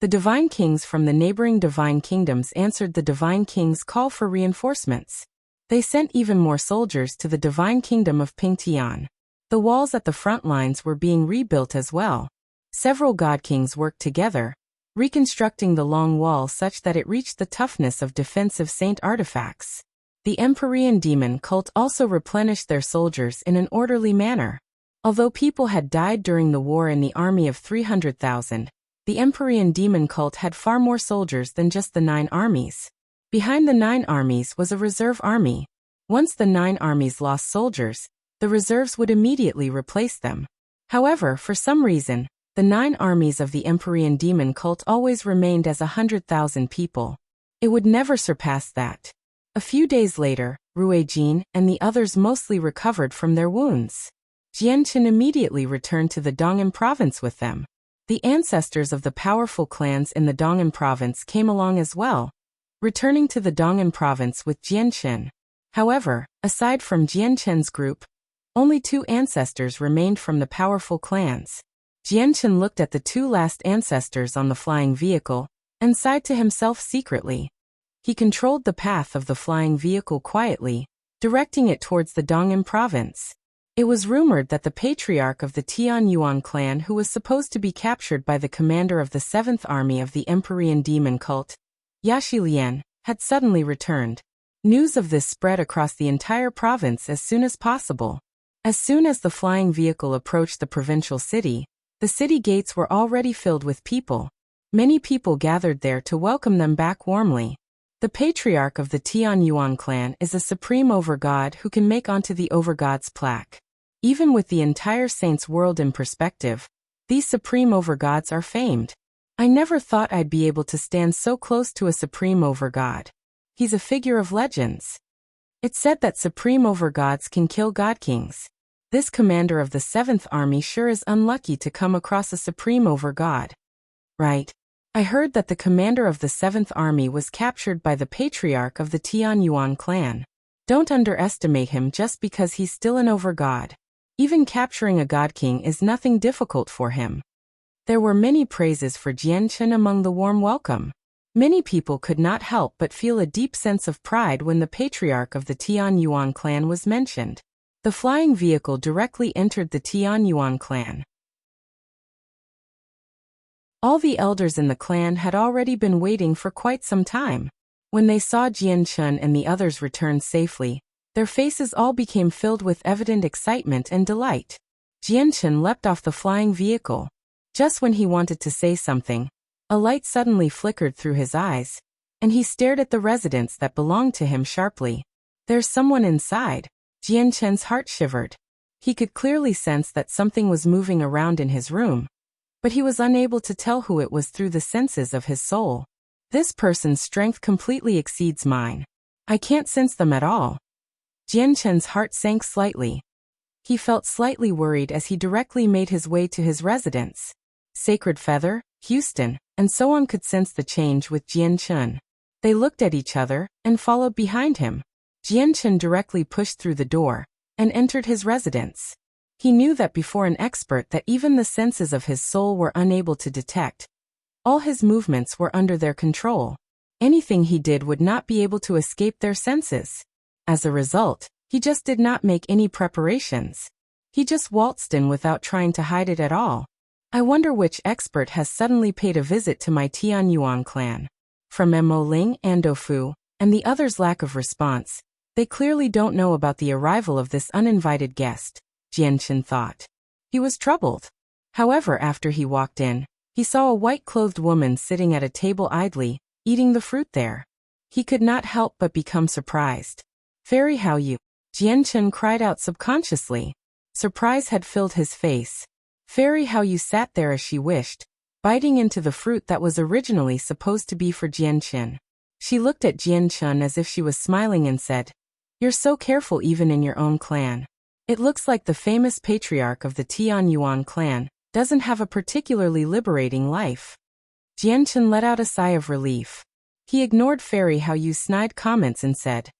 the divine kings from the neighboring divine kingdoms answered the divine king's call for reinforcements. They sent even more soldiers to the divine kingdom of Pingtian. The walls at the front lines were being rebuilt as well. Several god kings worked together, reconstructing the long wall such that it reached the toughness of defensive saint artifacts. The Empyrean demon cult also replenished their soldiers in an orderly manner. Although people had died during the war in the army of 300,000, the Empyrean demon cult had far more soldiers than just the 9 armies. Behind the 9 armies was a reserve army. Once the 9 armies lost soldiers, the reserves would immediately replace them. However, for some reason, the 9 armies of the Empyrean demon cult always remained as 100,000 people. It would never surpass that. A few days later, Ruijin and the others mostly recovered from their wounds. Jianchen immediately returned to the Dong'an province with them. The ancestors of the powerful clans in the Dong'an province came along as well, returning to the Dong'an province with Jianchen. However, aside from Jianchen's group, only 2 ancestors remained from the powerful clans. Jianchen looked at the 2 last ancestors on the flying vehicle and sighed to himself secretly. He controlled the path of the flying vehicle quietly, directing it towards the Dong'an province. It was rumored that the patriarch of the Tian Yuan clan, who was supposed to be captured by the commander of the 7th army of the Empyrean demon cult, Yaxilian, had suddenly returned. News of this spread across the entire province as soon as possible. As soon as the flying vehicle approached the provincial city, the city gates were already filled with people. Many people gathered there to welcome them back warmly. The patriarch of the Tian Yuan clan is a supreme overgod who can make onto the overgod's plaque. Even with the entire saints world in perspective, these supreme overgods are famed. I never thought I'd be able to stand so close to a supreme overgod. He's a figure of legends. It's said that supreme overgods can kill god kings. This commander of the 7th army sure is unlucky to come across a supreme overgod. Right. I heard that the commander of the 7th army was captured by the patriarch of the Tian Yuan clan. Don't underestimate him just because he's still an overgod. Even capturing a god king is nothing difficult for him. There were many praises for Jianchen among the warm welcome. Many people could not help but feel a deep sense of pride when the patriarch of the Tian Yuan clan was mentioned. The flying vehicle directly entered the Tian Yuan clan. All the elders in the clan had already been waiting for quite some time. When they saw Jianchen and the others return safely, their faces all became filled with evident excitement and delight. Jianchen leapt off the flying vehicle. Just when he wanted to say something, a light suddenly flickered through his eyes, and he stared at the residence that belonged to him sharply. There's someone inside. Jianchen's heart shivered. He could clearly sense that something was moving around in his room, but he was unable to tell who it was through the senses of his soul. This person's strength completely exceeds mine. I can't sense them at all. Jianchen's heart sank slightly. He felt slightly worried as he directly made his way to his residence. Sacred Feather, Houston, and so on could sense the change with Jianchen. They looked at each other and followed behind him. Jianchen directly pushed through the door and entered his residence. He knew that before an expert that even the senses of his soul were unable to detect. All his movements were under their control. Anything he did would not be able to escape their senses. As a result, He just did not make any preparations. He just waltzed in without trying to hide it at all. I wonder which expert has suddenly paid a visit to my Tianyuan clan. From Mo Ling and Dofu, and the others' lack of response, they clearly don't know about the arrival of this uninvited guest, Jianchen thought. He was troubled. However, after he walked in, he saw a white-clothed woman sitting at a table idly, eating the fruit there. He could not help but become surprised. "Fairy, how you?" Jianchen cried out subconsciously. Surprise had filled his face. Fairy, how you sat there as she wished, biting into the fruit that was originally supposed to be for Jianchen. She looked at Jianchen as if she was smiling and said, "You're so careful even in your own clan. It looks like the famous patriarch of the Tianyuan clan doesn't have a particularly liberating life." Jianchen let out a sigh of relief. He ignored Fairy How Yu's snide comments and said,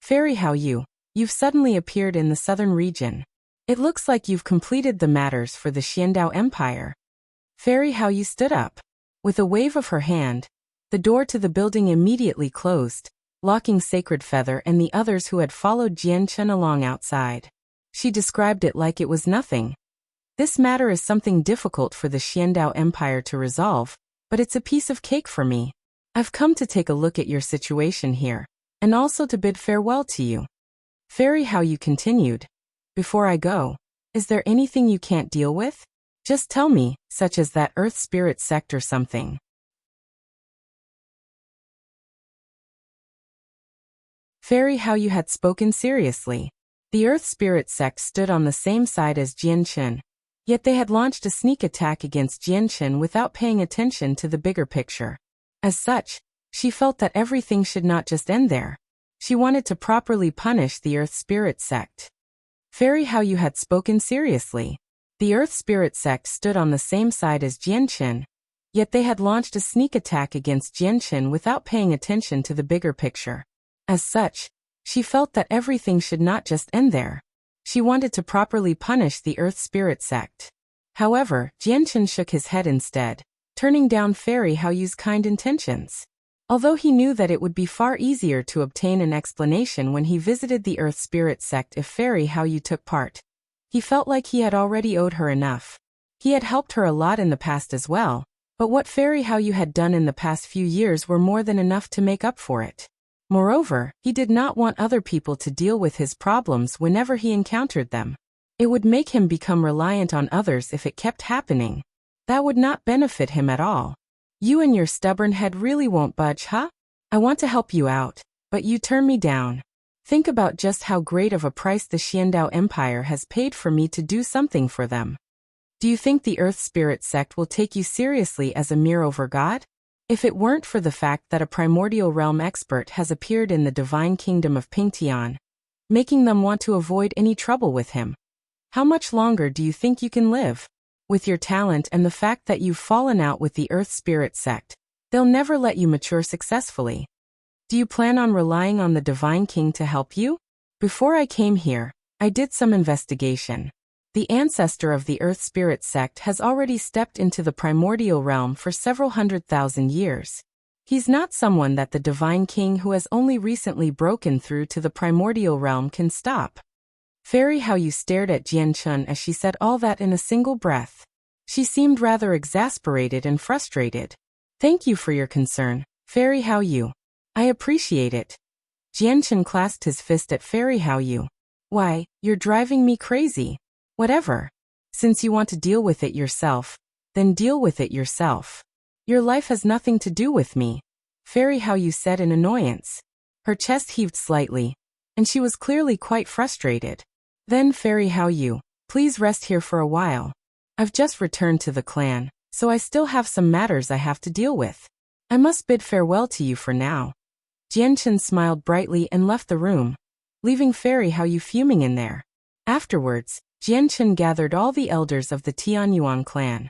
"Fairy How Yu, you've suddenly appeared in the southern region. It looks like you've completed the matters for the Xiandao Empire." Fairy How Yu stood up. With a wave of her hand, the door to the building immediately closed, locking Sacred Feather and the others who had followed Jianchen along outside. She described it like it was nothing. "This matter is something difficult for the Xiandao Empire to resolve, but it's a piece of cake for me. I've come to take a look at your situation here, and also to bid farewell to you." Fairy How You continued, "Before I go, is there anything you can't deal with? Just tell me, such as that Earth Spirit Sect or something." Fairy How You had spoken seriously. The Earth Spirit Sect stood on the same side as Jianchen, yet they had launched a sneak attack against Jianchen without paying attention to the bigger picture. As such, she felt that everything should not just end there. She wanted to properly punish the Earth Spirit Sect. Fairy How You had spoken seriously. The Earth Spirit Sect stood on the same side as Jianchen, yet they had launched a sneak attack against Jianchen without paying attention to the bigger picture. As such, she felt that everything should not just end there. She wanted to properly punish the Earth Spirit Sect. However, Jianchen shook his head instead, turning down Fairy How Yu's kind intentions. Although he knew that it would be far easier to obtain an explanation when he visited the Earth Spirit Sect if Fairy How You took part, he felt like he had already owed her enough. He had helped her a lot in the past as well, but what Fairy How You had done in the past few years were more than enough to make up for it. Moreover, he did not want other people to deal with his problems whenever he encountered them. It would make him become reliant on others if it kept happening. That would not benefit him at all. "You and your stubborn head really won't budge, huh? I want to help you out, but you turn me down. Think about just how great of a price the Xiandao Empire has paid for me to do something for them. Do you think the Earth Spirit Sect will take you seriously as a mere overgod? If it weren't for the fact that a primordial realm expert has appeared in the divine kingdom of Pingtian, making them want to avoid any trouble with him, how much longer do you think you can live? With your talent and the fact that you've fallen out with the Earth Spirit Sect, they'll never let you mature successfully. Do you plan on relying on the Divine King to help you? Before I came here, I did some investigation. The ancestor of the Earth Spirit Sect has already stepped into the primordial realm for several 100,000 years. He's not someone that the Divine King who has only recently broken through to the primordial realm can stop." Fairy How You stared at Jianchen as she said all that in a single breath. She seemed rather exasperated and frustrated. "Thank you for your concern, Fairy How You. I appreciate it." Jianchen clasped his fist at Fairy How You. "Why, you're driving me crazy. Whatever. Since you want to deal with it yourself, then deal with it yourself. Your life has nothing to do with me," Fairy How You said in annoyance. Her chest heaved slightly, and she was clearly quite frustrated. "Then Fairy How You, please rest here for a while. I've just returned to the clan, so I still have some matters I have to deal with. I must bid farewell to you for now." Jianchen smiled brightly and left the room, leaving Fairy How You fuming in there. Afterwards, Jianchen gathered all the elders of the Tianyuan clan.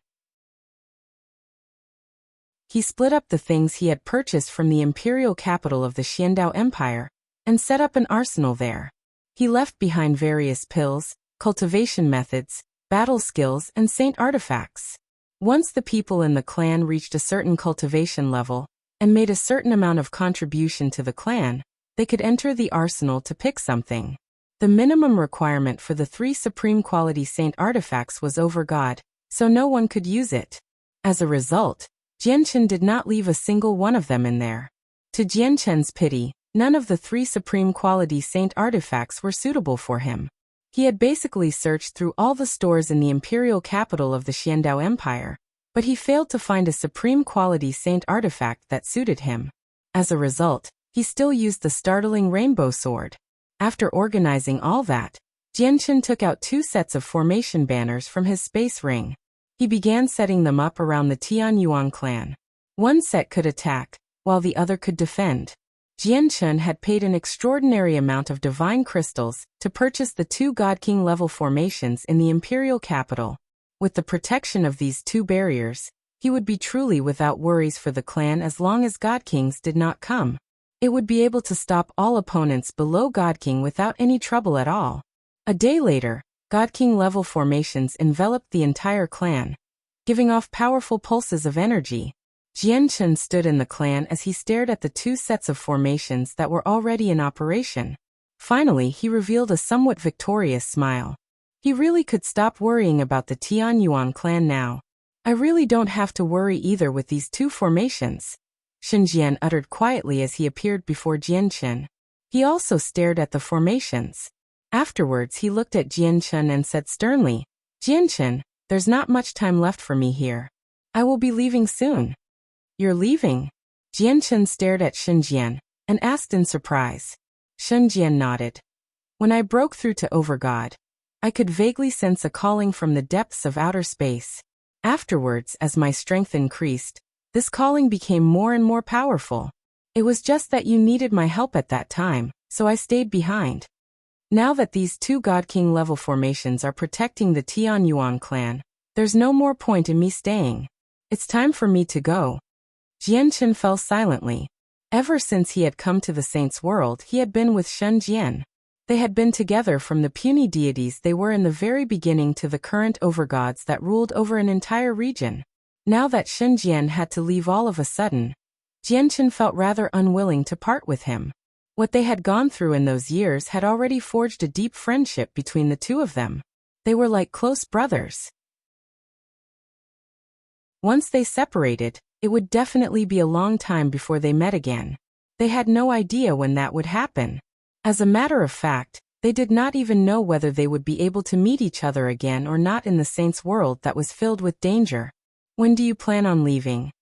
He split up the things he had purchased from the imperial capital of the Xiandao Empire, and set up an arsenal there. He left behind various pills, cultivation methods, battle skills, and saint artifacts. Once the people in the clan reached a certain cultivation level, and made a certain amount of contribution to the clan, they could enter the arsenal to pick something. The minimum requirement for the 3 supreme quality saint artifacts was over God, so no one could use it. As a result, Jianchen did not leave a single one of them in there. To Jianchen's pity, none of the 3 supreme quality saint artifacts were suitable for him. He had basically searched through all the stores in the imperial capital of the Xiandao Empire, but he failed to find a supreme quality saint artifact that suited him. As a result, he still used the startling rainbow sword. After organizing all that, Jianchen took out 2 sets of formation banners from his space ring. He began setting them up around the Tianyuan clan. One set could attack, while the other could defend. Jianchen had paid an extraordinary amount of divine crystals to purchase the 2 God King level formations in the imperial capital. With the protection of these 2 barriers, he would be truly without worries for the clan as long as God Kings did not come. It would be able to stop all opponents below God King without any trouble at all. A day later, God King level formations enveloped the entire clan, giving off powerful pulses of energy. Jianchen stood in the clan as he stared at the 2 sets of formations that were already in operation. Finally, he revealed a somewhat victorious smile. He really could stop worrying about the Tianyuan clan now. I really don't have to worry either with these 2 formations, Shenjian uttered quietly as he appeared before Jianchen. He also stared at the formations. Afterwards he looked at Jianchen and said sternly, "Jianchen, there's not much time left for me here. I will be leaving soon." "You're leaving?" Jianchen stared at Shenjian and asked in surprise. Shenjian nodded. "When I broke through to Overgod, I could vaguely sense a calling from the depths of outer space. Afterwards, as my strength increased, this calling became more and more powerful. It was just that you needed my help at that time, so I stayed behind. Now that these 2 God King level formations are protecting the Tianyuan clan, there's no more point in me staying. It's time for me to go." Jianchen fell silently. Ever since he had come to the Saints' world, he had been with Shen Jian. They had been together from the puny deities they were in the very beginning to the current overgods that ruled over an entire region. Now that Shen Jian had to leave all of a sudden, Jianchen felt rather unwilling to part with him. What they had gone through in those years had already forged a deep friendship between the 2 of them. They were like close brothers. Once they separated, it would definitely be a long time before they met again. They had no idea when that would happen. As a matter of fact, they did not even know whether they would be able to meet each other again or not in the Saints' world that was filled with danger. "When do you plan on leaving?"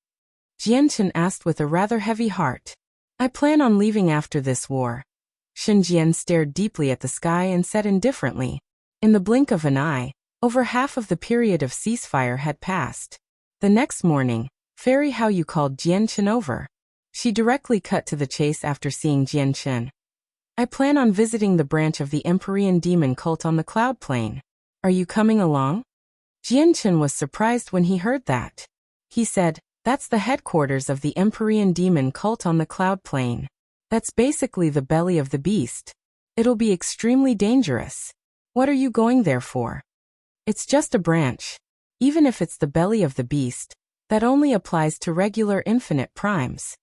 Jianchen asked with a rather heavy heart. "I plan on leaving after this war." Shenjian stared deeply at the sky and said indifferently. In the blink of an eye, over half of the period of ceasefire had passed. The next morning, Fei He called Jianchen over. She directly cut to the chase after seeing Jianchen. "I plan on visiting the branch of the Empyrean demon cult on the cloud plane. Are you coming along?" Jianchen was surprised when he heard that. He said, "That's the headquarters of the Empyrean demon cult on the cloud plane. That's basically the belly of the beast. It'll be extremely dangerous. What are you going there for?" "It's just a branch. Even if it's the belly of the beast, that only applies to regular infinite primes."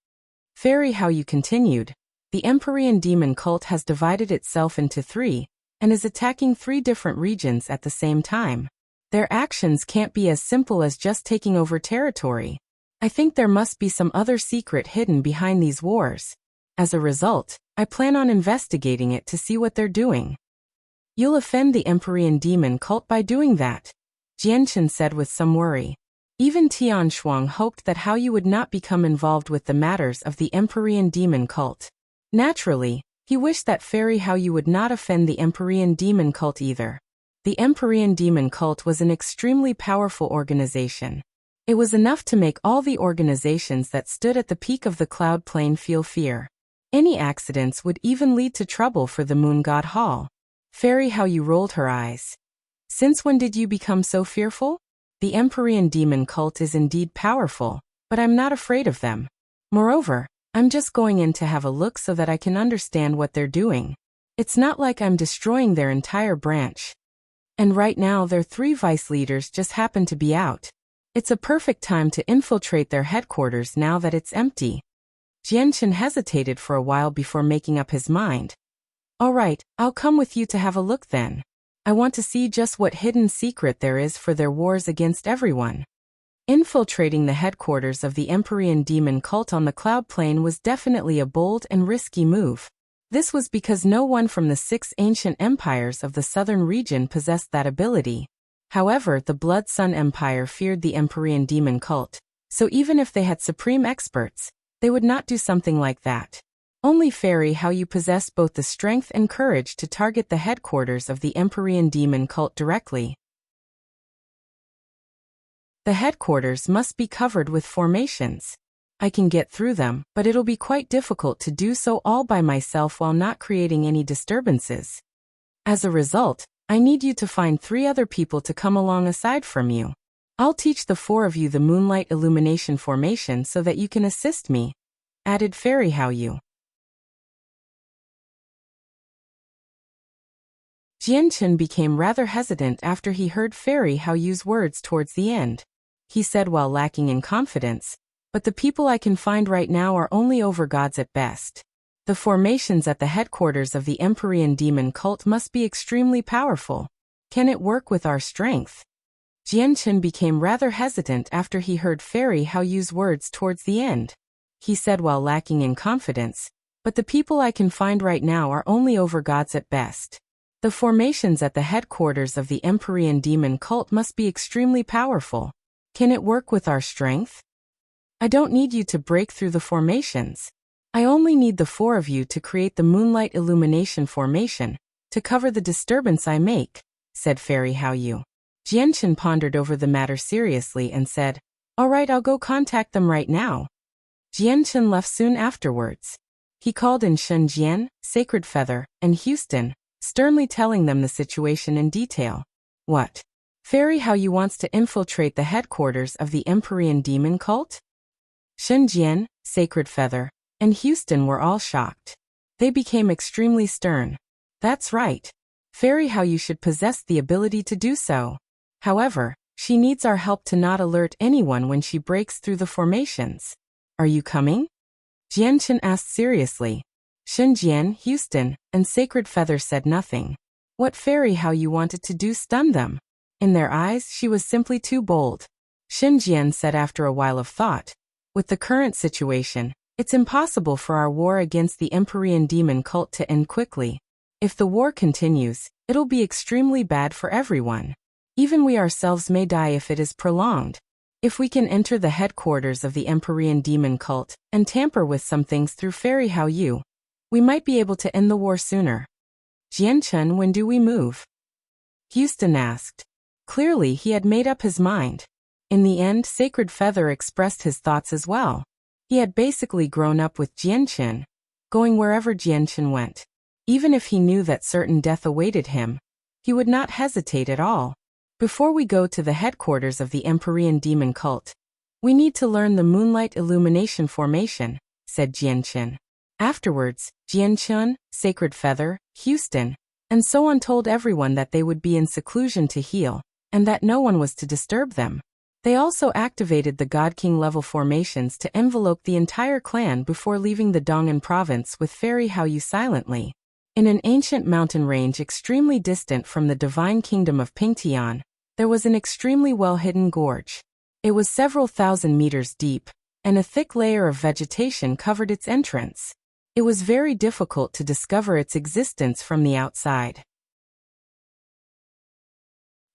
Fei He continued, "The Empyrean demon cult has divided itself into 3, and is attacking 3 different regions at the same time. Their actions can't be as simple as just taking over territory. I think there must be some other secret hidden behind these wars. As a result, I plan on investigating it to see what they're doing." "You'll offend the Empyrean demon cult by doing that," Jianchen said with some worry. Even Tian Shuang hoped that Hao Yu would not become involved with the matters of the Empyrean demon cult. Naturally, he wished that Fei He would not offend the Empyrean demon cult either. The Empyrean demon cult was an extremely powerful organization. It was enough to make all the organizations that stood at the peak of the cloud plane feel fear. Any accidents would even lead to trouble for the Moon God Hall. Fei He rolled her eyes. "Since when did you become so fearful? The Empyrean demon cult is indeed powerful, but I'm not afraid of them. Moreover, I'm just going in to have a look so that I can understand what they're doing. It's not like I'm destroying their entire branch. And right now their 3 vice leaders just happen to be out. It's a perfect time to infiltrate their headquarters now that it's empty." Jianchen hesitated for a while before making up his mind. All right, I'll come with you to have a look then. I want to see just what hidden secret there is for their wars against everyone. Infiltrating the headquarters of the Empyrean demon cult on the Cloud Plane was definitely a bold and risky move. This was because no one from the 6 ancient empires of the southern region possessed that ability. However, the Blood Sun Empire feared the Empyrean demon cult, so even if they had supreme experts, they would not do something like that. Only Fei He possessed both the strength and courage to target the headquarters of the Empyrean demon cult directly. The headquarters must be covered with formations. I can get through them, but it'll be quite difficult to do so all by myself while not creating any disturbances. As a result, I need you to find 3 other people to come along aside from you. I'll teach the 4 of you the moonlight illumination formation so that you can assist me, added Fei He. Jianchen became rather hesitant after he heard Fei He's words towards the end. He said while lacking in confidence, "But the people I can find right now are only overgods at best. The formations at the headquarters of the Empyrean demon cult must be extremely powerful. Can it work with our strength?" Jianchen became rather hesitant after he heard Fei He's words towards the end. He said while lacking in confidence, "But the people I can find right now are only overgods at best. The formations at the headquarters of the Empyrean demon cult must be extremely powerful. Can it work with our strength? I don't need you to break through the formations. I only need the 4 of you to create the moonlight illumination formation, to cover the disturbance I make," said Fei He. Jianchen pondered over the matter seriously and said, "All right, I'll go contact them right now." Jianchen left soon afterwards. He called in Shenzhen, Sacred Feather, and Houston, sternly telling them the situation in detail. What? Fei He wants to infiltrate the headquarters of the Empyrean demon cult? Shenzhen, Sacred Feather, and Houston were all shocked. They became extremely stern. That's right. Fei He should possess the ability to do so. However, she needs our help to not alert anyone when she breaks through the formations. Are you coming? Jianchen asked seriously. Shenzhen, Houston, and Sacred Feather said nothing. What Fei He wanted to do stunned them. In their eyes, she was simply too bold. Shenzhen said after a while of thought, "With the current situation, it's impossible for our war against the Empyrean demon cult to end quickly. If the war continues, it'll be extremely bad for everyone. Even we ourselves may die if it is prolonged. If we can enter the headquarters of the Empyrean demon cult and tamper with some things through Fei He, we might be able to end the war sooner." Jianchen, when do we move? Houston asked. Clearly, he had made up his mind. In the end, Sacred Feather expressed his thoughts as well. He had basically grown up with Jianchen, going wherever Jianchen went. Even if he knew that certain death awaited him, he would not hesitate at all. Before we go to the headquarters of the Empyrean demon cult, we need to learn the moonlight illumination formation, said Jianchen. Afterwards, Jianchen, Sacred Feather, Houston, and so on told everyone that they would be in seclusion to heal, and that no one was to disturb them. They also activated the God King level formations to envelope the entire clan before leaving the Dong'an province with Fei He silently. In an ancient mountain range extremely distant from the divine kingdom of Pingtian, there was an extremely well-hidden gorge. It was several thousand meters deep, and a thick layer of vegetation covered its entrance. It was very difficult to discover its existence from the outside.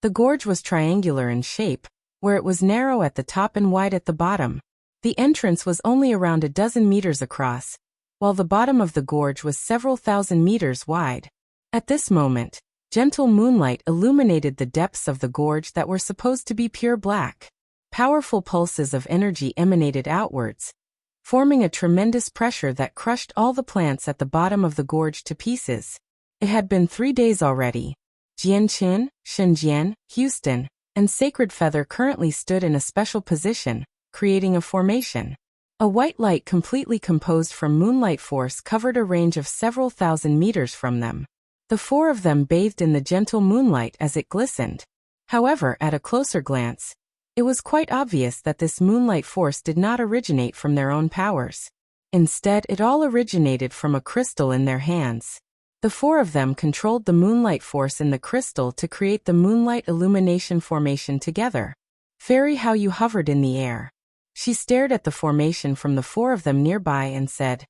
The gorge was triangular in shape, where it was narrow at the top and wide at the bottom. The entrance was only around a dozen meters across, while the bottom of the gorge was several thousand meters wide. At this moment, gentle moonlight illuminated the depths of the gorge that were supposed to be pure black. Powerful pulses of energy emanated outwards, forming a tremendous pressure that crushed all the plants at the bottom of the gorge to pieces. It had been 3 days already. Jianchen, Shenzhen, Houston, and Sacred Feather currently stood in a special position, creating a formation. A white light completely composed from moonlight force covered a range of several thousand meters from them. The 4 of them bathed in the gentle moonlight as it glistened. However, at a closer glance, it was quite obvious that this moonlight force did not originate from their own powers. Instead, it all originated from a crystal in their hands. The four of them controlled the moonlight force in the crystal to create the moonlight illumination formation together. Fairy How you hovered in the air. She stared at the formation from the four of them nearby and said,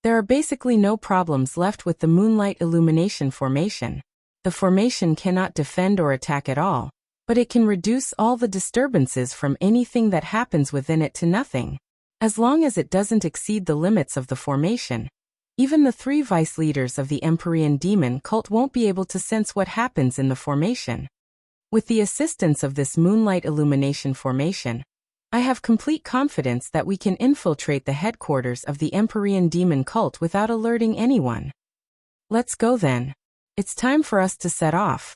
"There are basically no problems left with the moonlight illumination formation. The formation cannot defend or attack at all, but it can reduce all the disturbances from anything that happens within it to nothing. As long as it doesn't exceed the limits of the formation, even the three vice leaders of the Empyrean demon cult won't be able to sense what happens in the formation. With the assistance of this moonlight illumination formation, I have complete confidence that we can infiltrate the headquarters of the Empyrean demon cult without alerting anyone. Let's go then. It's time for us to set off."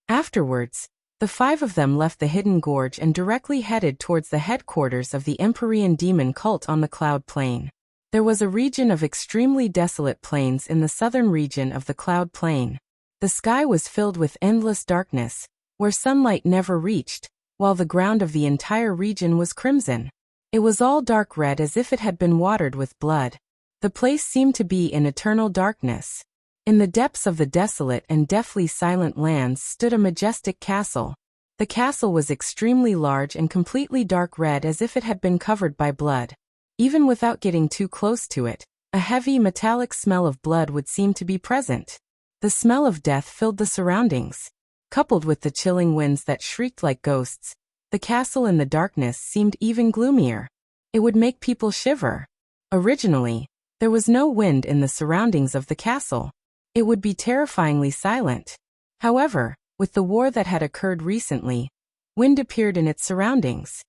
Afterwards, the five of them left the hidden gorge and directly headed towards the headquarters of the Empyrean demon cult on the cloud plain. There was a region of extremely desolate plains in the southern region of the cloud plain. The sky was filled with endless darkness, where sunlight never reached, while the ground of the entire region was crimson. It was all dark red as if it had been watered with blood. The place seemed to be in eternal darkness. In the depths of the desolate and deathly silent lands stood a majestic castle. The castle was extremely large and completely dark red as if it had been covered by blood. Even without getting too close to it, a heavy metallic smell of blood would seem to be present. The smell of death filled the surroundings. Coupled with the chilling winds that shrieked like ghosts, the castle in the darkness seemed even gloomier. It would make people shiver. Originally, there was no wind in the surroundings of the castle. It would be terrifyingly silent. However, with the war that had occurred recently, wind appeared in its surroundings.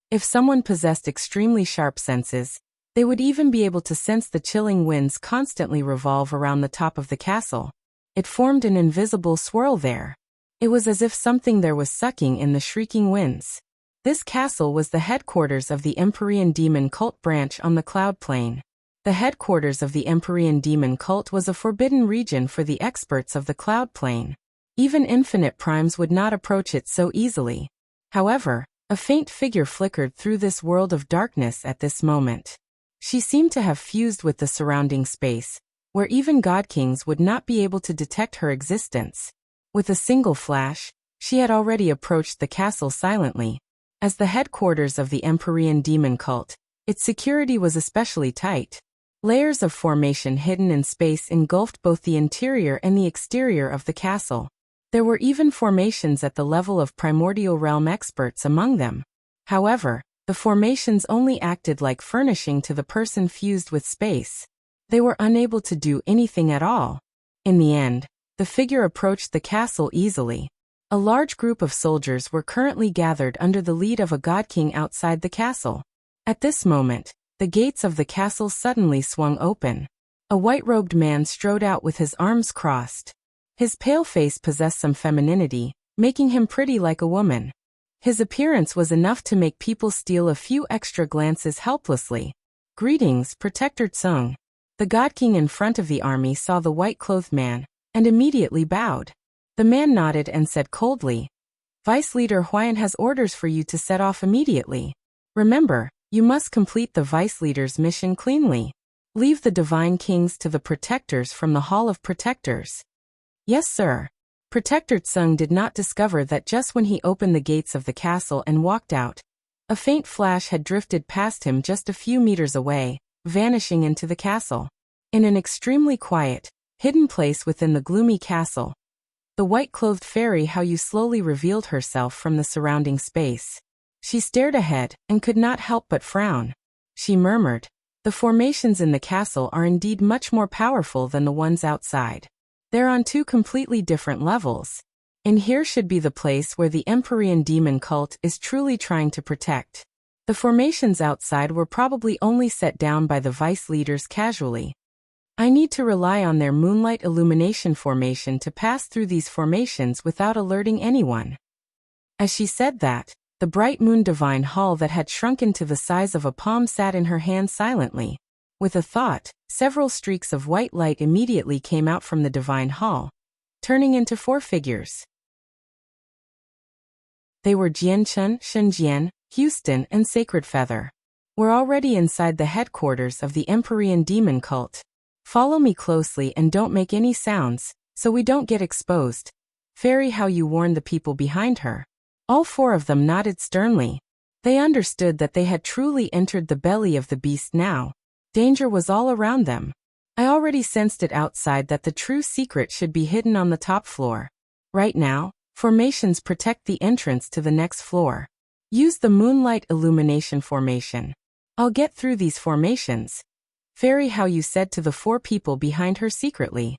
If someone possessed extremely sharp senses, they would even be able to sense the chilling winds constantly revolve around the top of the castle. It formed an invisible swirl there. It was as if something there was sucking in the shrieking winds. This castle was the headquarters of the Empyrean demon cult branch on the cloud plain. The headquarters of the Empyrean demon cult was a forbidden region for the experts of the cloud plain. Even infinite primes would not approach it so easily. However, a faint figure flickered through this world of darkness at this moment. She seemed to have fused with the surrounding space, where even god-kings would not be able to detect her existence. With a single flash, she had already approached the castle silently. As the headquarters of the Empyrean demon cult, its security was especially tight. Layers of formation hidden in space engulfed both the interior and the exterior of the castle. There were even formations at the level of primordial realm experts among them. However, the formations only acted like furnishing to the person fused with space. They were unable to do anything at all. In the end, the figure approached the castle easily. A large group of soldiers were currently gathered under the lead of a god-king outside the castle. At this moment, the gates of the castle suddenly swung open. A white-robed man strode out with his arms crossed. His pale face possessed some femininity, making him pretty like a woman. His appearance was enough to make people steal a few extra glances helplessly. "Greetings, Protector Tsung." The god-king in front of the army saw the white-clothed man, and immediately bowed. The man nodded and said coldly, "Vice Leader Huayan has orders for you to set off immediately. Remember, you must complete the Vice Leader's mission cleanly. Leave the Divine Kings to the Protectors from the Hall of Protectors." "Yes, sir." Protector Tsung did not discover that just when he opened the gates of the castle and walked out, a faint flash had drifted past him just a few meters away, vanishing into the castle. In an extremely quiet, hidden place within the gloomy castle, the white-clothed fairy How you slowly revealed herself from the surrounding space. She stared ahead and could not help but frown. She murmured, "The formations in the castle are indeed much more powerful than the ones outside. They're on two completely different levels. And here should be the place where the Empyrean demon cult is truly trying to protect. The formations outside were probably only set down by the vice leaders casually. I need to rely on their moonlight illumination formation to pass through these formations without alerting anyone." As she said that, the bright moon divine hall that had shrunken to the size of a palm sat in her hand silently. With a thought, several streaks of white light immediately came out from the divine hall, turning into four figures. They were Jianchun, Shenzhen, Houston, and Sacred Feather. Were already inside the headquarters of the Empyrean demon cult. Follow me closely and don't make any sounds, so we don't get exposed. Fei He warned the people behind her. All 4 of them nodded sternly. They understood that they had truly entered the belly of the beast now. Danger was all around them. I already sensed it outside that the true secret should be hidden on the top floor. Right now, formations protect the entrance to the next floor. Use the moonlight illumination formation. I'll get through these formations. Fei He said to the 4 people behind her secretly.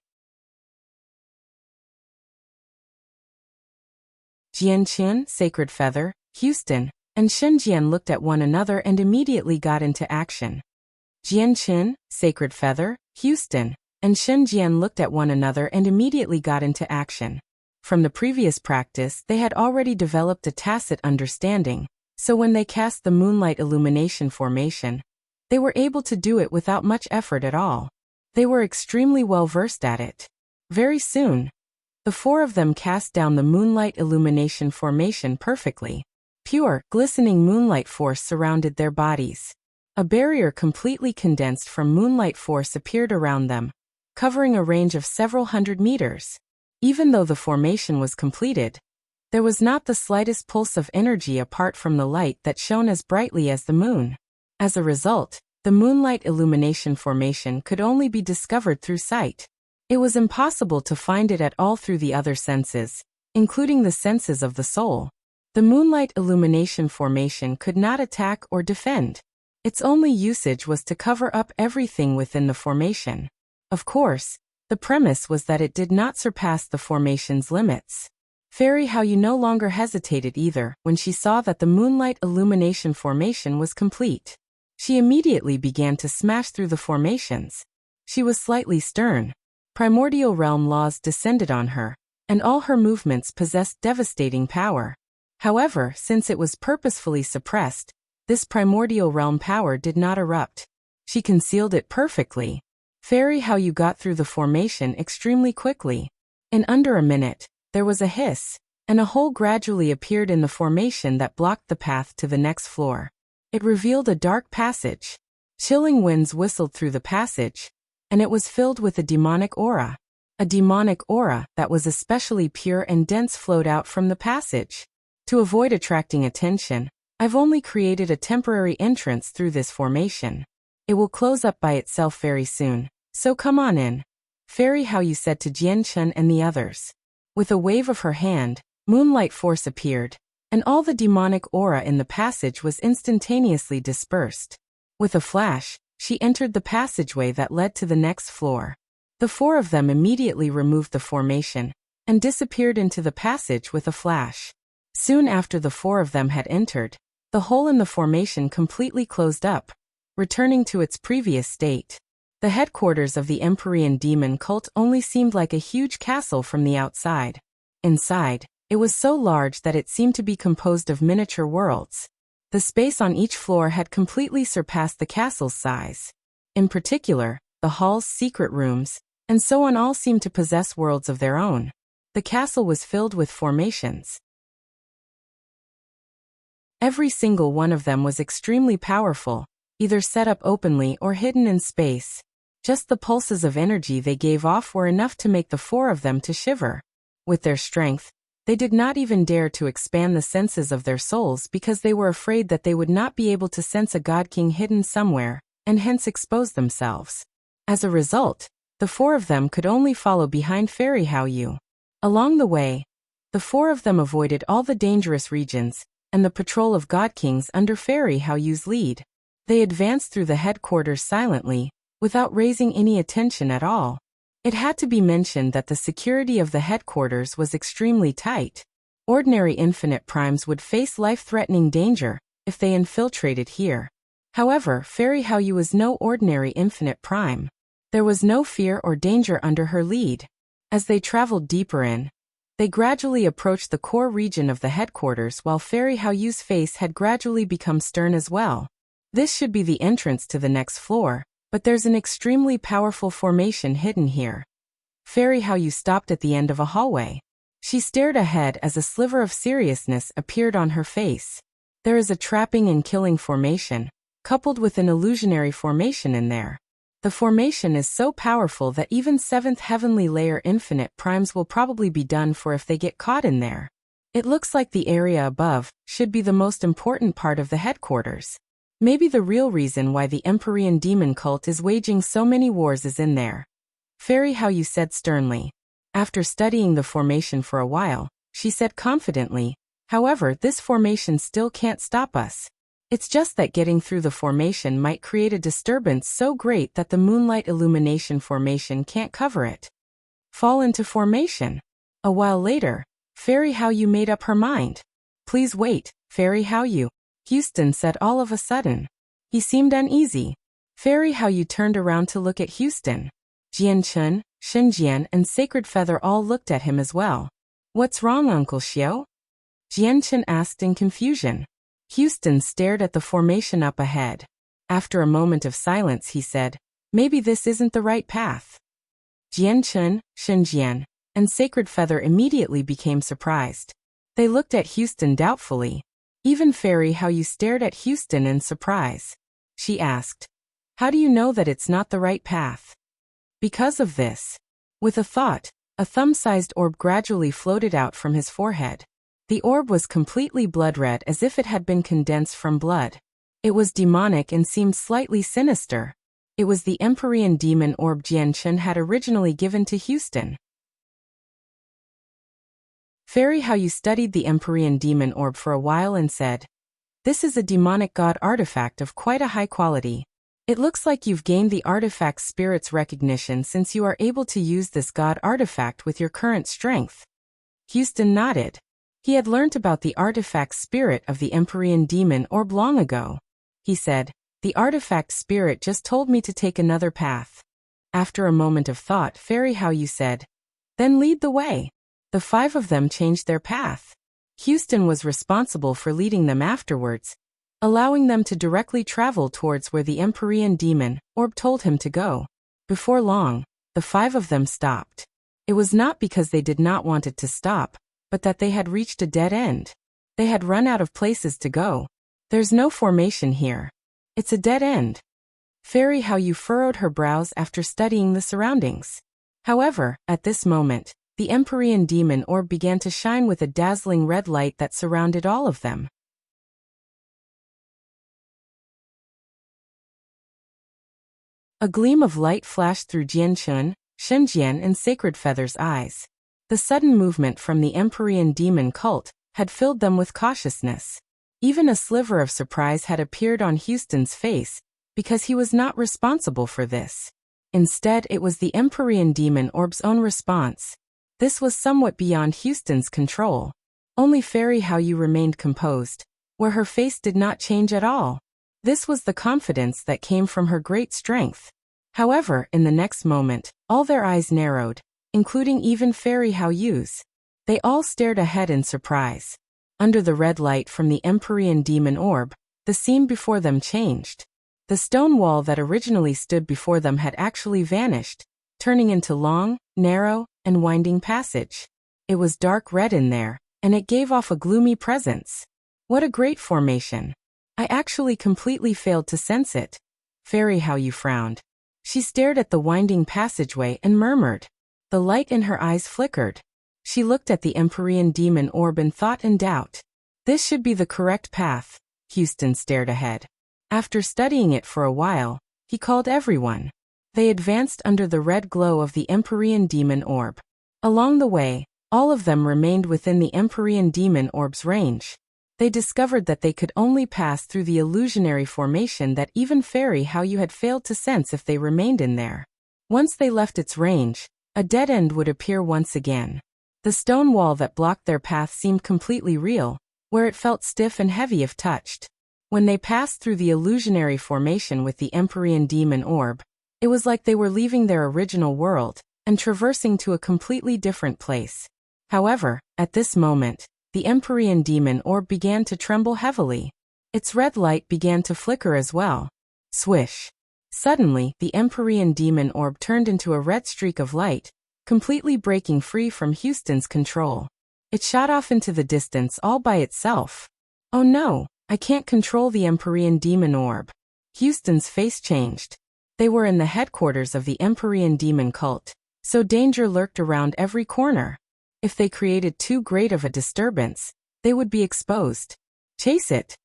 Jianqun, Sacred Feather, Houston, and Shenzhen looked at one another and immediately got into action. Jianqun, Sacred Feather, Houston, and Shenzhen looked at one another and immediately got into action. From the previous practice, they had already developed a tacit understanding, so when they cast the moonlight illumination formation, they were able to do it without much effort at all. They were extremely well versed at it. Very soon, the 4 of them cast down the moonlight illumination formation perfectly. Pure, glistening moonlight force surrounded their bodies. A barrier completely condensed from moonlight force appeared around them, covering a range of several hundred meters. Even though the formation was completed, there was not the slightest pulse of energy apart from the light that shone as brightly as the moon. As a result, the moonlight illumination formation could only be discovered through sight. It was impossible to find it at all through the other senses, including the senses of the soul. The moonlight illumination formation could not attack or defend. Its only usage was to cover up everything within the formation. Of course, the premise was that it did not surpass the formation's limits. Fei He no longer hesitated either when she saw that the moonlight illumination formation was complete. She immediately began to smash through the formations. She was slightly stern. Primordial realm laws descended on her, and all her movements possessed devastating power. However, since it was purposefully suppressed, this primordial realm power did not erupt. She concealed it perfectly. Fei He got through the formation extremely quickly. In under a minute, there was a hiss, and a hole gradually appeared in the formation that blocked the path to the next floor. It revealed a dark passage. Chilling winds whistled through the passage, and it was filled with a demonic aura. A demonic aura that was especially pure and dense flowed out from the passage. To avoid attracting attention, I've only created a temporary entrance through this formation. It will close up by itself very soon, so come on in. Fei He said to Jianqun and the others. With a wave of her hand, moonlight force appeared, and all the demonic aura in the passage was instantaneously dispersed. With a flash, she entered the passageway that led to the next floor. The 4 of them immediately removed the formation and disappeared into the passage with a flash. Soon after the 4 of them had entered, the hole in the formation completely closed up, returning to its previous state. The headquarters of the Empyrean demon cult only seemed like a huge castle from the outside. Inside, it was so large that it seemed to be composed of miniature worlds. The space on each floor had completely surpassed the castle's size. In particular, the halls, secret rooms, and so on all seemed to possess worlds of their own. The castle was filled with formations. Every single one of them was extremely powerful, either set up openly or hidden in space. Just the pulses of energy they gave off were enough to make the 4 of them to shiver. With their strength, they did not even dare to expand the senses of their souls because they were afraid that they would not be able to sense a god king hidden somewhere, and hence expose themselves. As a result, the 4 of them could only follow behind Fei He. Along the way, the 4 of them avoided all the dangerous regions, and the patrol of god kings under Fei He's lead. They advanced through the headquarters silently, without raising any attention at all. It had to be mentioned that the security of the headquarters was extremely tight. Ordinary infinite primes would face life-threatening danger if they infiltrated here. However, Fei He was no ordinary infinite prime. There was no fear or danger under her lead. As they traveled deeper in, they gradually approached the core region of the headquarters while Fei He's face had gradually become stern as well. This should be the entrance to the next floor, but there's an extremely powerful formation hidden here. Fei He stopped at the end of a hallway. She stared ahead as a sliver of seriousness appeared on her face. There is a trapping and killing formation, coupled with an illusionary formation in there. The formation is so powerful that even 7th heavenly layer infinite primes will probably be done for if they get caught in there. It looks like the area above should be the most important part of the headquarters. Maybe the real reason why the Empyrean demon cult is waging so many wars is in there. Fei He said sternly. After studying the formation for a while, she said confidently, however, this formation still can't stop us. It's just that getting through the formation might create a disturbance so great that the moonlight illumination formation can't cover it. Fall into formation. A while later, Fei He made up her mind. Please wait, Fei He. Houston said all of a sudden. He seemed uneasy. Fei He turned around to look at Houston. Jianchun, Shenjian and Sacred Feather all looked at him as well. What's wrong, Uncle Xiao? Jianchun asked in confusion. Houston stared at the formation up ahead. After a moment of silence he said, maybe this isn't the right path. Jianchun, Shenjian, and Sacred Feather immediately became surprised. They looked at Houston doubtfully. Even Fei He stared at Houston in surprise. She asked, how do you know that it's not the right path? Because of this. With a thought, a thumb-sized orb gradually floated out from his forehead. The orb was completely blood-red as if it had been condensed from blood. It was demonic and seemed slightly sinister. It was the Empyrean demon orb Jianchun had originally given to Houston. Fei He studied the Empyrean demon orb for a while and said, this is a demonic god artifact of quite a high quality. It looks like you've gained the artifact's spirit's recognition since you are able to use this god artifact with your current strength. Houston nodded. He had learnt about the artifact spirit of the Empyrean demon orb long ago. He said, the artifact spirit just told me to take another path. After a moment of thought, Fei He said, then lead the way. The 5 of them changed their path. Houston was responsible for leading them afterwards, allowing them to directly travel towards where the Empyrean demon orb told him to go. Before long, the 5 of them stopped. It was not because they did not want it to stop, but that they had reached a dead end. They had run out of places to go. There's no formation here. It's a dead end. Fei He furrowed her brows after studying the surroundings. However, at this moment, the Empyrean demon orb began to shine with a dazzling red light that surrounded all of them. A gleam of light flashed through Jianchun, Shenjian and Sacred Feather's eyes. The sudden movement from the Empyrean demon cult had filled them with cautiousness. Even a sliver of surprise had appeared on Houston's face, because he was not responsible for this. Instead, it was the Empyrean demon orb's own response. This was somewhat beyond Houston's control. Only Fei He remained composed, where her face did not change at all. This was the confidence that came from her great strength. However, in the next moment, all their eyes narrowed, including even Fei He's. They all stared ahead in surprise. Under the red light from the Empyrean demon orb, the scene before them changed. The stone wall that originally stood before them had actually vanished, turning into long, narrow, and winding passage. It was dark red in there, and it gave off a gloomy presence. What a great formation. I actually completely failed to sense it. Fei He frowned. She stared at the winding passageway and murmured. The light in her eyes flickered. She looked at the Empyrean demon orb in thought and doubt. This should be the correct path. Houston stared ahead. After studying it for a while, he called everyone. They advanced under the red glow of the Empyrean demon orb. Along the way, all of them remained within the Empyrean demon orb's range. They discovered that they could only pass through the illusionary formation that even Fei He had failed to sense if they remained in there. Once they left its range, a dead end would appear once again. The stone wall that blocked their path seemed completely real, where it felt stiff and heavy if touched. When they passed through the illusionary formation with the Empyrean demon orb, it was like they were leaving their original world and traversing to a completely different place. However, at this moment, the Empyrean demon orb began to tremble heavily. Its red light began to flicker as well. Swish! Suddenly, the Empyrean demon orb turned into a red streak of light, completely breaking free from Houston's control. It shot off into the distance all by itself. Oh no, I can't control the Empyrean demon orb. Houston's face changed. They were in the headquarters of the Empyrean demon cult, so danger lurked around every corner. If they created too great of a disturbance, they would be exposed. Chase it!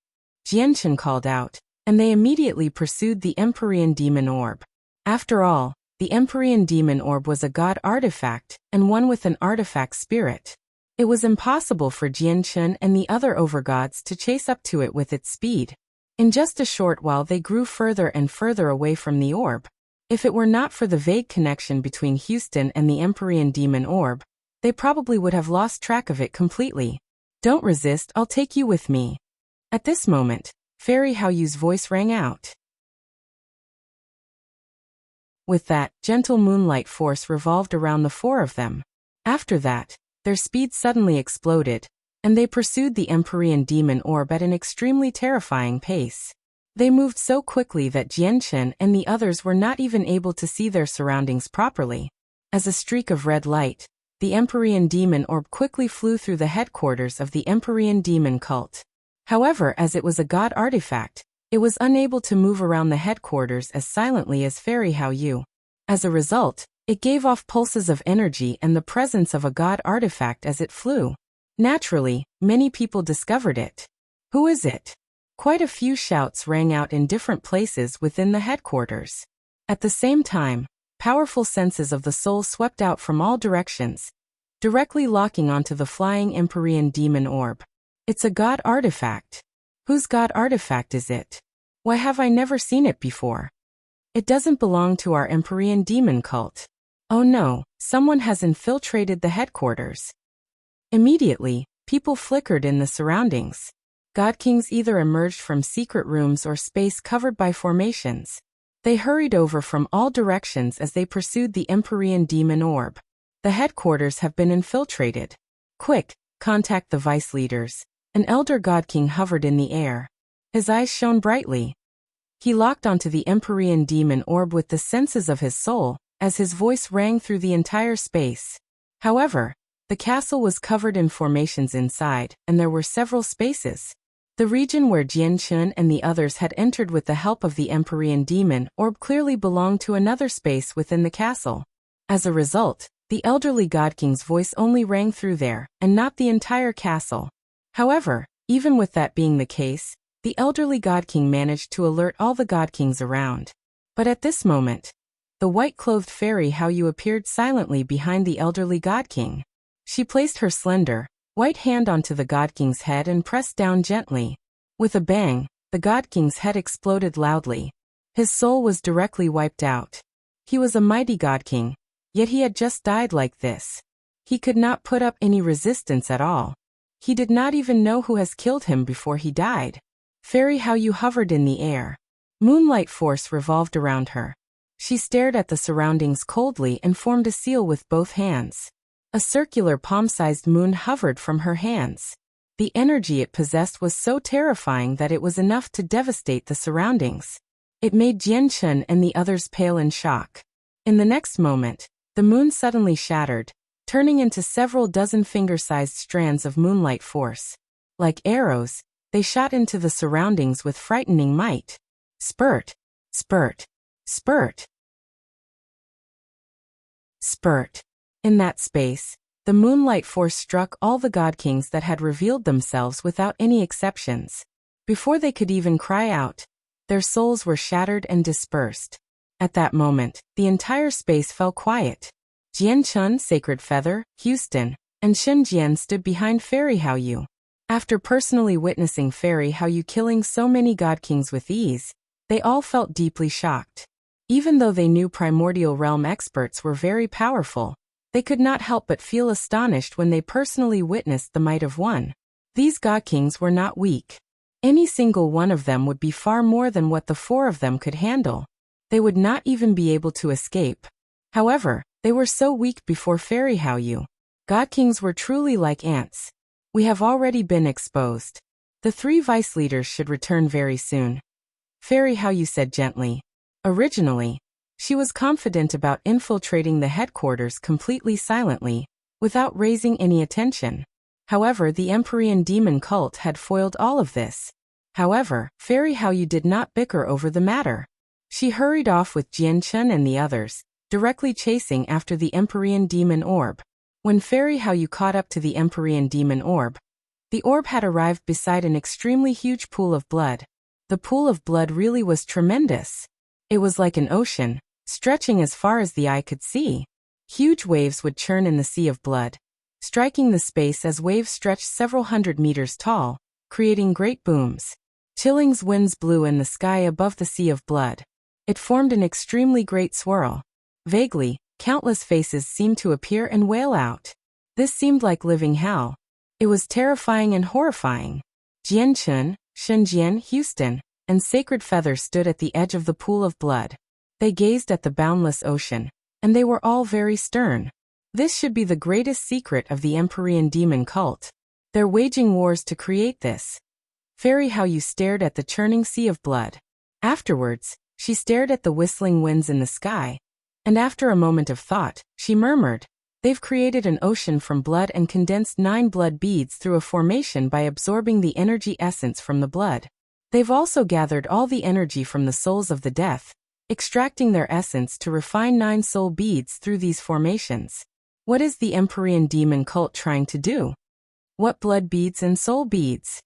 Jianchen called out, and they immediately pursued the Empyrean demon orb. After all, the Empyrean demon orb was a god artifact, and one with an artifact spirit. It was impossible for Jianchen and the other overgods to chase up to it with its speed. In just a short while they grew further and further away from the orb. If it were not for the vague connection between Houston and the Empyrean demon orb, they probably would have lost track of it completely. Don't resist, I'll take you with me. At this moment, Fei He's voice rang out. With that, gentle moonlight force revolved around the four of them. After that, their speed suddenly exploded, and they pursued the Empyrean demon orb at an extremely terrifying pace. They moved so quickly that Jianchen and the others were not even able to see their surroundings properly. As a streak of red light, the Empyrean demon orb quickly flew through the headquarters of the Empyrean demon cult. However, as it was a god artifact, it was unable to move around the headquarters as silently as Fei He. As a result, it gave off pulses of energy and the presence of a god artifact as it flew. Naturally, many people discovered it. Who is it? Quite a few shouts rang out in different places within the headquarters. At the same time, powerful senses of the soul swept out from all directions, directly locking onto the flying Empyrean demon orb. It's a god artifact. Whose god artifact is it? Why have I never seen it before? It doesn't belong to our Empyrean demon cult. Oh no, someone has infiltrated the headquarters. Immediately, people flickered in the surroundings. God kings either emerged from secret rooms or space covered by formations. They hurried over from all directions as they pursued the Empyrean demon orb. The headquarters have been infiltrated. Quick, contact the vice leaders. An elder god king hovered in the air. His eyes shone brightly. He locked onto the Empyrean demon orb with the senses of his soul, as his voice rang through the entire space. However, the castle was covered in formations inside, and there were several spaces. The region where Jianchen and the others had entered with the help of the Empyrean demon orb clearly belonged to another space within the castle. As a result, the elderly god king's voice only rang through there, and not the entire castle. However, even with that being the case, the elderly god king managed to alert all the god kings around. But at this moment, the white-clothed Fei He appeared silently behind the elderly god king. She placed her slender, white hand onto the god king's head and pressed down gently. With a bang, the god king's head exploded loudly. His soul was directly wiped out. He was a mighty god king, yet he had just died like this. He could not put up any resistance at all. He did not even know who has killed him before he died. Fei He hovered in the air. Moonlight force revolved around her. She stared at the surroundings coldly and formed a seal with both hands. A circular palm-sized moon hovered from her hands. The energy it possessed was so terrifying that it was enough to devastate the surroundings. It made Jianchen and the others pale in shock. In the next moment, the moon suddenly shattered, turning into several dozen finger-sized strands of moonlight force. Like arrows, they shot into the surroundings with frightening might. Spurt! Spurt! Spurt! Spurt! In that space, the moonlight force struck all the god kings that had revealed themselves without any exceptions. Before they could even cry out, their souls were shattered and dispersed. At that moment, the entire space fell quiet. Jianchen, Sacred Feather, Houston, and Shenjian stood behind Fei He. After personally witnessing Fei He killing so many god kings with ease, they all felt deeply shocked. Even though they knew primordial realm experts were very powerful, they could not help but feel astonished when they personally witnessed the might of one. These god kings were not weak. Any single one of them would be far more than what the four of them could handle. They would not even be able to escape. However, they were so weak before Fei He. God kings were truly like ants. We have already been exposed. The three vice leaders should return very soon. Fei He said gently. Originally, she was confident about infiltrating the headquarters completely silently, without raising any attention. However, the Empyrean demon cult had foiled all of this. However, Fei He did not bicker over the matter. She hurried off with Jianchen and the others, directly chasing after the Empyrean demon orb. When Fairy Haoyu caught up to the Empyrean demon orb, the orb had arrived beside an extremely huge pool of blood. The pool of blood really was tremendous. It was like an ocean, stretching as far as the eye could see. Huge waves would churn in the sea of blood, striking the space as waves stretched several hundred meters tall, creating great booms. Chilling winds blew in the sky above the sea of blood. It formed an extremely great swirl. Vaguely, countless faces seemed to appear and wail out. This seemed like living hell. It was terrifying and horrifying. Jianchen, Shenzhen, Houston, and Sacred Feather stood at the edge of the pool of blood. They gazed at the boundless ocean, and they were all very stern. This should be the greatest secret of the Empyrean demon cult. They're waging wars to create this. Fairy Haoyu stared at the churning sea of blood. Afterwards, she stared at the whistling winds in the sky, and after a moment of thought, she murmured, "They've created an ocean from blood and condensed 9 blood beads through a formation by absorbing the energy essence from the blood. They've also gathered all the energy from the souls of the death, extracting their essence to refine 9 soul beads through these formations. What is the Empyrean demon cult trying to do? What blood beads and soul beads?"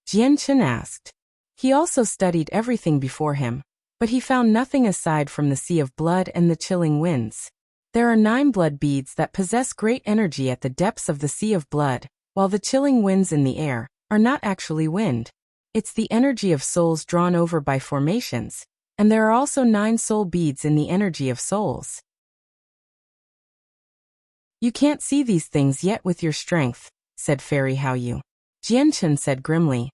Jianchen asked. He also studied everything before him, but he found nothing aside from the sea of blood and the chilling winds. There are 9 blood beads that possess great energy at the depths of the sea of blood, while the chilling winds in the air are not actually wind. It's the energy of souls drawn over by formations, and there are also 9 soul beads in the energy of souls. "You can't see these things yet with your strength," said Fairy Haoyu. Jianchen said grimly,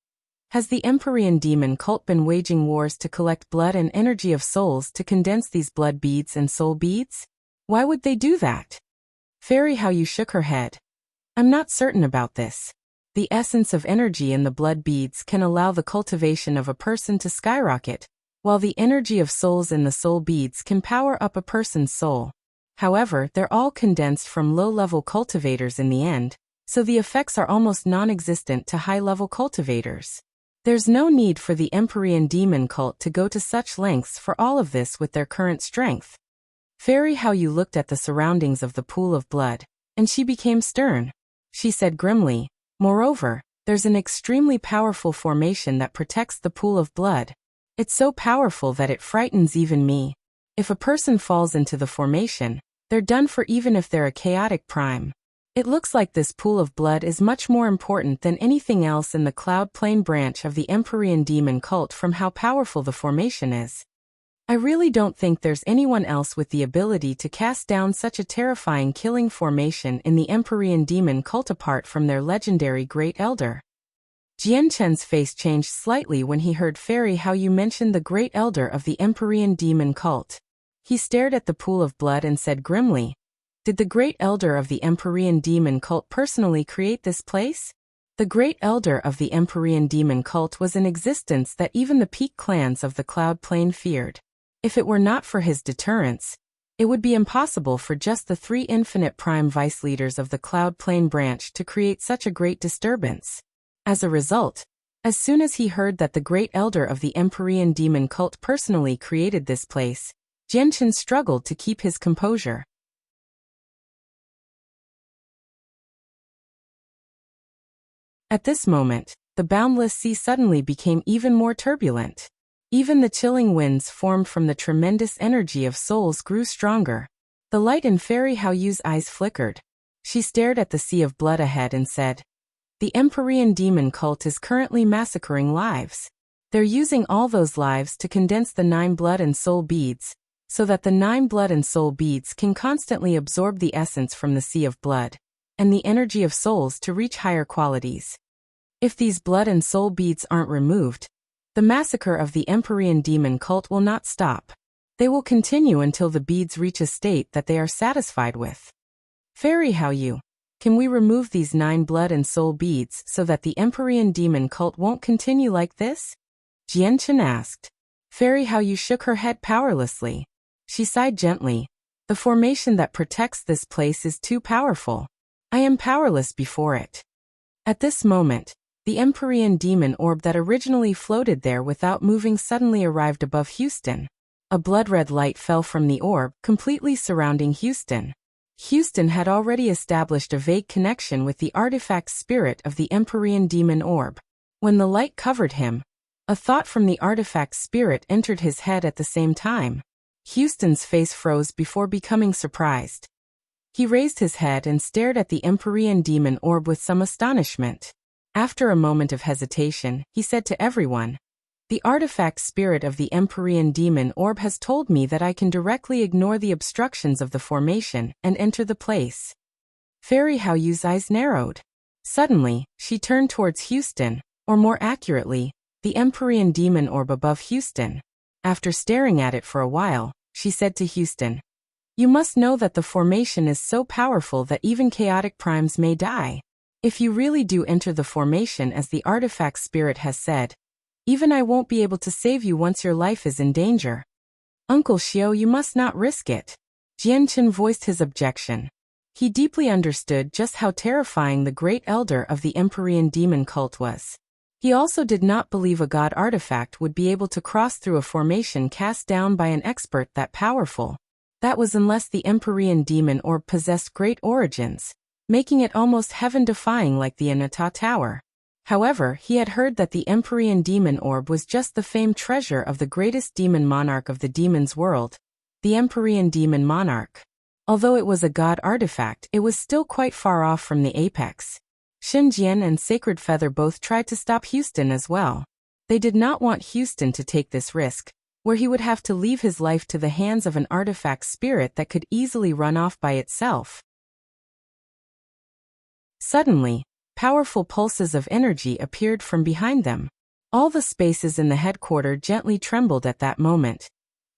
"Has the Empyrean demon cult been waging wars to collect blood and energy of souls to condense these blood beads and soul beads? Why would they do that?" Fairy Haoyu shook her head. "I'm not certain about this. The essence of energy in the blood beads can allow the cultivation of a person to skyrocket, while the energy of souls in the soul beads can power up a person's soul. However, they're all condensed from low-level cultivators in the end, so the effects are almost non-existent to high-level cultivators. There's no need for the Empyrean demon cult to go to such lengths for all of this with their current strength." Fairy Haoyu looked at the surroundings of the pool of blood, and she became stern. She said grimly, "Moreover, there's an extremely powerful formation that protects the pool of blood. It's so powerful that it frightens even me. If a person falls into the formation, they're done for even if they're a chaotic prime. It looks like this pool of blood is much more important than anything else in the Cloud Plane branch of the Empyrean demon cult from how powerful the formation is. I really don't think there's anyone else with the ability to cast down such a terrifying killing formation in the Empyrean demon cult apart from their legendary Great Elder." Jianchen's face changed slightly when he heard Fairy Haoyu mention the Great Elder of the Empyrean demon cult. He stared at the pool of blood and said grimly, "Did the Great Elder of the Empyrean demon cult personally create this place?" The Great Elder of the Empyrean demon cult was in existence that even the peak clans of the Cloud Plane feared. If it were not for his deterrence, it would be impossible for just the 3 infinite prime vice leaders of the Cloud Plane branch to create such a great disturbance. As a result, as soon as he heard that the Great Elder of the Empyrean demon cult personally created this place, Jianchen struggled to keep his composure. At this moment, the boundless sea suddenly became even more turbulent. Even the chilling winds formed from the tremendous energy of souls grew stronger. The light in Fairy Haoyu's eyes flickered. She stared at the sea of blood ahead and said, "The Empyrean demon cult is currently massacring lives. They're using all those lives to condense the 9 blood and soul beads, so that the 9 blood and soul beads can constantly absorb the essence from the sea of blood, and the energy of souls to reach higher qualities. If these blood and soul beads aren't removed, the massacre of the Empyrean demon cult will not stop. They will continue until the beads reach a state that they are satisfied with. Fairy Haoyu, can we remove these 9 blood and soul beads so that the Empyrean demon cult won't continue like this?" Jianchen asked. Fairy Haoyu shook her head powerlessly. She sighed gently. "The formation that protects this place is too powerful. I am powerless before it." At this moment, the Empyrean demon orb that originally floated there without moving suddenly arrived above Houston. A blood-red light fell from the orb, completely surrounding Houston. Houston had already established a vague connection with the artifact spirit of the Empyrean demon orb. When the light covered him, a thought from the artifact spirit entered his head at the same time. Houston's face froze before becoming surprised. He raised his head and stared at the Empyrean demon orb with some astonishment. After a moment of hesitation, he said to everyone, "The artifact spirit of the Empyrean demon orb has told me that I can directly ignore the obstructions of the formation and enter the place." Fei He's eyes narrowed. Suddenly, she turned towards Houston, or more accurately, the Empyrean demon orb above Houston. After staring at it for a while, she said to Houston, "You must know that the formation is so powerful that even chaotic primes may die. If you really do enter the formation as the artifact spirit has said, even I won't be able to save you once your life is in danger. Uncle Xiao, you must not risk it." Jian Chen voiced his objection. He deeply understood just how terrifying the great elder of the Empyrean demon cult was. He also did not believe a god artifact would be able to cross through a formation cast down by an expert that powerful. That was unless the Empyrean demon orb possessed great origins, making it almost heaven-defying like the Innate Tower. However, he had heard that the Empyrean demon orb was just the famed treasure of the greatest demon monarch of the demon's world, the Empyrean demon monarch. Although it was a god artifact, it was still quite far off from the apex. Xin Jian and Sacred Feather both tried to stop Houston as well. They did not want Houston to take this risk, where he would have to leave his life to the hands of an artifact spirit that could easily run off by itself. Suddenly, powerful pulses of energy appeared from behind them. All the spaces in the headquarters gently trembled at that moment,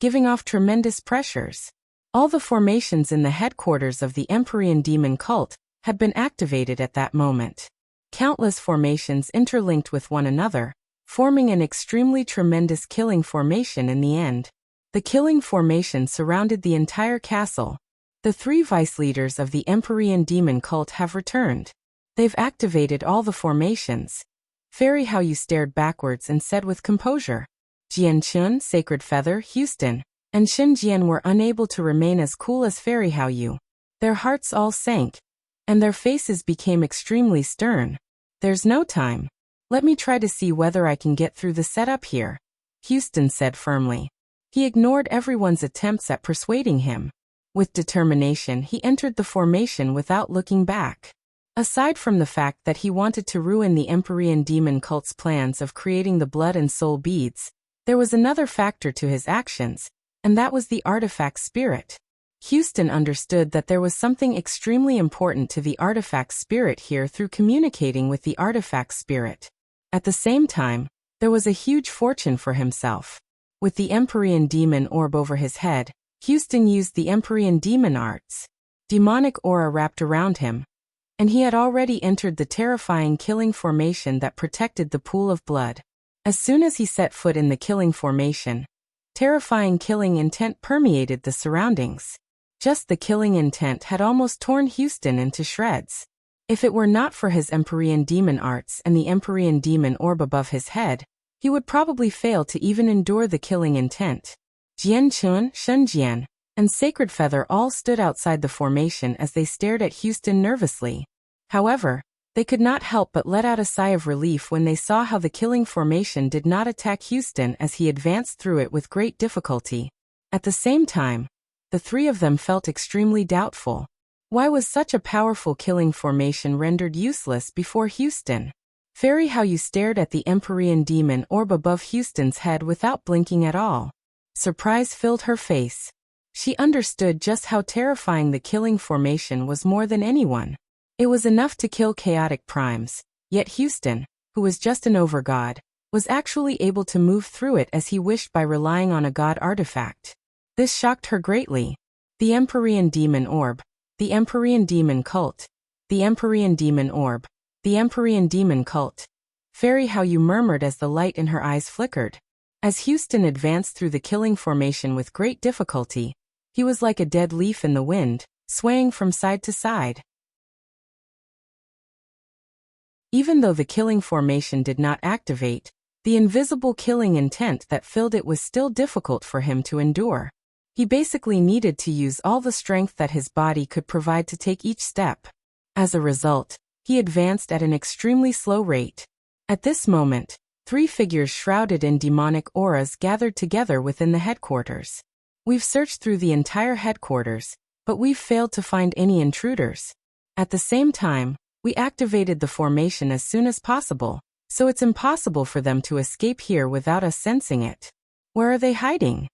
giving off tremendous pressures. All the formations in the headquarters of the Empyrean demon cult had been activated at that moment. Countless formations interlinked with one another, forming an extremely tremendous killing formation in the end. The killing formation surrounded the entire castle. The three vice leaders of the Empyrean demon cult have returned. They've activated all the formations. Fei He stared backwards and said with composure. Jian Chun, Sacred Feather, Houston, and Xin Jian were unable to remain as cool as Fei He. Their hearts all sank, and their faces became extremely stern. "There's no time. Let me try to see whether I can get through the setup here," Houston said firmly. He ignored everyone's attempts at persuading him. With determination, he entered the formation without looking back. Aside from the fact that he wanted to ruin the Empyrean demon cult's plans of creating the blood and soul beads, there was another factor to his actions, and that was the artifact spirit. Houston understood that there was something extremely important to the artifact spirit here through communicating with the artifact spirit. At the same time, there was a huge fortune for himself. With the Empyrean demon orb over his head, Houston used the Empyrean demon arts. Demonic aura wrapped around him, and he had already entered the terrifying killing formation that protected the pool of blood. As soon as he set foot in the killing formation, terrifying killing intent permeated the surroundings. Just the killing intent had almost torn Houston into shreds. If it were not for his Empyrean demon arts and the Empyrean demon orb above his head, he would probably fail to even endure the killing intent. Jian Chun, Shen Jian, and Sacred Feather all stood outside the formation as they stared at Houston nervously. However, they could not help but let out a sigh of relief when they saw how the killing formation did not attack Houston as he advanced through it with great difficulty. At the same time, the three of them felt extremely doubtful. Why was such a powerful killing formation rendered useless before Houston? Fei He stared at the Empyrean demon orb above Houston's head without blinking at all. Surprise filled her face. She understood just how terrifying the killing formation was more than anyone. It was enough to kill chaotic primes, yet Houston, who was just an overgod, was actually able to move through it as he wished by relying on a god artifact. This shocked her greatly. The Empyrean demon orb, the Empyrean demon cult, the Empyrean demon orb, the Empyrean demon cult. Fei He murmured as the light in her eyes flickered. As Houston advanced through the killing formation with great difficulty, he was like a dead leaf in the wind, swaying from side to side. Even though the killing formation did not activate, The invisible killing intent that filled it was still difficult for him to endure. He basically needed to use all the strength that his body could provide to take each step. As a result, he advanced at an extremely slow rate. At this moment, 3 figures shrouded in demonic auras gathered together within the headquarters. We've searched through the entire headquarters, but we've failed to find any intruders. At the same time, we activated the formation as soon as possible, so it's impossible for them to escape here without us sensing it. Where are they hiding?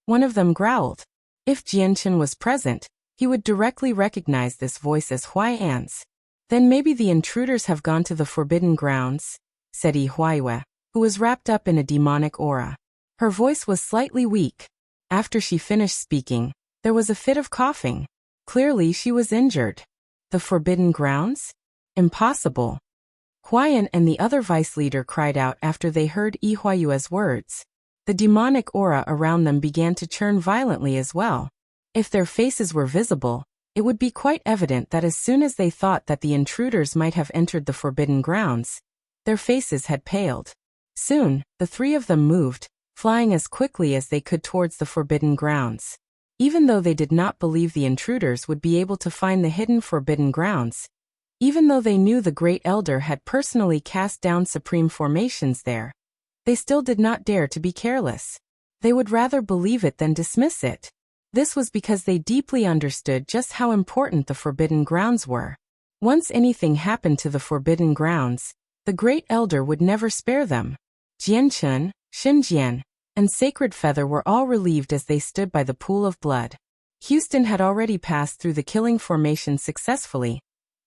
One of them growled. If Jianchen was present, he would directly recognize this voice as Huai'an's. Then maybe the intruders have gone to the forbidden grounds, said Yi Huaiyue, who was wrapped up in a demonic aura. Her voice was slightly weak. After she finished speaking, there was a fit of coughing. Clearly she was injured. The forbidden grounds? Impossible. Huaiyan and the other vice leader cried out after they heard Yi Huaiyue's words. The demonic aura around them began to churn violently as well. If their faces were visible, it would be quite evident that as soon as they thought that the intruders might have entered the forbidden grounds, their faces had paled. Soon, the 3 of them moved, flying as quickly as they could towards the forbidden grounds. Even though they did not believe the intruders would be able to find the hidden forbidden grounds, even though they knew the Great Elder had personally cast down supreme formations there, they still did not dare to be careless. They would rather believe it than dismiss it. This was because they deeply understood just how important the forbidden grounds were. Once anything happened to the forbidden grounds, the Great Elder would never spare them. Jianchen, Xinjian, and Sacred Feather were all relieved as they stood by the pool of blood. Houston had already passed through the killing formation successfully,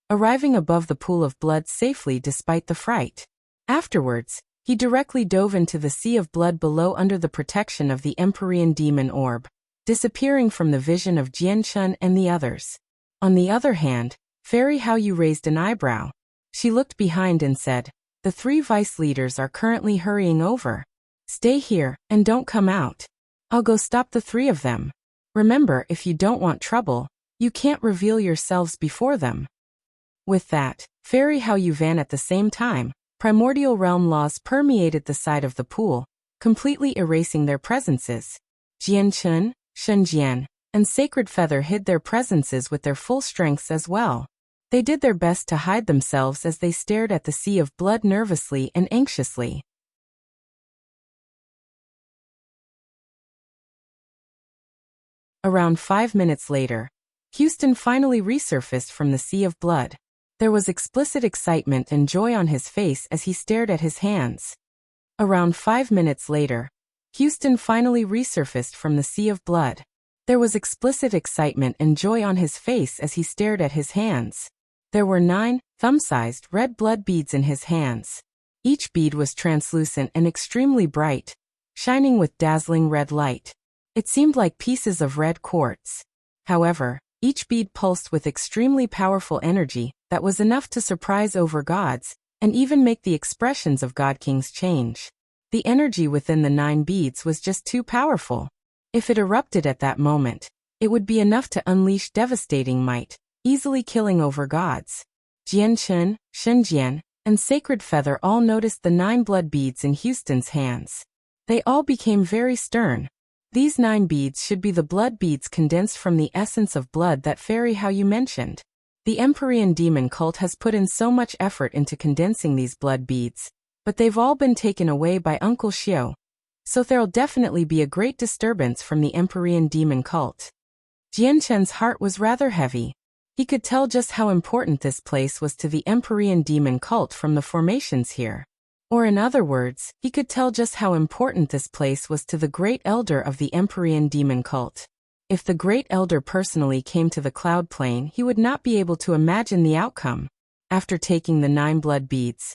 arriving above the pool of blood safely despite the fright. Afterwards, he directly dove into the sea of blood below under the protection of the Empyrean demon orb, disappearing from the vision of Jianchen and the others. On the other hand, Fei He raised an eyebrow. She looked behind and said, "The 3 vice leaders are currently hurrying over. Stay here, and don't come out. I'll go stop the 3 of them. Remember, if you don't want trouble, you can't reveal yourselves before them." With that, Fei He van at the same time. Primordial realm laws permeated the side of the pool, completely erasing their presences. Jianchen, Shenzhen, and Sacred Feather hid their presences with their full strengths as well. They did their best to hide themselves as they stared at the sea of blood nervously and anxiously. Around 5 minutes later, Houston finally resurfaced from the sea of blood. There was explicit excitement and joy on his face as he stared at his hands. Around 5 minutes later, Houston finally resurfaced from the sea of blood. There was explicit excitement and joy on his face as he stared at his hands. There were 9 thumb-sized red blood beads in his hands. Each bead was translucent and extremely bright, shining with dazzling red light. It seemed like pieces of red quartz. However, each bead pulsed with extremely powerful energy that was enough to surprise over gods and even make the expressions of God Kings change. The energy within the 9 beads was just too powerful. If it erupted at that moment, it would be enough to unleash devastating might, easily killing over gods. Jianchen, Shenzhen, and Sacred Feather all noticed the 9 blood beads in Houston's hands. They all became very stern. These 9 beads should be the blood beads condensed from the essence of blood that Fei He mentioned. The Empyrean demon cult has put in so much effort into condensing these blood beads, but they've all been taken away by Uncle Xiao. So there'll definitely be a great disturbance from the Empyrean demon cult. Jianchen's heart was rather heavy. He could tell just how important this place was to the Empyrean demon cult from the formations here. Or in other words, he could tell just how important this place was to the Great Elder of the Empyrean demon cult. If the Great Elder personally came to the cloud plane, he would not be able to imagine the outcome. After taking the 9 blood beads,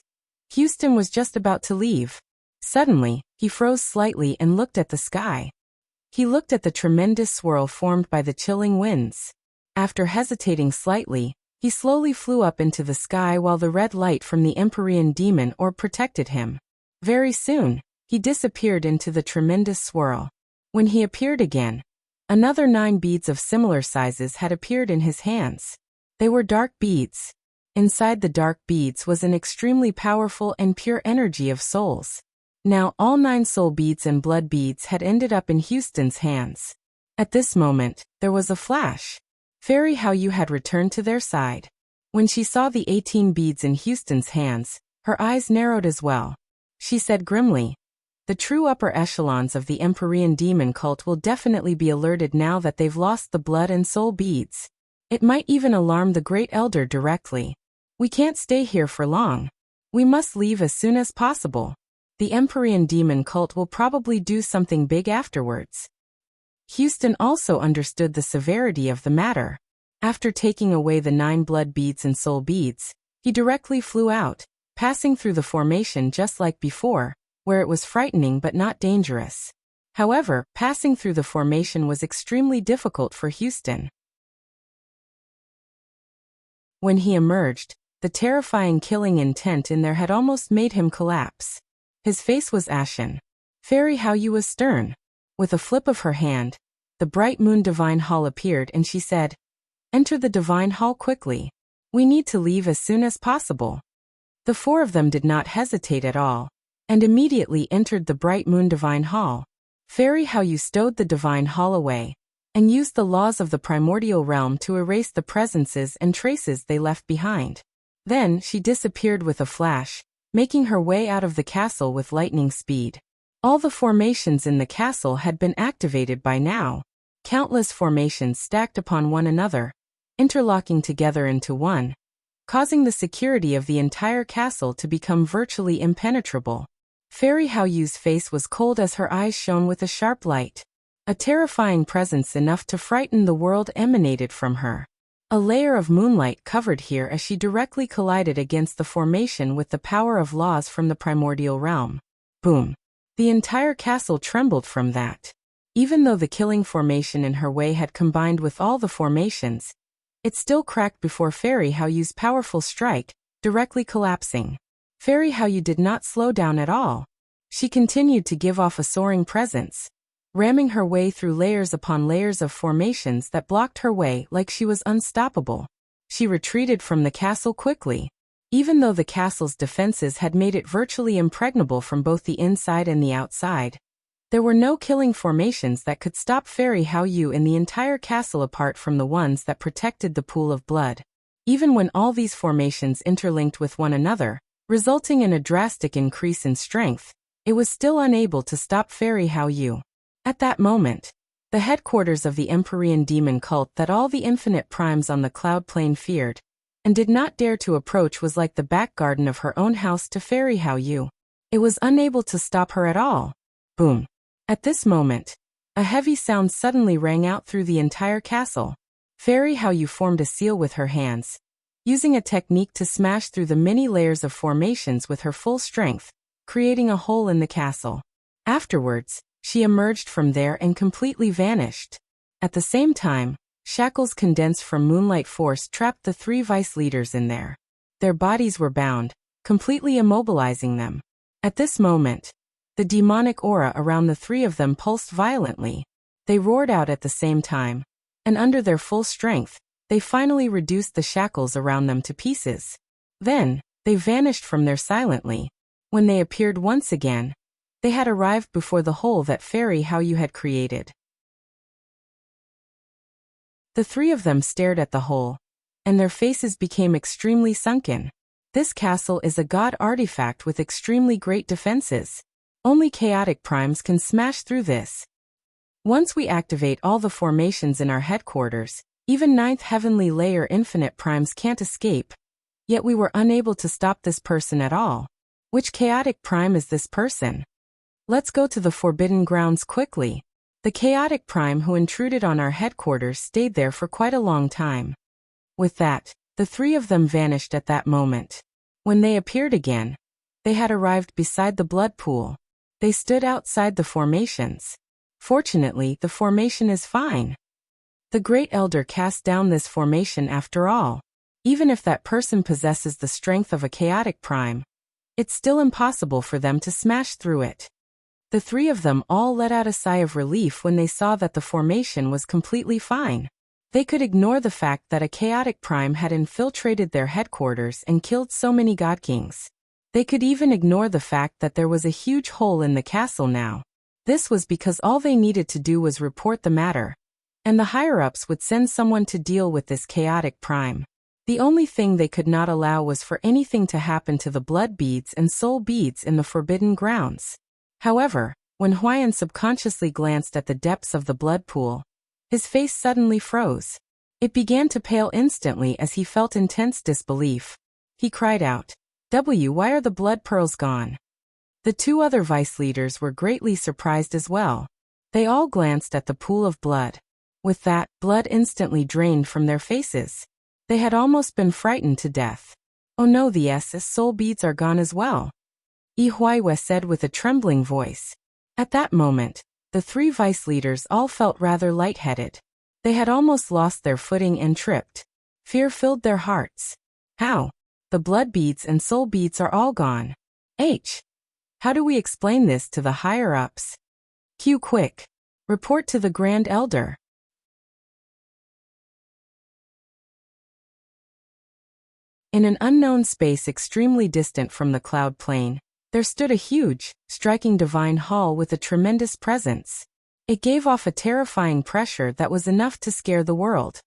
Houston was just about to leave. Suddenly, he froze slightly and looked at the sky. He looked at the tremendous swirl formed by the chilling winds. After hesitating slightly, he slowly flew up into the sky while the red light from the Empyrean demon orb protected him. Very soon, he disappeared into the tremendous swirl. When he appeared again, another 9 beads of similar sizes had appeared in his hands. They were dark beads. Inside the dark beads was an extremely powerful and pure energy of souls. Now all 9 soul beads and blood beads had ended up in Houston's hands. At this moment, there was a flash. Fei He had returned to their side. When she saw the 18 beads in Houston's hands, her eyes narrowed as well. She said grimly, "The true upper echelons of the Empyrean demon cult will definitely be alerted now that they've lost the blood and soul beads. It might even alarm the Great Elder directly. We can't stay here for long. We must leave as soon as possible. The Empyrean demon cult will probably do something big afterwards." Houston also understood the severity of the matter. After taking away the 9 blood beads and soul beads, he directly flew out, passing through the formation just like before, where it was frightening but not dangerous. However, passing through the formation was extremely difficult for Houston. When he emerged, the terrifying killing intent in there had almost made him collapse. His face was ashen. Fei He was stern. With a flip of her hand, the bright moon divine hall appeared and she said, "Enter the divine hall quickly. We need to leave as soon as possible." The 4 of them did not hesitate at all, and immediately entered the bright moon divine hall. Fei He stowed the divine hall away, and used the laws of the primordial realm to erase the presences and traces they left behind. Then she disappeared with a flash, making her way out of the castle with lightning speed. All the formations in the castle had been activated by now. Countless formations stacked upon one another, interlocking together into one, causing the security of the entire castle to become virtually impenetrable. Fei He's face was cold as her eyes shone with a sharp light. A terrifying presence enough to frighten the world emanated from her. A layer of moonlight covered here as she directly collided against the formation with the power of laws from the primordial realm. Boom! The entire castle trembled from that. Even though the killing formation in her way had combined with all the formations, it still cracked before Fei He's powerful strike, directly collapsing. Fei He did not slow down at all. She continued to give off a soaring presence, ramming her way through layers upon layers of formations that blocked her way like she was unstoppable. She retreated from the castle quickly. Even though the castle's defenses had made it virtually impregnable from both the inside and the outside, there were no killing formations that could stop Fei He in the entire castle apart from the ones that protected the pool of blood. Even when all these formations interlinked with one another, resulting in a drastic increase in strength, it was still unable to stop Fei He. At that moment, the headquarters of the Empyrean demon cult that all the infinite primes on the cloud plane feared, and did not dare to approach was like the back garden of her own house to Fei He. It was unable to stop her at all. Boom! At this moment, a heavy sound suddenly rang out through the entire castle. Fei He formed a seal with her hands, using a technique to smash through the many layers of formations with her full strength, creating a hole in the castle. Afterwards, she emerged from there and completely vanished. At the same time, shackles condensed from moonlight force trapped the 3 vice leaders in there. Their bodies were bound, completely immobilizing them. At this moment, the demonic aura around the 3 of them pulsed violently. They roared out at the same time, and under their full strength, they finally reduced the shackles around them to pieces. Then, they vanished from there silently. When they appeared once again, they had arrived before the hole that Fei He had created. The 3 of them stared at the hole, and their faces became extremely sunken. This castle is a god artifact with extremely great defenses. Only chaotic primes can smash through this. Once we activate all the formations in our headquarters, even 9th heavenly layer infinite primes can't escape. Yet we were unable to stop this person at all. Which chaotic prime is this person? Let's go to the forbidden grounds quickly. The chaotic prime who intruded on our headquarters stayed there for quite a long time. With that, the 3 of them vanished at that moment. When they appeared again, they had arrived beside the blood pool. They stood outside the formations. Fortunately, the formation is fine. The Great Elder cast down this formation after all. Even if that person possesses the strength of a chaotic prime, it's still impossible for them to smash through it. The 3 of them all let out a sigh of relief when they saw that the formation was completely fine. They could ignore the fact that a chaotic prime had infiltrated their headquarters and killed so many god kings. They could even ignore the fact that there was a huge hole in the castle now. This was because all they needed to do was report the matter, and the higher-ups would send someone to deal with this chaotic prime. The only thing they could not allow was for anything to happen to the blood beads and soul beads in the forbidden grounds. However, when Huayan subconsciously glanced at the depths of the blood pool, his face suddenly froze. It began to pale instantly as he felt intense disbelief. He cried out, why are the blood pearls gone?" The two other vice leaders were greatly surprised as well. They all glanced at the pool of blood. With that, blood instantly drained from their faces. They had almost been frightened to death. "Oh no, the SS soul beads are gone as well," Huiwe said with a trembling voice. At that moment, the three vice leaders all felt rather lightheaded. They had almost lost their footing and tripped. Fear filled their hearts. How? The blood beads and soul beads are all gone. How do we explain this to the higher-ups? Q quick. Report to the Grand Elder. In an unknown space extremely distant from the cloud plane, there stood a huge, striking divine hall with a tremendous presence. It gave off a terrifying pressure that was enough to scare the world.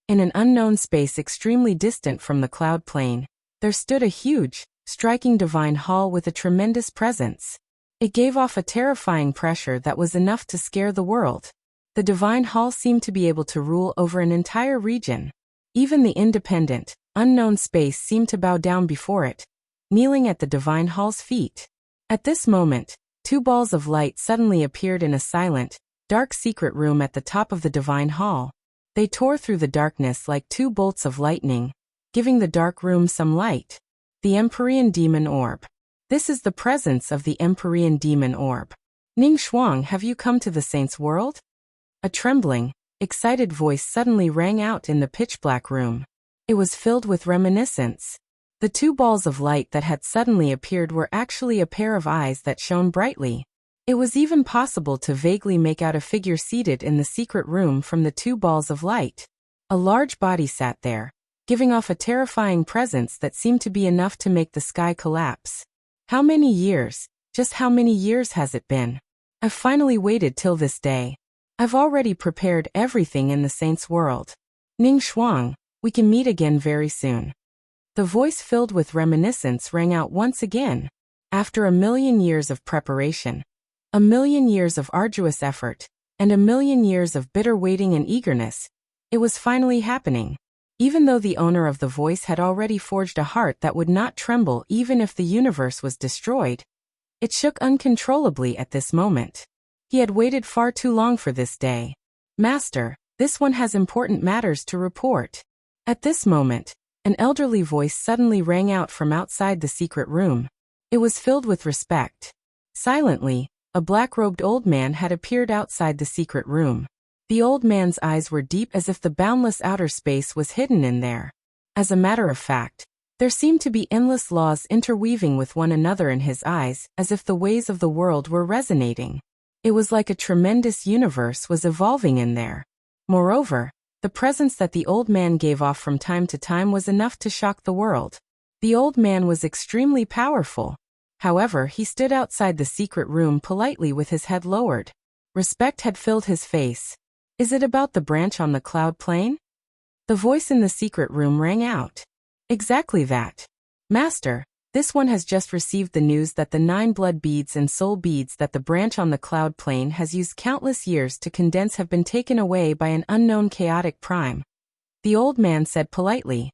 In an unknown space extremely distant from the cloud plane, there stood a huge, striking divine hall with a tremendous presence. It gave off a terrifying pressure that was enough to scare the world. The divine hall seemed to be able to rule over an entire region. Even the independent, unknown space seemed to bow down before it, kneeling at the divine hall's feet. At this moment, two balls of light suddenly appeared in a silent, dark secret room at the top of the divine hall. They tore through the darkness like two bolts of lightning, giving the dark room some light. The Empyrean Demon Orb. This is the presence of the Empyrean Demon Orb. Ning Shuang, have you come to the Saint's world? A trembling, excited voice suddenly rang out in the pitch-black room. It was filled with reminiscence. The two balls of light that had suddenly appeared were actually a pair of eyes that shone brightly. It was even possible to vaguely make out a figure seated in the secret room from the two balls of light. A large body sat there, giving off a terrifying presence that seemed to be enough to make the sky collapse. How many years, just how many years has it been? I've finally waited till this day. I've already prepared everything in the Saint's world. Ning Shuang, we can meet again very soon. The voice filled with reminiscence rang out once again. After 1,000,000 years of preparation, 1,000,000 years of arduous effort, and 1,000,000 years of bitter waiting and eagerness, it was finally happening. Even though the owner of the voice had already forged a heart that would not tremble even if the universe was destroyed, it shook uncontrollably at this moment. He had waited far too long for this day. Master, this one has important matters to report. At this moment, an elderly voice suddenly rang out from outside the secret room. It was filled with respect. Silently, a black-robed old man had appeared outside the secret room. The old man's eyes were deep as if the boundless outer space was hidden in there. As a matter of fact, there seemed to be endless laws interweaving with one another in his eyes, as if the ways of the world were resonating. It was like a tremendous universe was evolving in there. Moreover, the presence that the old man gave off from time to time was enough to shock the world. The old man was extremely powerful. However, he stood outside the secret room politely with his head lowered. Respect had filled his face. Is it about the branch on the cloud plane? The voice in the secret room rang out. Exactly that. Master, this one has just received the news that the 9 blood beads and soul beads that the branch on the cloud plane has used countless years to condense have been taken away by an unknown chaotic prime. The old man said politely.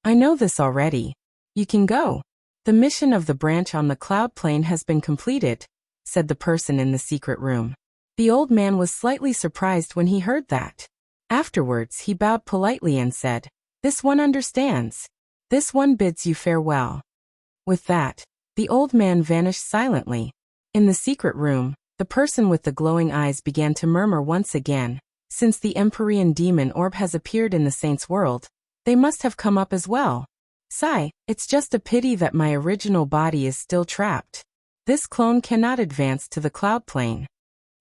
I know this already. You can go. The mission of the branch on the cloud plane has been completed, said the person in the secret room. The old man was slightly surprised when he heard that. Afterwards, he bowed politely and said, This one understands. This one bids you farewell. With that, the old man vanished silently. In the secret room, the person with the glowing eyes began to murmur once again, since the Empyrean Demon Orb has appeared in the Saint's world, they must have come up as well. Sigh, it's just a pity that my original body is still trapped. This clone cannot advance to the cloud plane.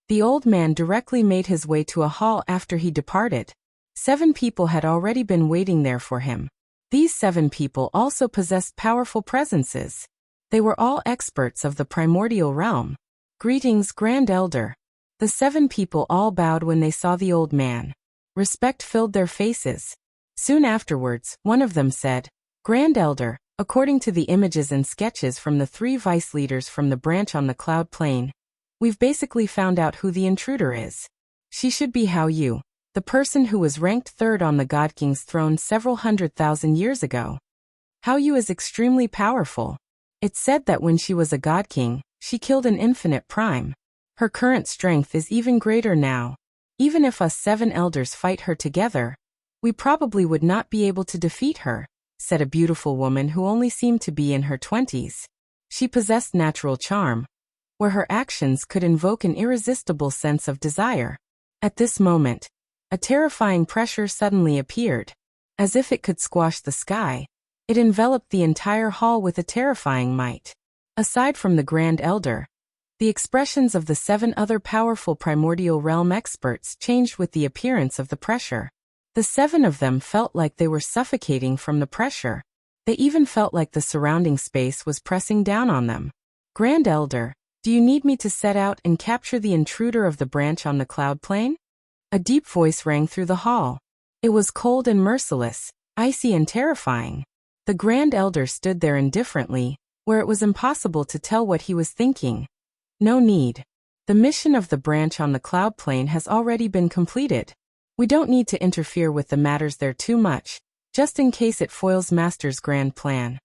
The old man directly made his way to a hall after he departed. 7 people had already been waiting there for him. These 7 people also possessed powerful presences. They were all experts of the primordial realm. Greetings, Grand Elder. The 7 people all bowed when they saw the old man. Respect filled their faces. Soon afterwards, one of them said, Grand Elder, according to the images and sketches from the 3 vice leaders from the branch on the cloud plane, we've basically found out who the intruder is. She should be Hao Yu, the person who was ranked 3rd on the God King's throne several 100,000 years ago. Hao Yu is extremely powerful. It's said that when she was a God King, she killed an infinite prime. Her current strength is even greater now. Even if us 7 elders fight her together, we probably would not be able to defeat her, said a beautiful woman who only seemed to be in her 20s. She possessed natural charm, where her actions could invoke an irresistible sense of desire. At this moment, a terrifying pressure suddenly appeared. As if it could squash the sky, it enveloped the entire hall with a terrifying might. Aside from the Grand Elder, the expressions of the 7 other powerful primordial realm experts changed with the appearance of the pressure. The 7 of them felt like they were suffocating from the pressure. They even felt like the surrounding space was pressing down on them. Grand Elder, do you need me to set out and capture the intruder of the branch on the cloud plane? A deep voice rang through the hall. It was cold and merciless, icy and terrifying. The Grand Elder stood there indifferently, where it was impossible to tell what he was thinking. No need. The mission of the branch on the cloud plane has already been completed. We don't need to interfere with the matters there too much, just in case it foils Master's grand plan.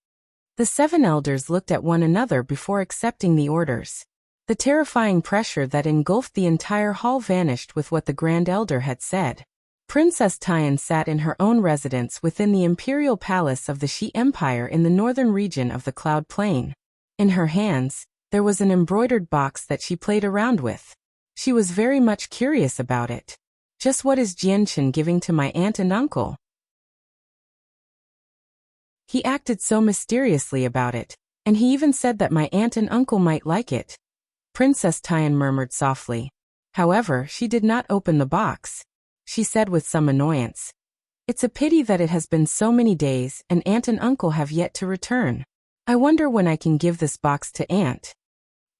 The 7 elders looked at one another before accepting the orders. The terrifying pressure that engulfed the entire hall vanished with what the Grand Elder had said. Princess Tian sat in her own residence within the imperial palace of the Shi Empire in the northern region of the Cloud Plain. In her hands, there was an embroidered box that she played around with. She was very much curious about it. Just what is Jianchen giving to my aunt and uncle? He acted so mysteriously about it, and he even said that my aunt and uncle might like it. Princess Tian murmured softly. However, she did not open the box. She said with some annoyance, "It's a pity that it has been so many days and aunt and uncle have yet to return. I wonder when I can give this box to aunt.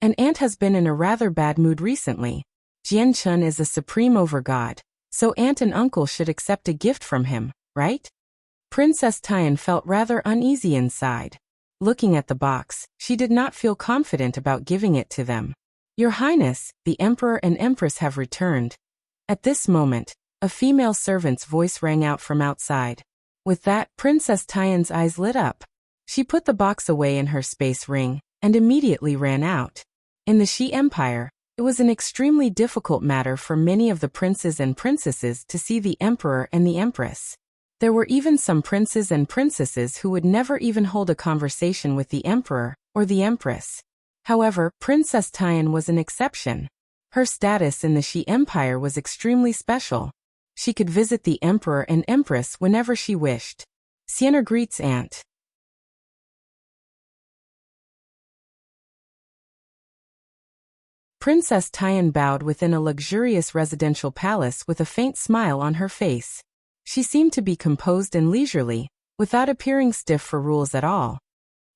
And aunt has been in a rather bad mood recently. Jianchen is a supreme overgod, so aunt and uncle should accept a gift from him, right?" Princess Tian felt rather uneasy inside. Looking at the box, she did not feel confident about giving it to them. "Your Highness, the Emperor and Empress have returned." At this moment, a female servant's voice rang out from outside. With that, Princess Tian's eyes lit up. She put the box away in her space ring, and immediately ran out. In the Shi Empire, it was an extremely difficult matter for many of the princes and princesses to see the Emperor and the Empress. There were even some princes and princesses who would never even hold a conversation with the Emperor or the Empress. However, Princess Tian was an exception. Her status in the Shi Empire was extremely special. She could visit the Emperor and Empress whenever she wished. Sienna greets aunt. Princess Tian bowed within a luxurious residential palace with a faint smile on her face. She seemed to be composed and leisurely, without appearing stiff for rules at all.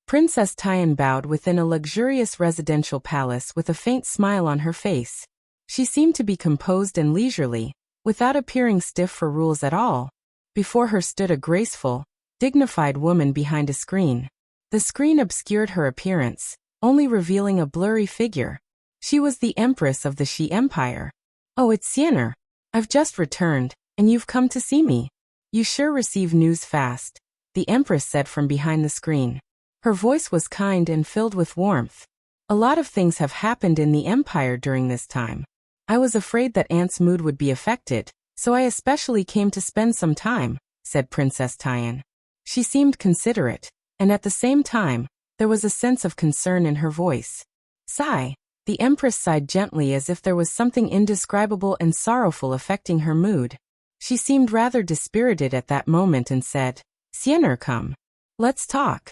Princess Tian bowed within a luxurious residential palace with a faint smile on her face. She seemed to be composed and leisurely, without appearing stiff for rules at all. Before her stood a graceful, dignified woman behind a screen. The screen obscured her appearance, only revealing a blurry figure. She was the Empress of the Shi Empire. "Oh, it's Sienna. I've just returned, and you've come to see me. You sure receive news fast," the Empress said from behind the screen. Her voice was kind and filled with warmth. "A lot of things have happened in the Empire during this time. I was afraid that Aunt's mood would be affected, so I especially came to spend some time," said Princess Tian. She seemed considerate, and at the same time, there was a sense of concern in her voice. Sigh. The Empress sighed gently as if there was something indescribable and sorrowful affecting her mood. She seemed rather dispirited at that moment and said, "Sienna, come. Let's talk."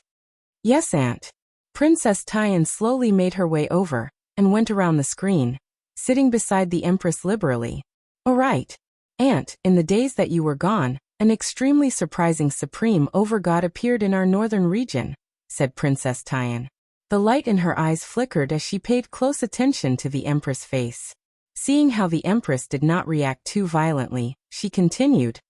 "Yes, Aunt." Princess Tian slowly made her way over, and went around the screen, sitting beside the Empress liberally. "All right. Aunt, in the days that you were gone, An extremely surprising supreme overgod appeared in our northern region, said Princess Tian. The light in her eyes flickered as she paid close attention to the Empress' face. Seeing how the Empress did not react too violently, she continued,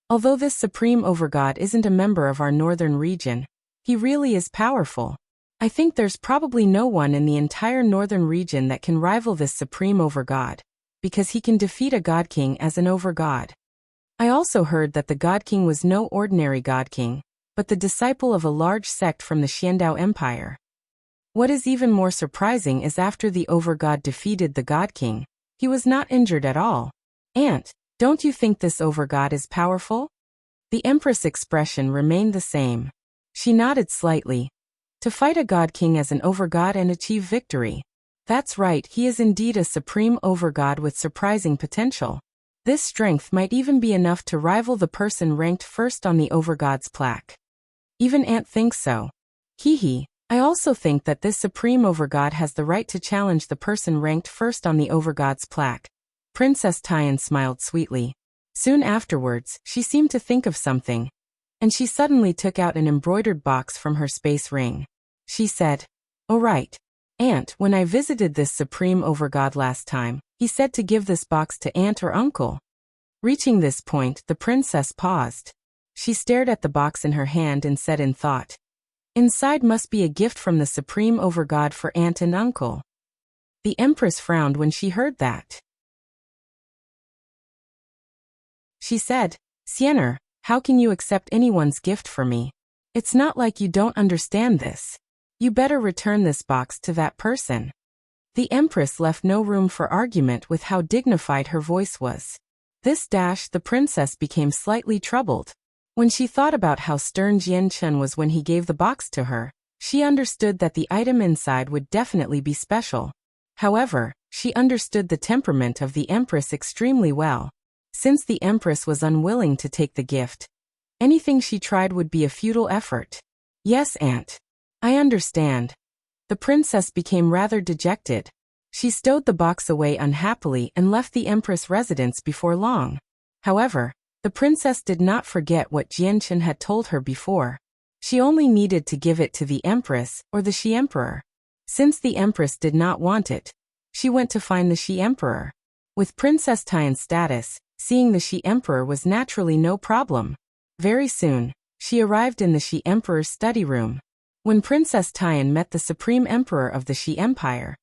although this supreme overgod isn't a member of our northern region, he really is powerful. I think there's probably no one in the entire northern region that can rival this supreme overgod, because he can defeat a god king as an overgod. I also heard that the god king was no ordinary god king, but the disciple of a large sect from the Xiandao Empire. What is even more surprising is after the overgod defeated the god king, he was not injured at all. Aunt, don't you think this overgod is powerful? The Empress' expression remained the same. She nodded slightly. To fight a god king as an overgod and achieve victory. That's right, he is indeed a supreme overgod with surprising potential. This strength might even be enough to rival the person ranked first on the overgod's plaque. Even Aunt thinks so. He. I also think that this supreme overgod has the right to challenge the person ranked first on the overgod's plaque. Princess Tian smiled sweetly. Soon afterwards, she seemed to think of something, and she suddenly took out an embroidered box from her space ring. She said, "Oh right. Aunt, when I visited this supreme overgod last time, he said to give this box to aunt or uncle." Reaching this point, the princess paused. She stared at the box in her hand and said in thought, "Inside must be a gift from the supreme overgod for aunt and uncle." The Empress frowned when she heard that. She said, "Xianer, how can you accept anyone's gift for me? It's not like you don't understand this. You better return this box to that person." The Empress left no room for argument with how dignified her voice was. The princess became slightly troubled. When she thought about how stern Jianchen was when he gave the box to her, she understood that the item inside would definitely be special. However, she understood the temperament of the Empress extremely well. Since the Empress was unwilling to take the gift, anything she tried would be a futile effort. "Yes, Aunt. I understand." The princess became rather dejected. She stowed the box away unhappily and left the Empress' residence before long. However, the princess did not forget what Jianchen had told her before. She only needed to give it to the Empress or the Shi Emperor. Since the Empress did not want it, she went to find the Shi Emperor. With Princess Tian's status, seeing the Shi Emperor was naturally no problem. Very soon, she arrived in the Shi Emperor's study room. When Princess Tian met the Supreme Emperor of the Shi Empire,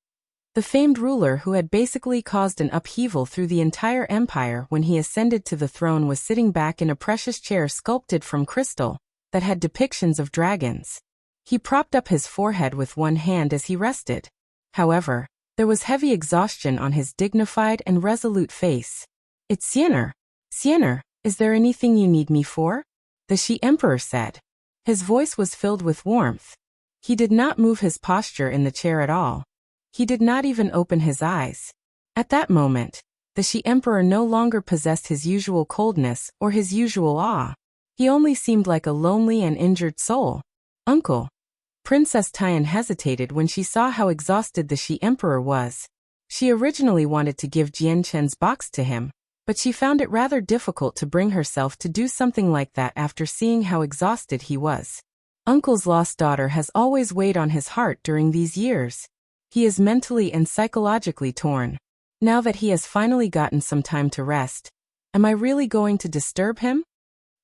the famed ruler who had basically caused an upheaval through the entire empire when he ascended to the throne, was sitting back in a precious chair sculpted from crystal that had depictions of dragons. He propped up his forehead with one hand as he rested. However, there was heavy exhaustion on his dignified and resolute face. "It's Xianer. Xianer, is there anything you need me for?" the Shi Emperor said. His voice was filled with warmth. He did not move his posture in the chair at all. He did not even open his eyes. At that moment, the Shi Emperor no longer possessed his usual coldness or his usual awe. He only seemed like a lonely and injured soul. "Uncle." Princess Tian hesitated when she saw how exhausted the Shi Emperor was. She originally wanted to give Jianchen's box to him, but she found it rather difficult to bring herself to do something like that after seeing how exhausted he was. Uncle's lost daughter has always weighed on his heart during these years. He is mentally and psychologically torn. Now that he has finally gotten some time to rest, am I really going to disturb him?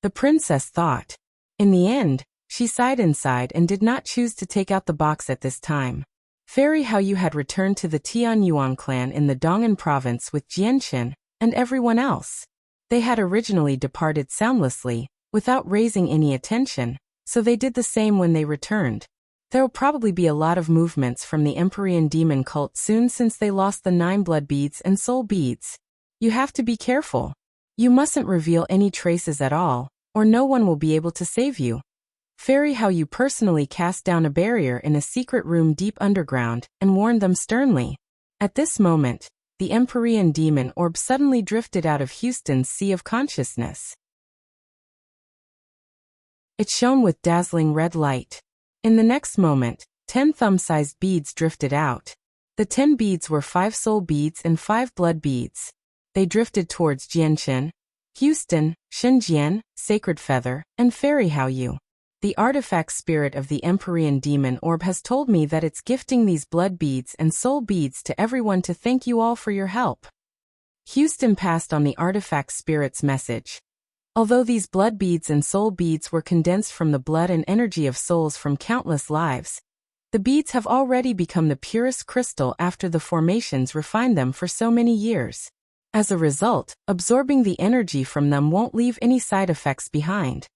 The princess thought. In the end, she sighed inside and did not choose to take out the box at this time. Fei He had returned to the Tianyuan clan in the Dong'an province with Jianchen and everyone else. They had originally departed soundlessly, without raising any attention, so they did the same when they returned. There will probably be a lot of movements from the Empyrean demon cult soon since they lost the 9 blood beads and soul beads. You have to be careful. You mustn't reveal any traces at all, or no one will be able to save you. Fei He personally cast down a barrier in a secret room deep underground and warned them sternly. At this moment, the Empyrean demon orb suddenly drifted out of Houston's sea of consciousness. It shone with dazzling red light. In the next moment, 10 thumb-sized beads drifted out. The 10 beads were 5 soul beads and 5 blood beads. They drifted towards Jianchen, Houston, Xinjian, Sacred Feather, and Fairy How You. The artifact spirit of the Empyrean demon orb has told me that it's gifting these blood beads and soul beads to everyone to thank you all for your help. Houston passed on the artifact spirit's message. Although these blood beads and soul beads were condensed from the blood and energy of souls from countless lives, the beads have already become the purest crystal after the formations refined them for so many years. As a result, absorbing the energy from them won't leave any side effects behind.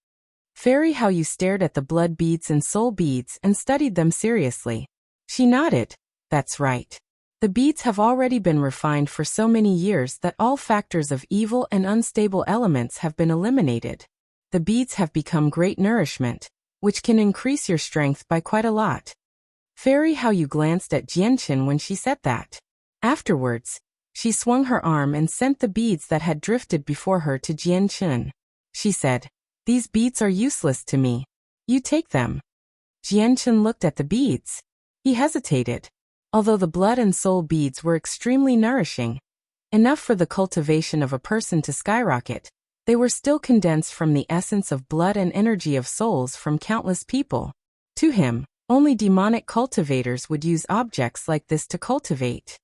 Fairy How You stared at the blood beads and soul beads and studied them seriously. She nodded. That's right. The beads have already been refined for so many years that all factors of evil and unstable elements have been eliminated. The beads have become great nourishment, which can increase your strength by quite a lot. Fairy How You glanced at Jianqin when she said that. Afterwards, she swung her arm and sent the beads that had drifted before her to Jianqin. She said, "These beads are useless to me. You take them." Jianqin looked at the beads. He hesitated. Although the blood and soul beads were extremely nourishing, enough for the cultivation of a person to skyrocket, they were still condensed from the essence of blood and energy of souls from countless people. To him, only demonic cultivators would use objects like this to cultivate.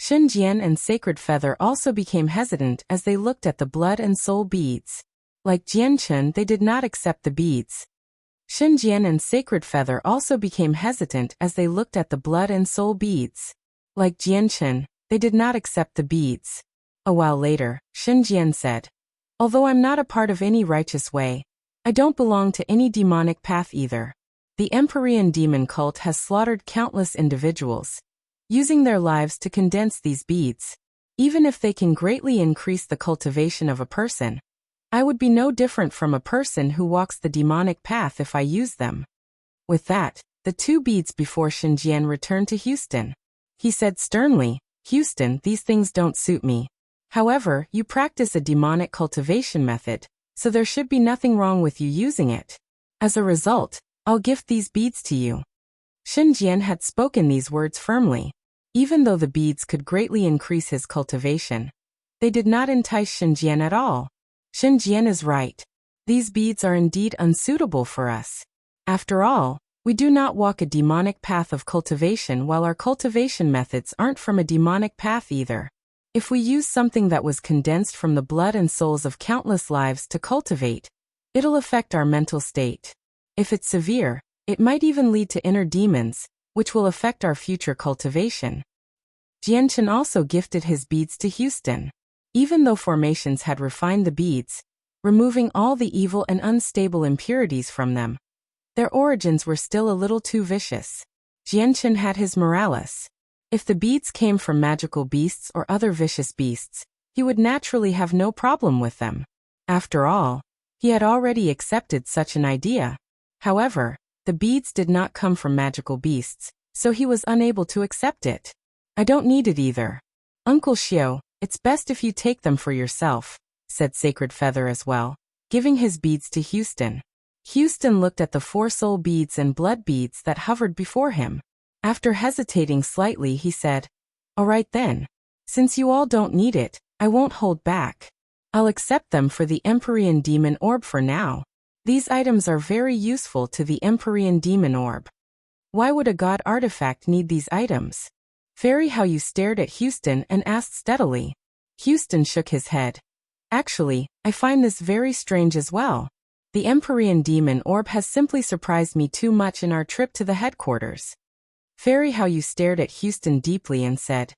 Xinjian and Sacred Feather also became hesitant as they looked at the blood and soul beads. Like Jianqin, they did not accept the beads. Xinjian and Sacred Feather also became hesitant as they looked at the blood and soul beads. Like Jianqin, they did not accept the beads. A while later, Xinjian said, "Although I'm not a part of any righteous way, I don't belong to any demonic path either. The Empyrean demon cult has slaughtered countless individuals, using their lives to condense these beads. Even if they can greatly increase the cultivation of a person, I would be no different from a person who walks the demonic path if I use them." With that, the two beads before Xinjian returned to Houston. He said sternly, "Houston, these things don't suit me. However, you practice a demonic cultivation method, so there should be nothing wrong with you using it. As a result, I'll gift these beads to you." Xinjian had spoken these words firmly. Even though the beads could greatly increase his cultivation, they did not entice Xinjian at all. Xinjian is right. These beads are indeed unsuitable for us. After all, we do not walk a demonic path of cultivation while our cultivation methods aren't from a demonic path either. If we use something that was condensed from the blood and souls of countless lives to cultivate, it'll affect our mental state. If it's severe, it might even lead to inner demons, which will affect our future cultivation. Jianqin also gifted his beads to Houston. Even though formations had refined the beads, removing all the evil and unstable impurities from them, their origins were still a little too vicious. Jianqin had his morales. If the beads came from magical beasts or other vicious beasts, he would naturally have no problem with them. After all, he had already accepted such an idea. However, the beads did not come from magical beasts, so he was unable to accept it. "I don't need it either. Uncle Xiao, it's best if you take them for yourself," said Sacred Feather as well, giving his beads to Houston. Houston looked at the 4 soul beads and blood beads that hovered before him. After hesitating slightly, he said, "All right then. Since you all don't need it, I won't hold back. I'll accept them for the Empyrean Demon Orb for now. These items are very useful to the Empyrean Demon Orb. Why would a god artifact need these items?" Fairy How You stared at Houston and asked steadily. Houston shook his head. "Actually, I find this very strange as well. The Empyrean Demon Orb has simply surprised me too much in our trip to the headquarters." Fairy How You stared at Houston deeply and said,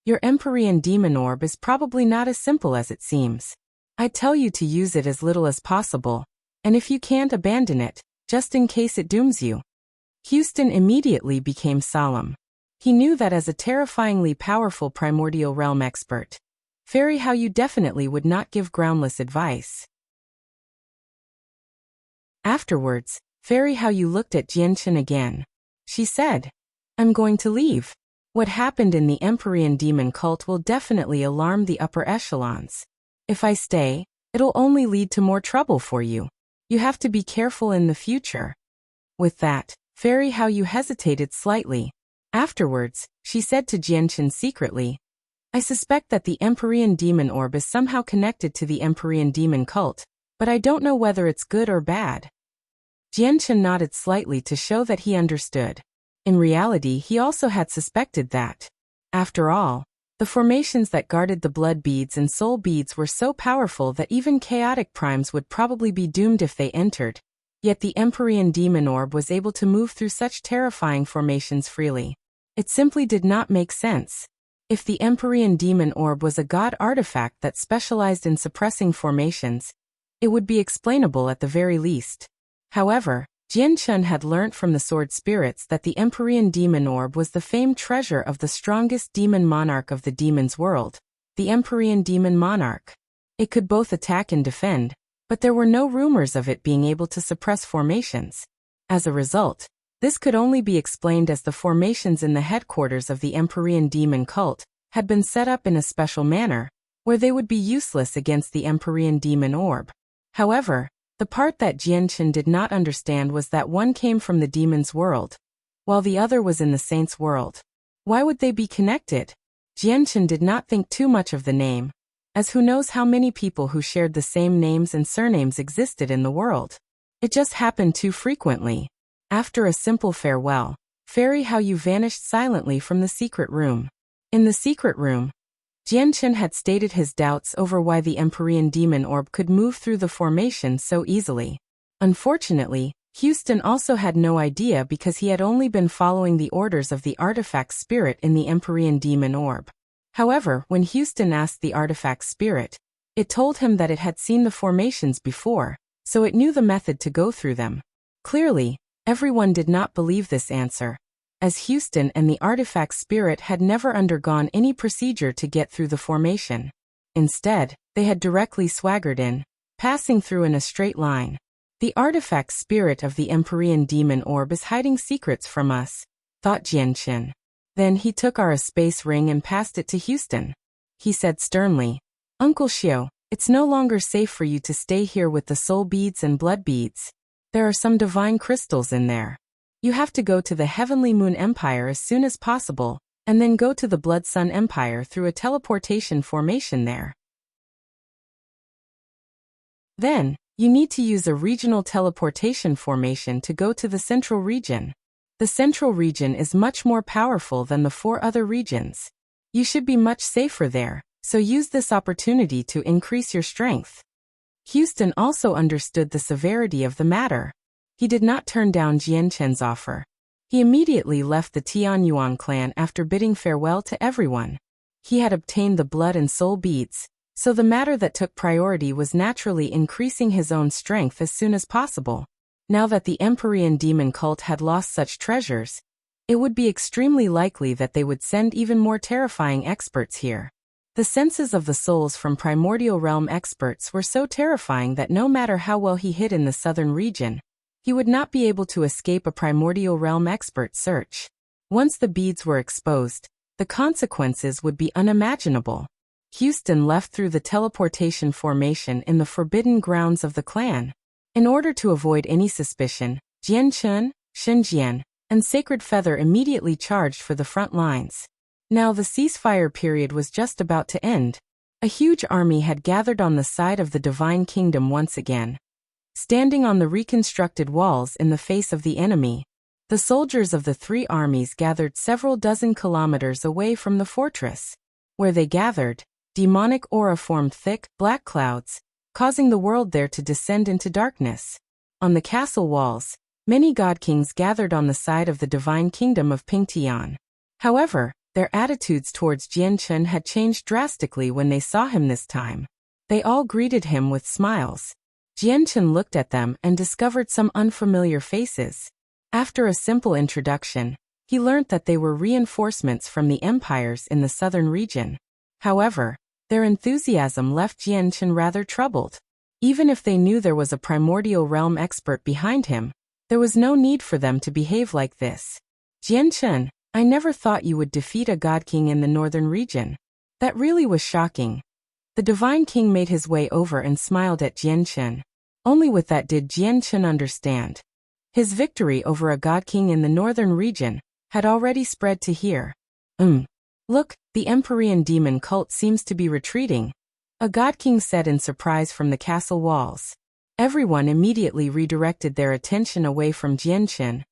"Your Empyrean Demon Orb is probably not as simple as it seems. I tell you to use it as little as possible, and if you can't, abandon it, just in case it dooms you." Houston immediately became solemn. He knew that as a terrifyingly powerful primordial realm expert, Fairy How You definitely would not give groundless advice. Afterwards, Fairy How You looked at Jianqin again. She said, "I'm going to leave. What happened in the Empyrean demon cult will definitely alarm the upper echelons. If I stay, it'll only lead to more trouble for you. You have to be careful in the future." With that, Fairy How You hesitated slightly. Afterwards, she said to Jianchen secretly, I suspect that the Empyrean demon orb is somehow connected to the Empyrean demon cult, but I don't know whether it's good or bad. Jianchen nodded slightly to show that he understood. In reality, he also had suspected that. After all, the formations that guarded the blood beads and soul beads were so powerful that even chaotic primes would probably be doomed if they entered, yet the Empyrean demon orb was able to move through such terrifying formations freely. It simply did not make sense. If the Empyrean demon orb was a god artifact that specialized in suppressing formations, it would be explainable at the very least. However, Jianchen had learnt from the sword spirits that the Empyrean demon orb was the famed treasure of the strongest demon monarch of the demon's world, the Empyrean demon monarch. It could both attack and defend, but there were no rumors of it being able to suppress formations. As a result, this could only be explained as the formations in the headquarters of the Empyrean demon cult had been set up in a special manner, where they would be useless against the Empyrean demon orb. However, the part that Jianchen did not understand was that one came from the demon's world, while the other was in the saint's world. Why would they be connected? Jianchen did not think too much of the name, as who knows how many people who shared the same names and surnames existed in the world. It just happened too frequently. After a simple farewell, Fei He vanished silently from the secret room. In the secret room, Jianchen had stated his doubts over why the Empyrean demon orb could move through the formation so easily. Unfortunately, Houston also had no idea because he had only been following the orders of the artifact spirit in the Empyrean demon orb. However, when Houston asked the artifact spirit, it told him that it had seen the formations before, so it knew the method to go through them. Clearly, everyone did not believe this answer, as Houston and the artifact spirit had never undergone any procedure to get through the formation. Instead, they had directly swaggered in, passing through in a straight line. The artifact spirit of the Empyrean demon orb is hiding secrets from us, thought Jianchen. Then he took our space ring and passed it to Houston. He said sternly, Uncle Xiao, it's no longer safe for you to stay here with the soul beads and blood beads. There are some divine crystals in there. You have to go to the Heavenly Moon Empire as soon as possible, and then go to the Blood Sun Empire through a teleportation formation there. Then, you need to use a regional teleportation formation to go to the Central Region. The Central Region is much more powerful than the 4 other regions. You should be much safer there, so use this opportunity to increase your strength. Houston also understood the severity of the matter. He did not turn down Jianchen's offer. He immediately left the Tianyuan clan after bidding farewell to everyone. He had obtained the blood and soul beads, so the matter that took priority was naturally increasing his own strength as soon as possible. Now that the Empyrean demon cult had lost such treasures, it would be extremely likely that they would send even more terrifying experts here. The senses of the souls from primordial realm experts were so terrifying that no matter how well he hid in the southern region, he would not be able to escape a primordial realm expert search. Once the beads were exposed, the consequences would be unimaginable. Houston left through the teleportation formation in the forbidden grounds of the clan. In order to avoid any suspicion, Jianchen, Shenjian, and Sacred Feather immediately charged for the front lines. Now the ceasefire period was just about to end. A huge army had gathered on the side of the Divine Kingdom once again. Standing on the reconstructed walls in the face of the enemy, the soldiers of the 3 armies gathered several dozen kilometers away from the fortress. Where they gathered, demonic aura formed thick, black clouds, causing the world there to descend into darkness. On the castle walls, many god kings gathered on the side of the Divine Kingdom of Pingtian. However, their attitudes towards Jianchen had changed drastically when they saw him this time. They all greeted him with smiles. Jianchen looked at them and discovered some unfamiliar faces. After a simple introduction, he learnt that they were reinforcements from the empires in the southern region. However, their enthusiasm left Jianchen rather troubled. Even if they knew there was a primordial realm expert behind him, there was no need for them to behave like this. Jianchen, I never thought you would defeat a god king in the northern region. That really was shocking. The Divine King made his way over and smiled at Jianchen. Only with that did Jianchen understand. His victory over a god king in the northern region had already spread to here. Look, the Empyrean demon cult seems to be retreating, a god king said in surprise from the castle walls. Everyone immediately redirected their attention away from Jianchen,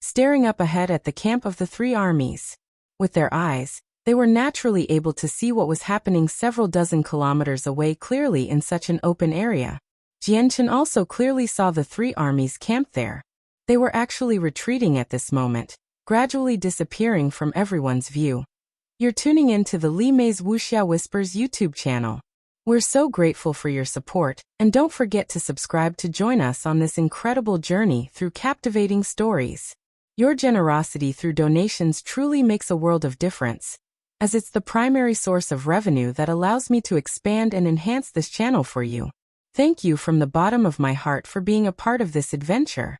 staring up ahead at the camp of the three armies. With their eyes, they were naturally able to see what was happening several dozen kilometers away clearly in such an open area. Jianchen also clearly saw the three armies camped there. They were actually retreating at this moment, gradually disappearing from everyone's view. You're tuning in to the Li Mei's Wuxia Whispers YouTube channel. We're so grateful for your support, and don't forget to subscribe to join us on this incredible journey through captivating stories. Your generosity through donations truly makes a world of difference, as it's the primary source of revenue that allows me to expand and enhance this channel for you. Thank you from the bottom of my heart for being a part of this adventure.